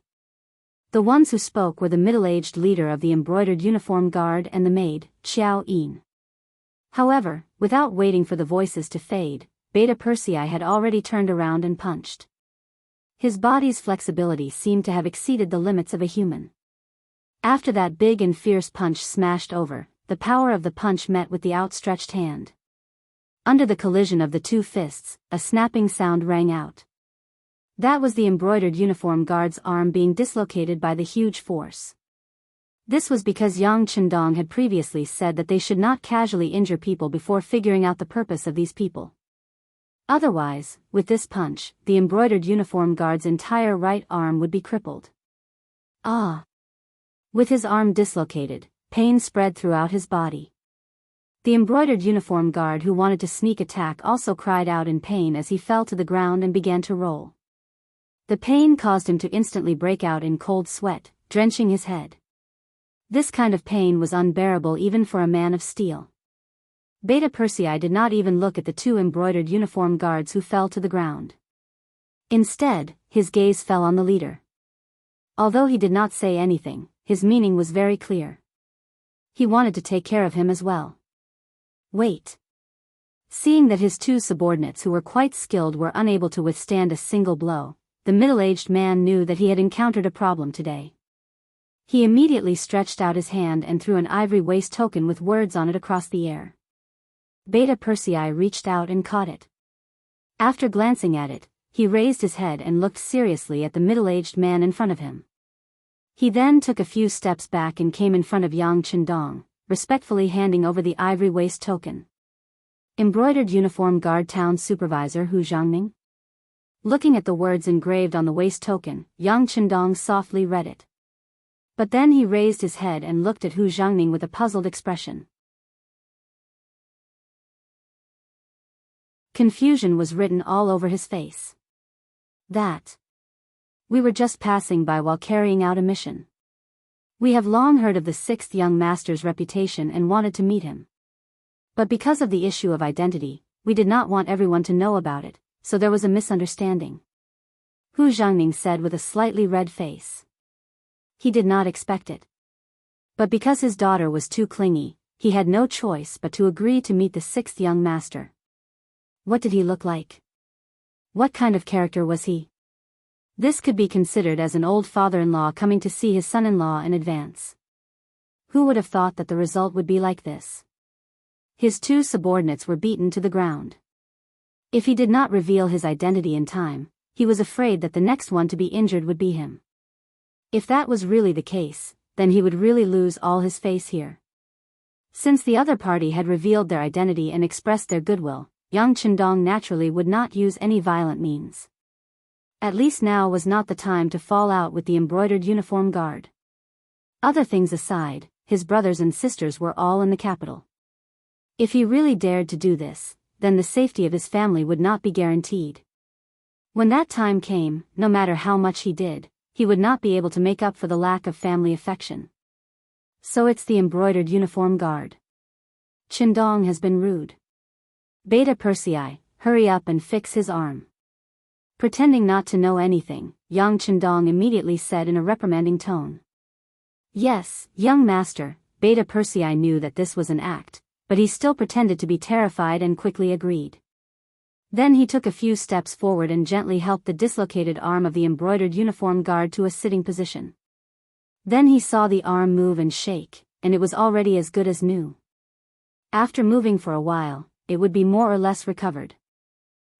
The ones who spoke were the middle-aged leader of the embroidered uniform guard and the maid, Xiao Yin. However, without waiting for the voices to fade, Beta Persei had already turned around and punched. His body's flexibility seemed to have exceeded the limits of a human. After that big and fierce punch smashed over, the power of the punch met with the outstretched hand. Under the collision of the 2 fists, a snapping sound rang out. That was the embroidered uniform guard's arm being dislocated by the huge force. This was because Yang Chendong had previously said that they should not casually injure people before figuring out the purpose of these people. Otherwise, with this punch, the embroidered uniform guard's entire right arm would be crippled. Ah! With his arm dislocated, pain spread throughout his body. The embroidered uniform guard who wanted to sneak attack also cried out in pain as he fell to the ground and began to roll. The pain caused him to instantly break out in cold sweat, drenching his head. This kind of pain was unbearable even for a man of steel. Beta Persei did not even look at the 2 embroidered uniform guards who fell to the ground. Instead, his gaze fell on the leader. Although he did not say anything, his meaning was very clear. He wanted to take care of him as well. Wait. Seeing that his 2 subordinates who were quite skilled were unable to withstand a single blow, the middle-aged man knew that he had encountered a problem today. He immediately stretched out his hand and threw an ivory waist token with words on it across the air. Beta Persei reached out and caught it. After glancing at it, he raised his head and looked seriously at the middle-aged man in front of him. He then took a few steps back and came in front of Yang Chendong, respectfully handing over the ivory waist token. Embroidered uniform guard town supervisor Hu Zhangning? Looking at the words engraved on the waist token, Yang Chendong softly read it. But then he raised his head and looked at Hu Zhangning with a puzzled expression. Confusion was written all over his face. That. We were just passing by while carrying out a mission. We have long heard of the 6th young master's reputation and wanted to meet him. But because of the issue of identity, we did not want everyone to know about it, so there was a misunderstanding. Hu Zhangning said with a slightly red face. He did not expect it. But because his daughter was too clingy, he had no choice but to agree to meet the 6th young master. What did he look like? What kind of character was he? This could be considered as an old father-in-law coming to see his son-in-law in advance. Who would have thought that the result would be like this? His 2 subordinates were beaten to the ground. If he did not reveal his identity in time, he was afraid that the next one to be injured would be him. If that was really the case, then he would really lose all his face here. Since the other party had revealed their identity and expressed their goodwill, Yang Chendong naturally would not use any violent means. At least now was not the time to fall out with the embroidered uniform guard. Other things aside, his brothers and sisters were all in the capital. If he really dared to do this, then the safety of his family would not be guaranteed. When that time came, no matter how much he did, he would not be able to make up for the lack of family affection. So it's the embroidered uniform guard. Chendong has been rude. Beta Persei, hurry up and fix his arm. Pretending not to know anything, Yang Chendong immediately said in a reprimanding tone. Yes, young master. Beta Persei knew that this was an act, but he still pretended to be terrified and quickly agreed. Then he took a few steps forward and gently helped the dislocated arm of the embroidered uniform guard to a sitting position. Then he saw the arm move and shake, and it was already as good as new. After moving for a while, it would be more or less recovered.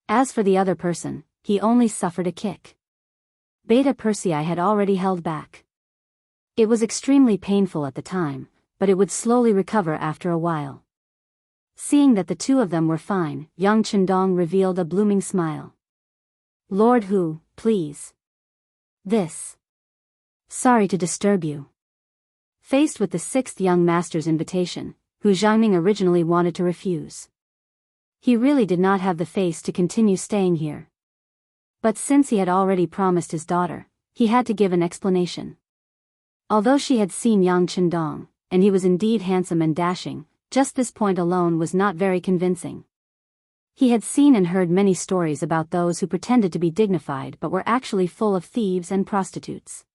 As for the other person, he only suffered a kick. Beta Persei had already held back. It was extremely painful at the time, but it would slowly recover after a while. Seeing that the two of them were fine, Yang Chendong revealed a blooming smile. Lord Hu, please. This. Sorry to disturb you. Faced with the sixth young master's invitation, Hu Jiangning originally wanted to refuse. He really did not have the face to continue staying here. But since he had already promised his daughter, he had to give an explanation. Although she had seen Yang Chendong, and he was indeed handsome and dashing, just this point alone was not very convincing. He had seen and heard many stories about those who pretended to be dignified but were actually full of thieves and prostitutes.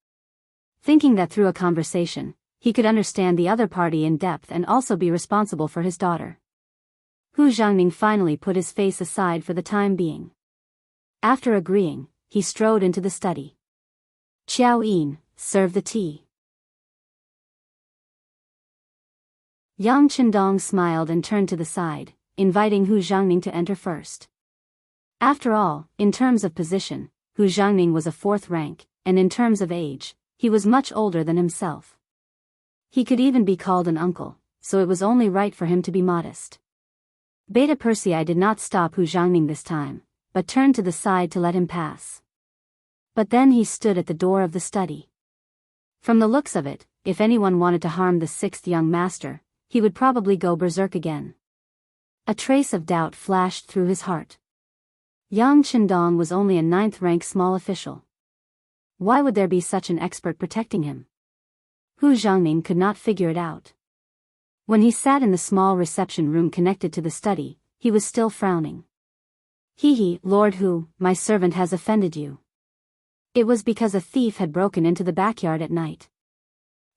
Thinking that through a conversation, he could understand the other party in depth and also be responsible for his daughter. Hu Jiangning finally put his face aside for the time being. After agreeing, he strode into the study. Qiao Yin, serve the tea. Yang Chendong smiled and turned to the side, inviting Hu Jiangning to enter first. After all, in terms of position, Hu Jiangning was a fourth rank, and in terms of age, he was much older than himself. He could even be called an uncle, so it was only right for him to be modest. Beta Persei did not stop Hu Jiangning this time, but turned to the side to let him pass. But then he stood at the door of the study. From the looks of it, if anyone wanted to harm the sixth young master, he would probably go berserk again. A trace of doubt flashed through his heart. Yang Chendong was only a ninth-rank small official. Why would there be such an expert protecting him? Hu Jiangning could not figure it out. When he sat in the small reception room connected to the study, he was still frowning. Lord Hu, my servant has offended you. It was because a thief had broken into the backyard at night.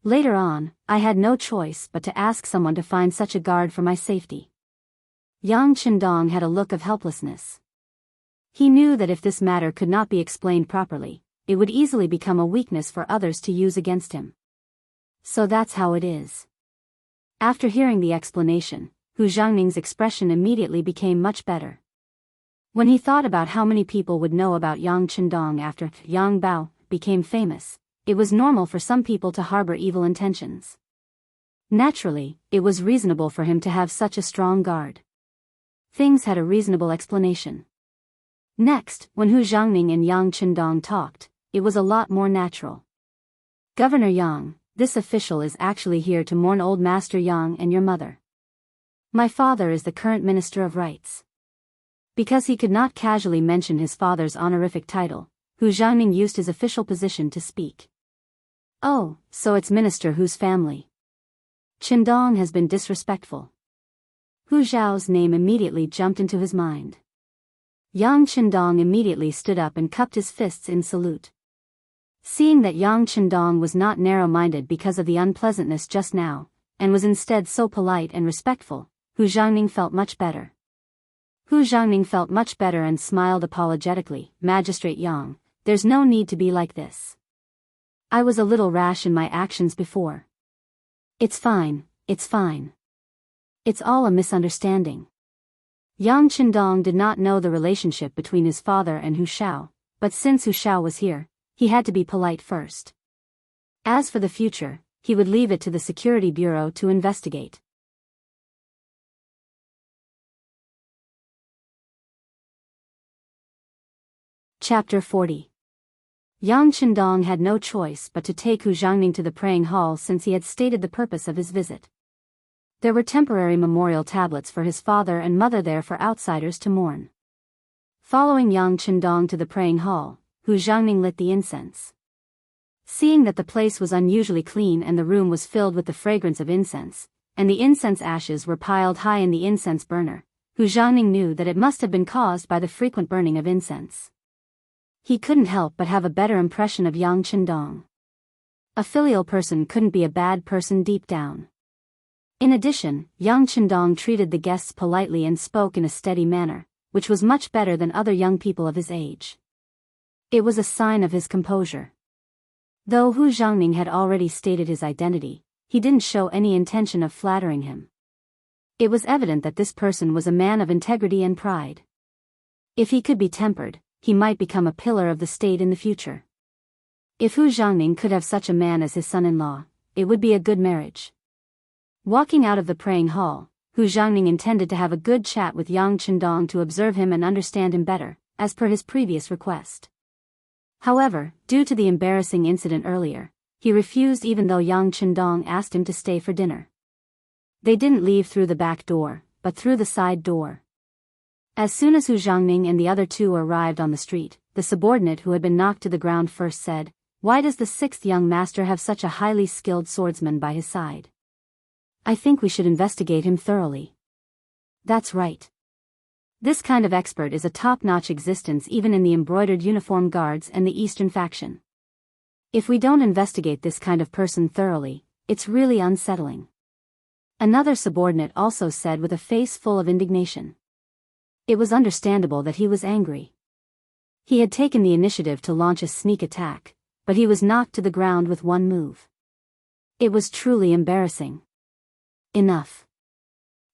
Later on, I had no choice but to ask someone to find such a guard for my safety. Yang Chendong had a look of helplessness. He knew that if this matter could not be explained properly, it would easily become a weakness for others to use against him. So that's how it is. After hearing the explanation, Hu Jiangning's expression immediately became much better. When he thought about how many people would know about Yang Chendong after Yang Bao became famous, it was normal for some people to harbor evil intentions. Naturally, it was reasonable for him to have such a strong guard. Things had a reasonable explanation. Next, when Hu Jiangning and Yang Chendong talked, it was a lot more natural. Governor Yang, this official is actually here to mourn old Master Yang and your mother. My father is the current Minister of Rights. Because he could not casually mention his father's honorific title, Hu Jiangning used his official position to speak. Oh, so it's Minister Hu's family. Chendong has been disrespectful. Hu Zhao's name immediately jumped into his mind. Yang Chendong immediately stood up and cupped his fists in salute. Seeing that Yang Chendong was not narrow-minded because of the unpleasantness just now, and was instead so polite and respectful, Hu Jiangning felt much better. Hu Jiangning felt much better and smiled apologetically. Magistrate Yang, there's no need to be like this. I was a little rash in my actions before. It's fine, it's fine. It's all a misunderstanding. Yang Chendong did not know the relationship between his father and Hu Xiao, but since Hu Xiao was here, he had to be polite first. As for the future, he would leave it to the Security Bureau to investigate. Chapter 40. Yang Chendong had no choice but to take Hu Jiangning to the praying hall since he had stated the purpose of his visit. There were temporary memorial tablets for his father and mother there for outsiders to mourn. Following Yang Chendong to the praying hall, Hu Jiangning lit the incense. Seeing that the place was unusually clean and the room was filled with the fragrance of incense, and the incense ashes were piled high in the incense burner, Hu Jiangning knew that it must have been caused by the frequent burning of incense. He couldn't help but have a better impression of Yang Chendong. A filial person couldn't be a bad person deep down. In addition, Yang Chendong treated the guests politely and spoke in a steady manner, which was much better than other young people of his age. It was a sign of his composure. Though Hu Jiangning had already stated his identity, he didn't show any intention of flattering him. It was evident that this person was a man of integrity and pride. If he could be tempered, he might become a pillar of the state in the future. If Hu Zhangning could have such a man as his son-in-law, it would be a good marriage. Walking out of the praying hall, Hu Zhangning intended to have a good chat with Yang Chendong to observe him and understand him better, as per his previous request. However, due to the embarrassing incident earlier, he refused even though Yang Chendong asked him to stay for dinner. They didn't leave through the back door, but through the side door. As soon as Hu Zhangning and the other two arrived on the street, the subordinate who had been knocked to the ground first said, "Why does the sixth young master have such a highly skilled swordsman by his side? I think we should investigate him thoroughly." That's right. This kind of expert is a top-notch existence even in the embroidered uniform guards and the Eastern faction. If we don't investigate this kind of person thoroughly, it's really unsettling. Another subordinate also said with a face full of indignation. It was understandable that he was angry. He had taken the initiative to launch a sneak attack, but he was knocked to the ground with one move. It was truly embarrassing. Enough.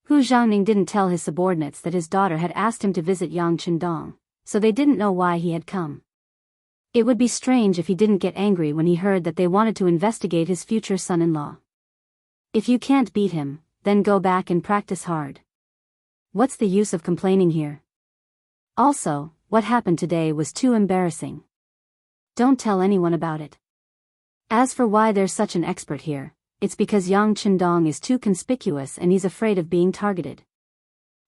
Hu Zhangning didn't tell his subordinates that his daughter had asked him to visit Yang Chendong, so they didn't know why he had come. It would be strange if he didn't get angry when he heard that they wanted to investigate his future son-in-law. If you can't beat him, then go back and practice hard. What's the use of complaining here? Also, what happened today was too embarrassing. Don't tell anyone about it. As for why there's such an expert here, it's because Yang Chendong is too conspicuous and he's afraid of being targeted.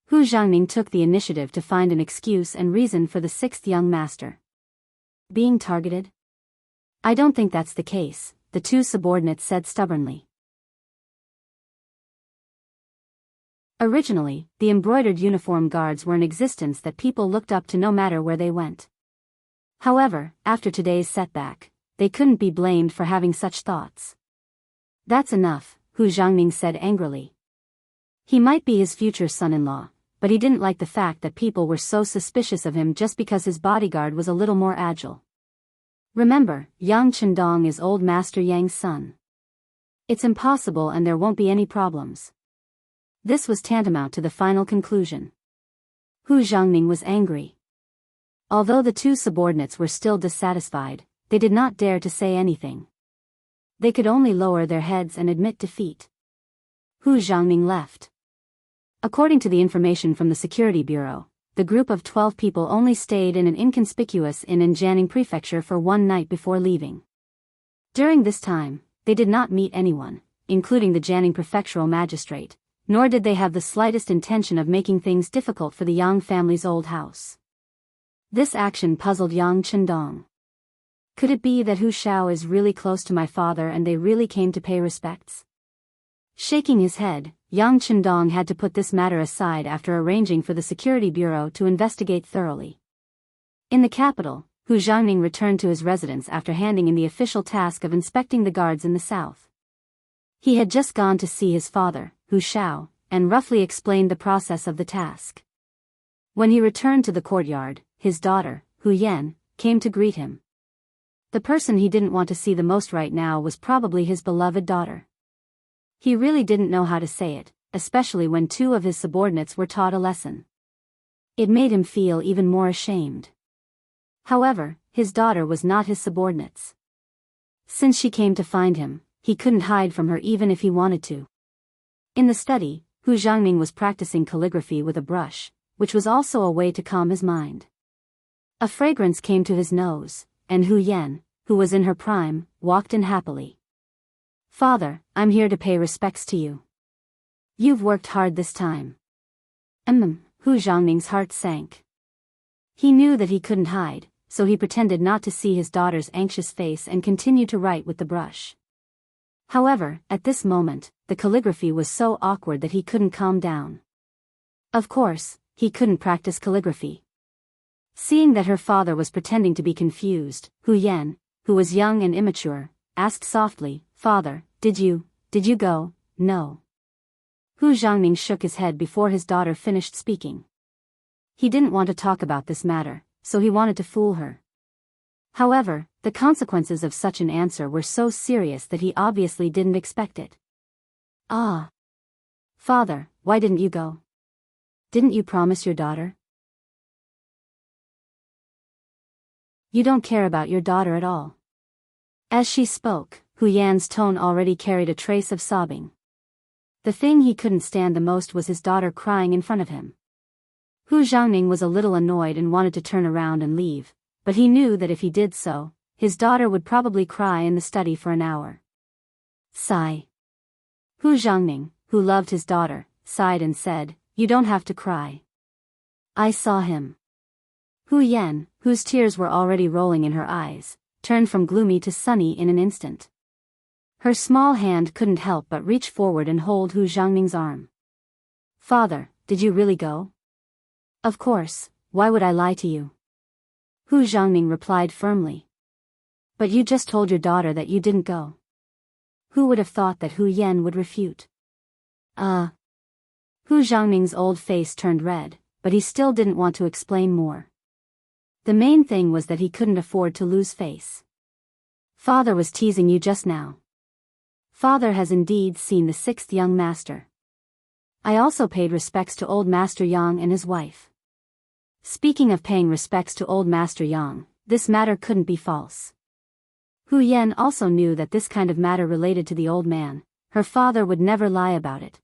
Hu Zhangning took the initiative to find an excuse and reason for the sixth young master. Being targeted? I don't think that's the case, the two subordinates said stubbornly. Originally, the embroidered uniform guards were an existence that people looked up to no matter where they went. However, after today's setback, they couldn't be blamed for having such thoughts. That's enough, Hu Zhangning said angrily. He might be his future son-in-law, but he didn't like the fact that people were so suspicious of him just because his bodyguard was a little more agile. Remember, Yang Chendong is old Master Yang's son. It's impossible and there won't be any problems. This was tantamount to the final conclusion. Hu Zhangning was angry. Although the two subordinates were still dissatisfied, they did not dare to say anything. They could only lower their heads and admit defeat. Hu Zhangning left. According to the information from the Security Bureau, the group of 12 people only stayed in an inconspicuous inn in Jianghu Prefecture for one night before leaving. During this time, they did not meet anyone, including the Jianghu Prefectural Magistrate, nor did they have the slightest intention of making things difficult for the Yang family's old house. This action puzzled Yang Chendong. Could it be that Hu Xiao is really close to my father and they really came to pay respects? Shaking his head, Yang Chendong had to put this matter aside after arranging for the Security Bureau to investigate thoroughly. In the capital, Hu Zhangning returned to his residence after handing in the official task of inspecting the guards in the south. He had just gone to see his father, Hu Xiao, and roughly explained the process of the task. When he returned to the courtyard, his daughter, Hu Yan, came to greet him. The person he didn't want to see the most right now was probably his beloved daughter. He really didn't know how to say it, especially when two of his subordinates were taught a lesson. It made him feel even more ashamed. However, his daughter was not his subordinates. Since she came to find him, he couldn't hide from her even if he wanted to. In the study, Hu Zhangning was practicing calligraphy with a brush, which was also a way to calm his mind. A fragrance came to his nose, and Hu Yan, who was in her prime, walked in happily. "Father, I'm here to pay respects to you. You've worked hard this time." Hu Zhangning's heart sank. He knew that he couldn't hide, so he pretended not to see his daughter's anxious face and continued to write with the brush. However, at this moment, the calligraphy was so awkward that he couldn't calm down. Of course, he couldn't practice calligraphy. Seeing that her father was pretending to be confused, Hu Yan, who was young and immature, asked softly, "Father, did you go?" "No." Hu Zhangning shook his head before his daughter finished speaking. He didn't want to talk about this matter, so he wanted to fool her. However, the consequences of such an answer were so serious that he obviously didn't expect it. "Ah. Father, why didn't you go? Didn't you promise your daughter?" You don't care about your daughter at all." As she spoke, Hu Yan's tone already carried a trace of sobbing. The thing he couldn't stand the most was his daughter crying in front of him. Hu Zhangning was a little annoyed and wanted to turn around and leave, but he knew that if he did so, his daughter would probably cry in the study for an hour. Sigh. Hu Zhangning, who loved his daughter, sighed and said, "You don't have to cry. I saw him." Hu Yan, whose tears were already rolling in her eyes, turned from gloomy to sunny in an instant. Her small hand couldn't help but reach forward and hold Hu Zhangning's arm. "Father, did you really go?" "Of course, why would I lie to you?" Hu Zhangning replied firmly. "But you just told your daughter that you didn't go." Who would have thought that Hu Yan would refute? Hu Zhangning's old face turned red, but he still didn't want to explain more. The main thing was that he couldn't afford to lose face. "Father was teasing you just now. Father has indeed seen the 6th young master. I also paid respects to old Master Yang and his wife." Speaking of paying respects to old Master Yang, this matter couldn't be false. Hu Yan also knew that this kind of matter related to the old man. Her father would never lie about it.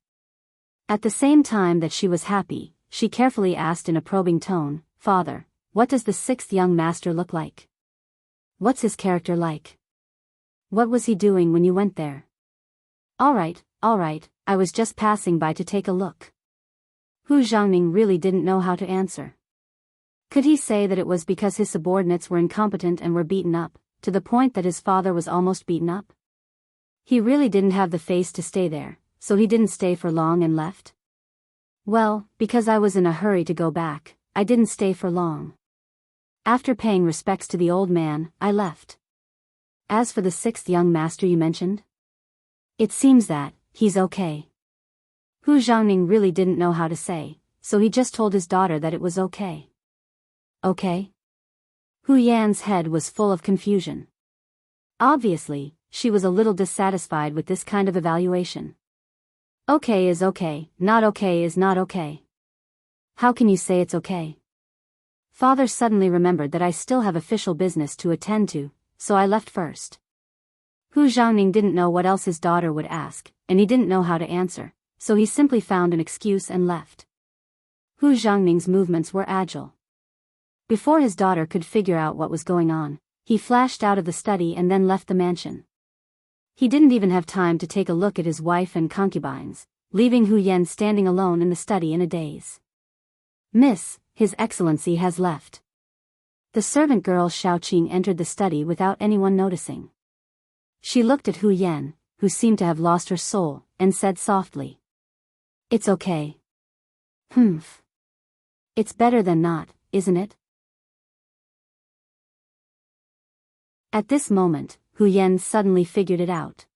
At the same time that she was happy, she carefully asked in a probing tone, "Father, what does the 6th young master look like? What's his character like? What was he doing when you went there?" All right, I was just passing by to take a look." Hu Zhangning really didn't know how to answer. Could he say that it was because his subordinates were incompetent and were beaten up, to the point that his father was almost beaten up? He really didn't have the face to stay there, so he didn't stay for long and left? "Well, because I was in a hurry to go back, I didn't stay for long. After paying respects to the old man, I left. As for the 6th young master you mentioned, it seems that he's okay." Hu Zhangning really didn't know how to say, so he just told his daughter that it was okay. Okay? Hu Yan's head was full of confusion. Obviously, she was a little dissatisfied with this kind of evaluation. Okay is okay, not okay is not okay. How can you say it's okay? Father suddenly remembered that I still have official business to attend to, so I left first. Hu Zhangning didn't know what else his daughter would ask, and he didn't know how to answer, so he simply found an excuse and left. Hu Zhangning's movements were agile. Before his daughter could figure out what was going on, he flashed out of the study and then left the mansion. He didn't even have time to take a look at his wife and concubines, leaving Hu Yan standing alone in the study in a daze. "Miss, His Excellency has left." The servant girl Xiaoqing entered the study without anyone noticing. She looked at Hu Yan, who seemed to have lost her soul, and said softly, "It's okay." "Humph. It's better than not, isn't it?" At this moment, Hu Yan suddenly figured it out.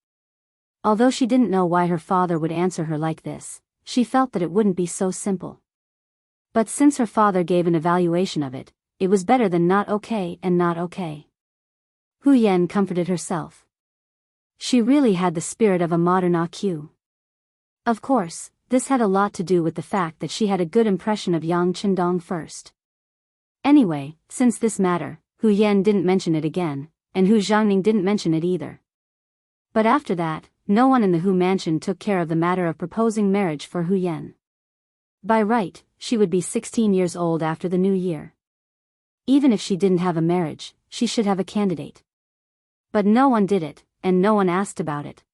Although she didn't know why her father would answer her like this, she felt that it wouldn't be so simple. But since her father gave an evaluation of it, it was better than not okay and not okay. Hu Yan comforted herself. She really had the spirit of a modern AQ. Of course, this had a lot to do with the fact that she had a good impression of Yang Qindong first. Anyway, since this matter, Hu Yan didn't mention it again, and Hu Zhangning didn't mention it either. But after that, no one in the Hu mansion took care of the matter of proposing marriage for Hu Yan. By right, she would be 16 years old after the new year. Even if she didn't have a marriage, she should have a candidate. But no one did it, and no one asked about it.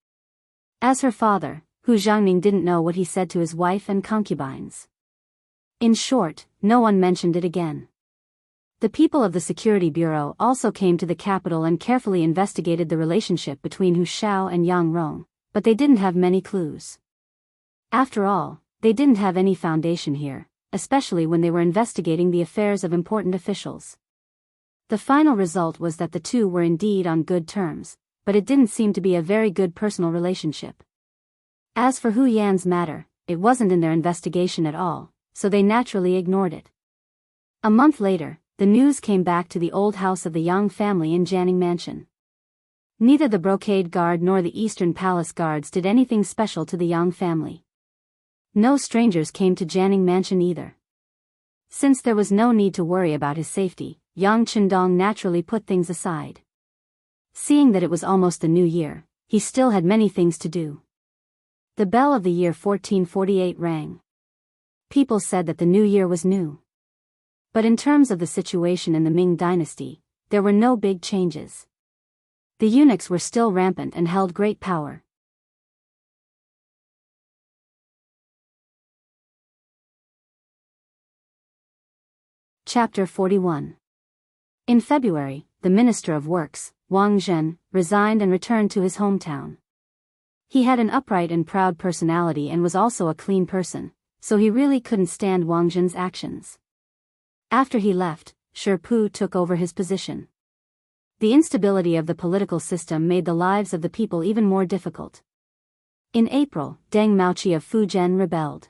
As her father, Hu Zhangning didn't know what he said to his wife and concubines. In short, no one mentioned it again. The people of the Security Bureau also came to the capital and carefully investigated the relationship between Hu Xiao and Yang Rong, but they didn't have many clues. After all, they didn't have any foundation here, especially when they were investigating the affairs of important officials. The final result was that the two were indeed on good terms, but it didn't seem to be a very good personal relationship. As for Hu Yan's matter, it wasn't in their investigation at all, so they naturally ignored it. A month later, the news came back to the old house of the Yang family in Jianghu Mansion. Neither the Brocade Guard nor the Eastern Palace Guards did anything special to the Yang family. No strangers came to Jianghu Mansion either. Since there was no need to worry about his safety, Yang Chendong naturally put things aside. Seeing that it was almost the new year, he still had many things to do. The bell of the year 1448 rang. People said that the new year was new. But in terms of the situation in the Ming dynasty, there were no big changes. The eunuchs were still rampant and held great power. Chapter 41. In February, the Minister of Works, Wang Zhen, resigned and returned to his hometown. He had an upright and proud personality and was also a clean person, so he really couldn't stand Wang Zhen's actions. After he left, Shi Pu took over his position. The instability of the political system made the lives of the people even more difficult. In April, Deng Maoqi of Fujian rebelled.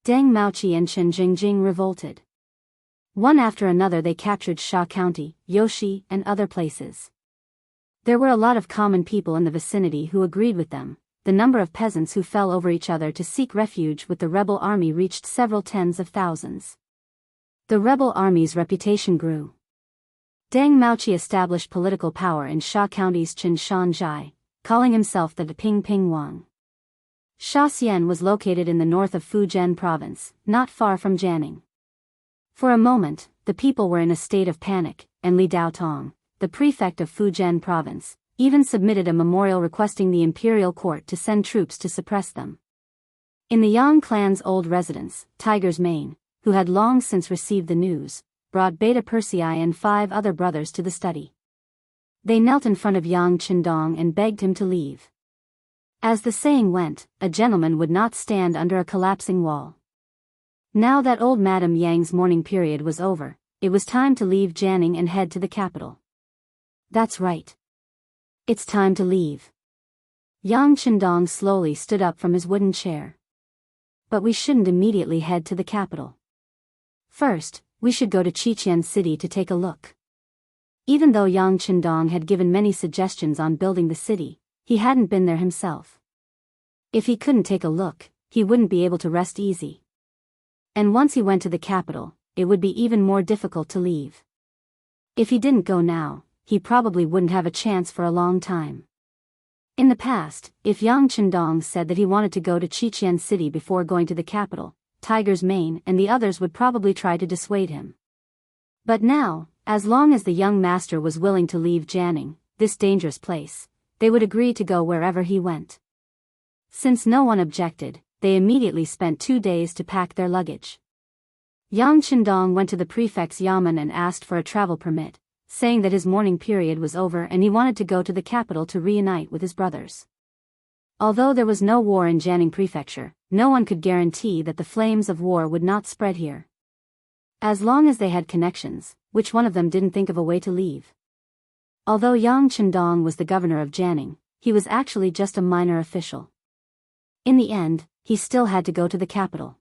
Deng Maoqi and Chen Jingjing revolted. One after another they captured Sha County, Yoshi, and other places. There were a lot of common people in the vicinity who agreed with them. The number of peasants who fell over each other to seek refuge with the rebel army reached several tens of thousands. The rebel army's reputation grew. Deng Maoqi established political power in Sha County's Qinshanzhai, calling himself the Ping Ping Wang. Shaxian was located in the north of Fujian province, not far from Jianghu. For a moment, the people were in a state of panic, and Li Daotong, the prefect of Fujian province, even submitted a memorial requesting the imperial court to send troops to suppress them. In the Yang clan's old residence, Tiger's Mane, who had long since received the news, brought Beta Persei and 5 other brothers to the study. They knelt in front of Yang Chendong and begged him to leave. As the saying went, a gentleman would not stand under a collapsing wall. Now that old Madame Yang's mourning period was over, it was time to leave Jianghu and head to the capital. That's right. It's time to leave. Yang Chendong slowly stood up from his wooden chair. But we shouldn't immediately head to the capital. First, we should go to Xiqian City to take a look. Even though Yang Chendong had given many suggestions on building the city, he hadn't been there himself. If he couldn't take a look, he wouldn't be able to rest easy. And once he went to the capital, it would be even more difficult to leave. If he didn't go now, he probably wouldn't have a chance for a long time. In the past, if Yang Chendong said that he wanted to go to Xiqian City before going to the capital, Tiger's Mane and the others would probably try to dissuade him. But now, as long as the young master was willing to leave Jianghu, this dangerous place, they would agree to go wherever he went. Since no one objected, they immediately spent 2 days to pack their luggage. Yang Chendong went to the prefect's yamen and asked for a travel permit, saying that his mourning period was over and he wanted to go to the capital to reunite with his brothers. Although there was no war in Jianghu Prefecture, no one could guarantee that the flames of war would not spread here. As long as they had connections, which one of them didn't think of a way to leave? Although Yang Chendong was the governor of Jianghu, he was actually just a minor official. In the end, he still had to go to the capital.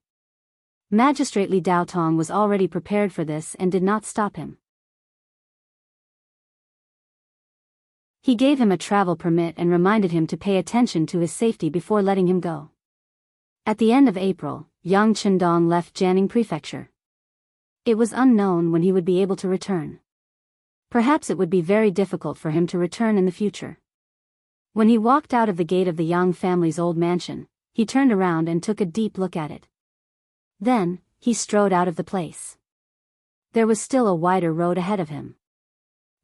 Magistrate Li Daotong was already prepared for this and did not stop him. He gave him a travel permit and reminded him to pay attention to his safety before letting him go. At the end of April, Yang Chendong left Jianghu Prefecture. It was unknown when he would be able to return. Perhaps it would be very difficult for him to return in the future. When he walked out of the gate of the Yang family's old mansion, he turned around and took a deep look at it. Then, he strode out of the place. There was still a wider road ahead of him.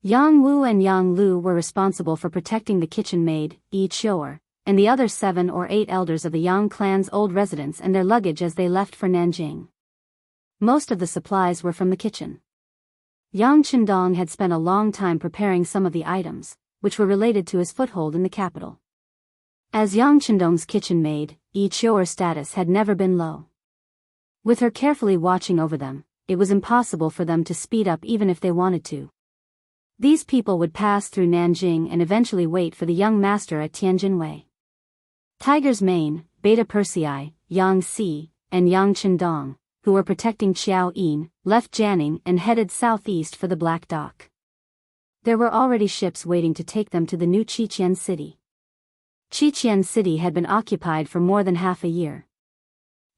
Yang Wu and Yang Lu were responsible for protecting the kitchen maid, Yi Qiu'er, and the other 7 or 8 elders of the Yang clan's old residence and their luggage as they left for Nanjing. Most of the supplies were from the kitchen. Yang Chendong had spent a long time preparing some of the items, which were related to his foothold in the capital. As Yang Chendong's kitchen maid, Yi Qiu'er's status had never been low. With her carefully watching over them, it was impossible for them to speed up even if they wanted to. These people would pass through Nanjing and eventually wait for the young master at Tianjinwei. Tiger's Mane, Beta Persei, Yang Si, and Yang Chendong, who were protecting Qiao Yin, left Jianghu and headed southeast for the Black Dock. There were already ships waiting to take them to the new Xiqian City. Xiqian City had been occupied for more than half a year.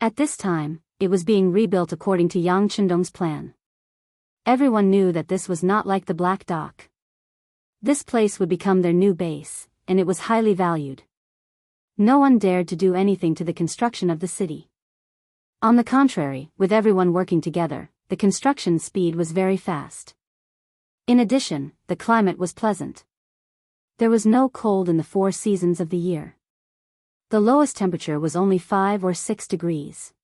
At this time, it was being rebuilt according to Yang Chendong's plan. Everyone knew that this was not like the Black Dock. This place would become their new base, and it was highly valued. No one dared to do anything to the construction of the city. On the contrary, with everyone working together, the construction speed was very fast. In addition, the climate was pleasant. There was no cold in the 4 seasons of the year. The lowest temperature was only 5 or 6 degrees.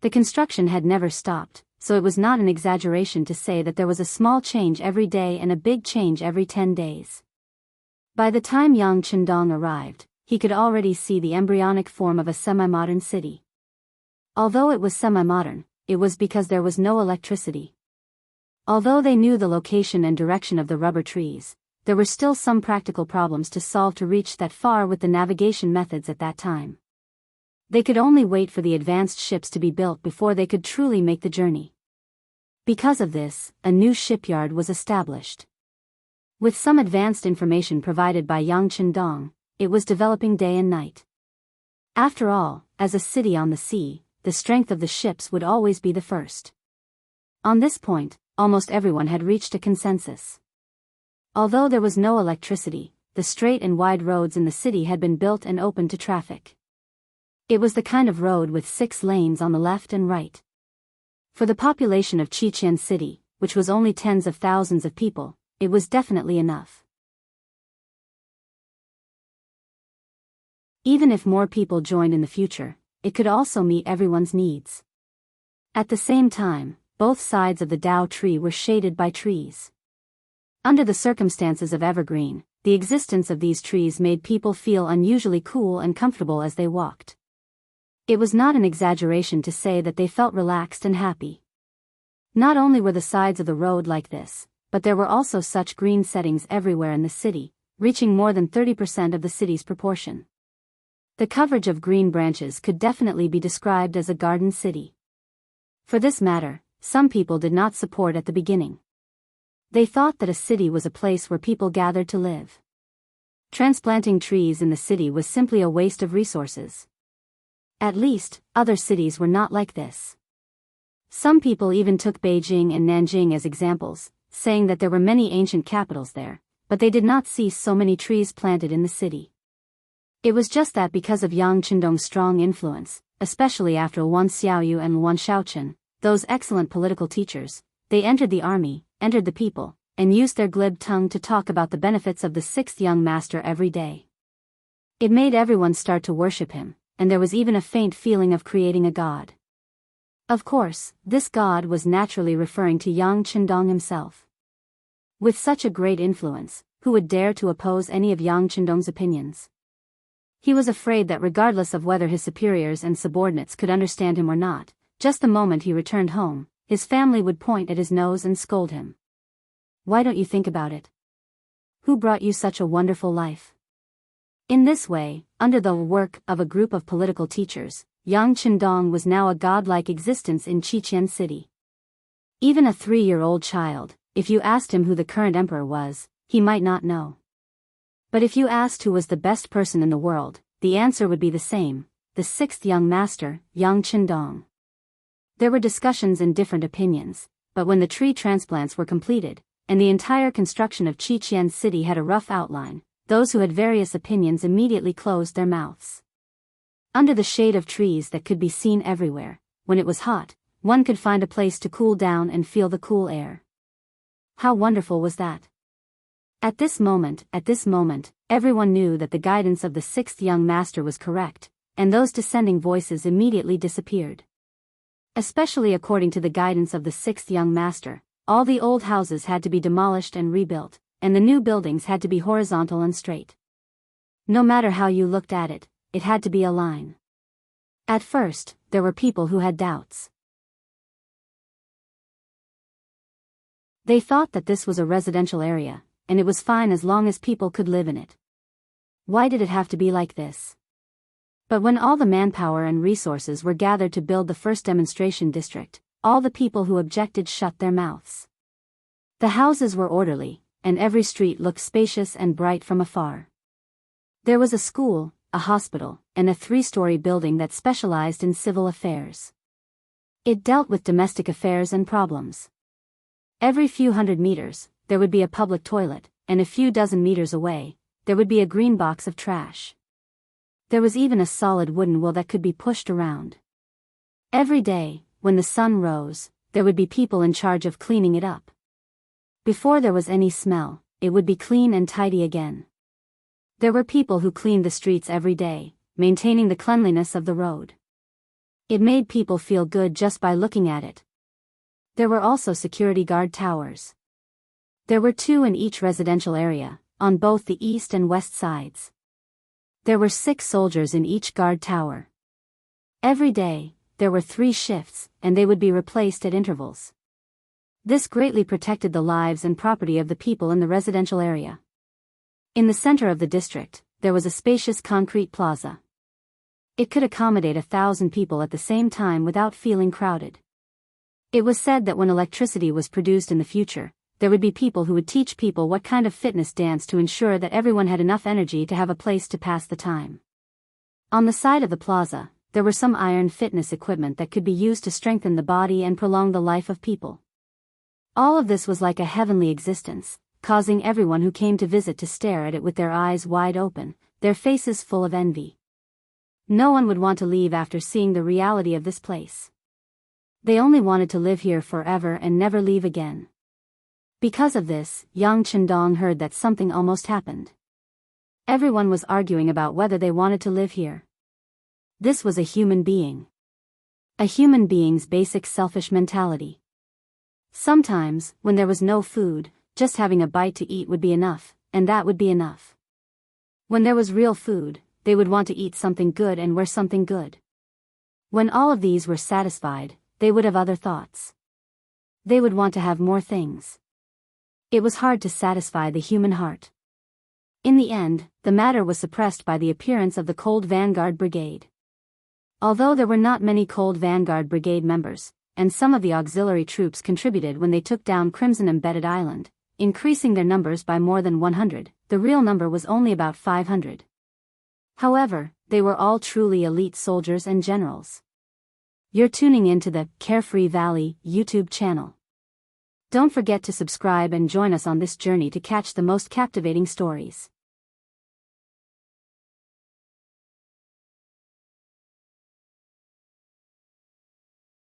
The construction had never stopped, so it was not an exaggeration to say that there was a small change every day and a big change every 10 days. By the time Yang Qindong arrived, he could already see the embryonic form of a semi-modern city. Although it was semi-modern, it was because there was no electricity. Although they knew the location and direction of the rubber trees, there were still some practical problems to solve to reach that far with the navigation methods at that time. They could only wait for the advanced ships to be built before they could truly make the journey. Because of this, a new shipyard was established. With some advanced information provided by Yang Qindong, it was developing day and night. After all, as a city on the sea, the strength of the ships would always be the first. On this point, almost everyone had reached a consensus. Although there was no electricity, the straight and wide roads in the city had been built and opened to traffic. It was the kind of road with 6 lanes on the left and right. For the population of Xi'an City, which was only tens of thousands of people, it was definitely enough. Even if more people joined in the future, it could also meet everyone's needs. At the same time, both sides of the Dao tree were shaded by trees. Under the circumstances of evergreen, the existence of these trees made people feel unusually cool and comfortable as they walked. It was not an exaggeration to say that they felt relaxed and happy. Not only were the sides of the road like this, but there were also such green settings everywhere in the city, reaching more than 30% of the city's proportion. The coverage of green branches could definitely be described as a garden city. For this matter, some people did not support at the beginning. They thought that a city was a place where people gathered to live. Transplanting trees in the city was simply a waste of resources. At least, other cities were not like this. Some people even took Beijing and Nanjing as examples, saying that there were many ancient capitals there, but they did not see so many trees planted in the city. It was just that because of Yang Qindong's strong influence, especially after Wan Xiaoyu and Wan Shaochen, those excellent political teachers, they entered the army, entered the people, and used their glib tongue to talk about the benefits of the 6th young master every day. It made everyone start to worship him, and there was even a faint feeling of creating a god. Of course, this god was naturally referring to Yang Qindong himself. With such a great influence, who would dare to oppose any of Yang Qindong's opinions? He was afraid that regardless of whether his superiors and subordinates could understand him or not, just the moment he returned home, his family would point at his nose and scold him. Why don't you think about it? Who brought you such a wonderful life? In this way, under the work of a group of political teachers, Yang Qindong was now a godlike existence in Xi'an City. Even a 3-year-old child, if you asked him who the current emperor was, he might not know. But if you asked who was the best person in the world, the answer would be the same, the 6th young master, Yang Qindong. There were discussions and different opinions, but when the tree transplants were completed, and the entire construction of Xi'an City had a rough outline, those who had various opinions immediately closed their mouths. Under the shade of trees that could be seen everywhere, when it was hot, one could find a place to cool down and feel the cool air. How wonderful was that? At this moment, everyone knew that the guidance of the 6th young master was correct, and those dissenting voices immediately disappeared. Especially according to the guidance of the 6th young master, all the old houses had to be demolished and rebuilt, and the new buildings had to be horizontal and straight. No matter how you looked at it, it had to be a line. At first, there were people who had doubts. They thought that this was a residential area, and it was fine as long as people could live in it. Why did it have to be like this? But when all the manpower and resources were gathered to build the first demonstration district, all the people who objected shut their mouths. The houses were orderly, and every street looked spacious and bright from afar. There was a school, a hospital, and a 3-story building that specialized in civil affairs. It dealt with domestic affairs and problems. Every few hundred meters, there would be a public toilet, and a few dozen meters away, there would be a green box of trash. There was even a solid wooden wheel that could be pushed around. Every day, when the sun rose, there would be people in charge of cleaning it up. Before there was any smell, it would be clean and tidy again. There were people who cleaned the streets every day, maintaining the cleanliness of the road. It made people feel good just by looking at it. There were also security guard towers. There were 2 in each residential area, on both the east and west sides. There were 6 soldiers in each guard tower. Every day, there were 3 shifts, and they would be replaced at intervals. This greatly protected the lives and property of the people in the residential area. In the center of the district, there was a spacious concrete plaza. It could accommodate 1,000 people at the same time without feeling crowded. It was said that when electricity was produced in the future, there would be people who would teach people what kind of fitness dance to ensure that everyone had enough energy to have a place to pass the time. On the side of the plaza, there were some iron fitness equipment that could be used to strengthen the body and prolong the life of people. All of this was like a heavenly existence, causing everyone who came to visit to stare at it with their eyes wide open, their faces full of envy. No one would want to leave after seeing the reality of this place. They only wanted to live here forever and never leave again. Because of this, Yang Chendong heard that something almost happened. Everyone was arguing about whether they wanted to live here. This was a human being. A human being's basic selfish mentality. Sometimes, when there was no food, just having a bite to eat would be enough, and that would be enough. When there was real food, they would want to eat something good and wear something good. When all of these were satisfied, they would have other thoughts. They would want to have more things. It was hard to satisfy the human heart. In the end, the matter was suppressed by the appearance of the Cold Vanguard Brigade. Although there were not many Cold Vanguard Brigade members, and some of the auxiliary troops contributed when they took down Crimson Embedded Island, increasing their numbers by more than 100, the real number was only about 500. However, they were all truly elite soldiers and generals. You're tuning in to the Carefree Valley YouTube channel. Don't forget to subscribe and join us on this journey to catch the most captivating stories.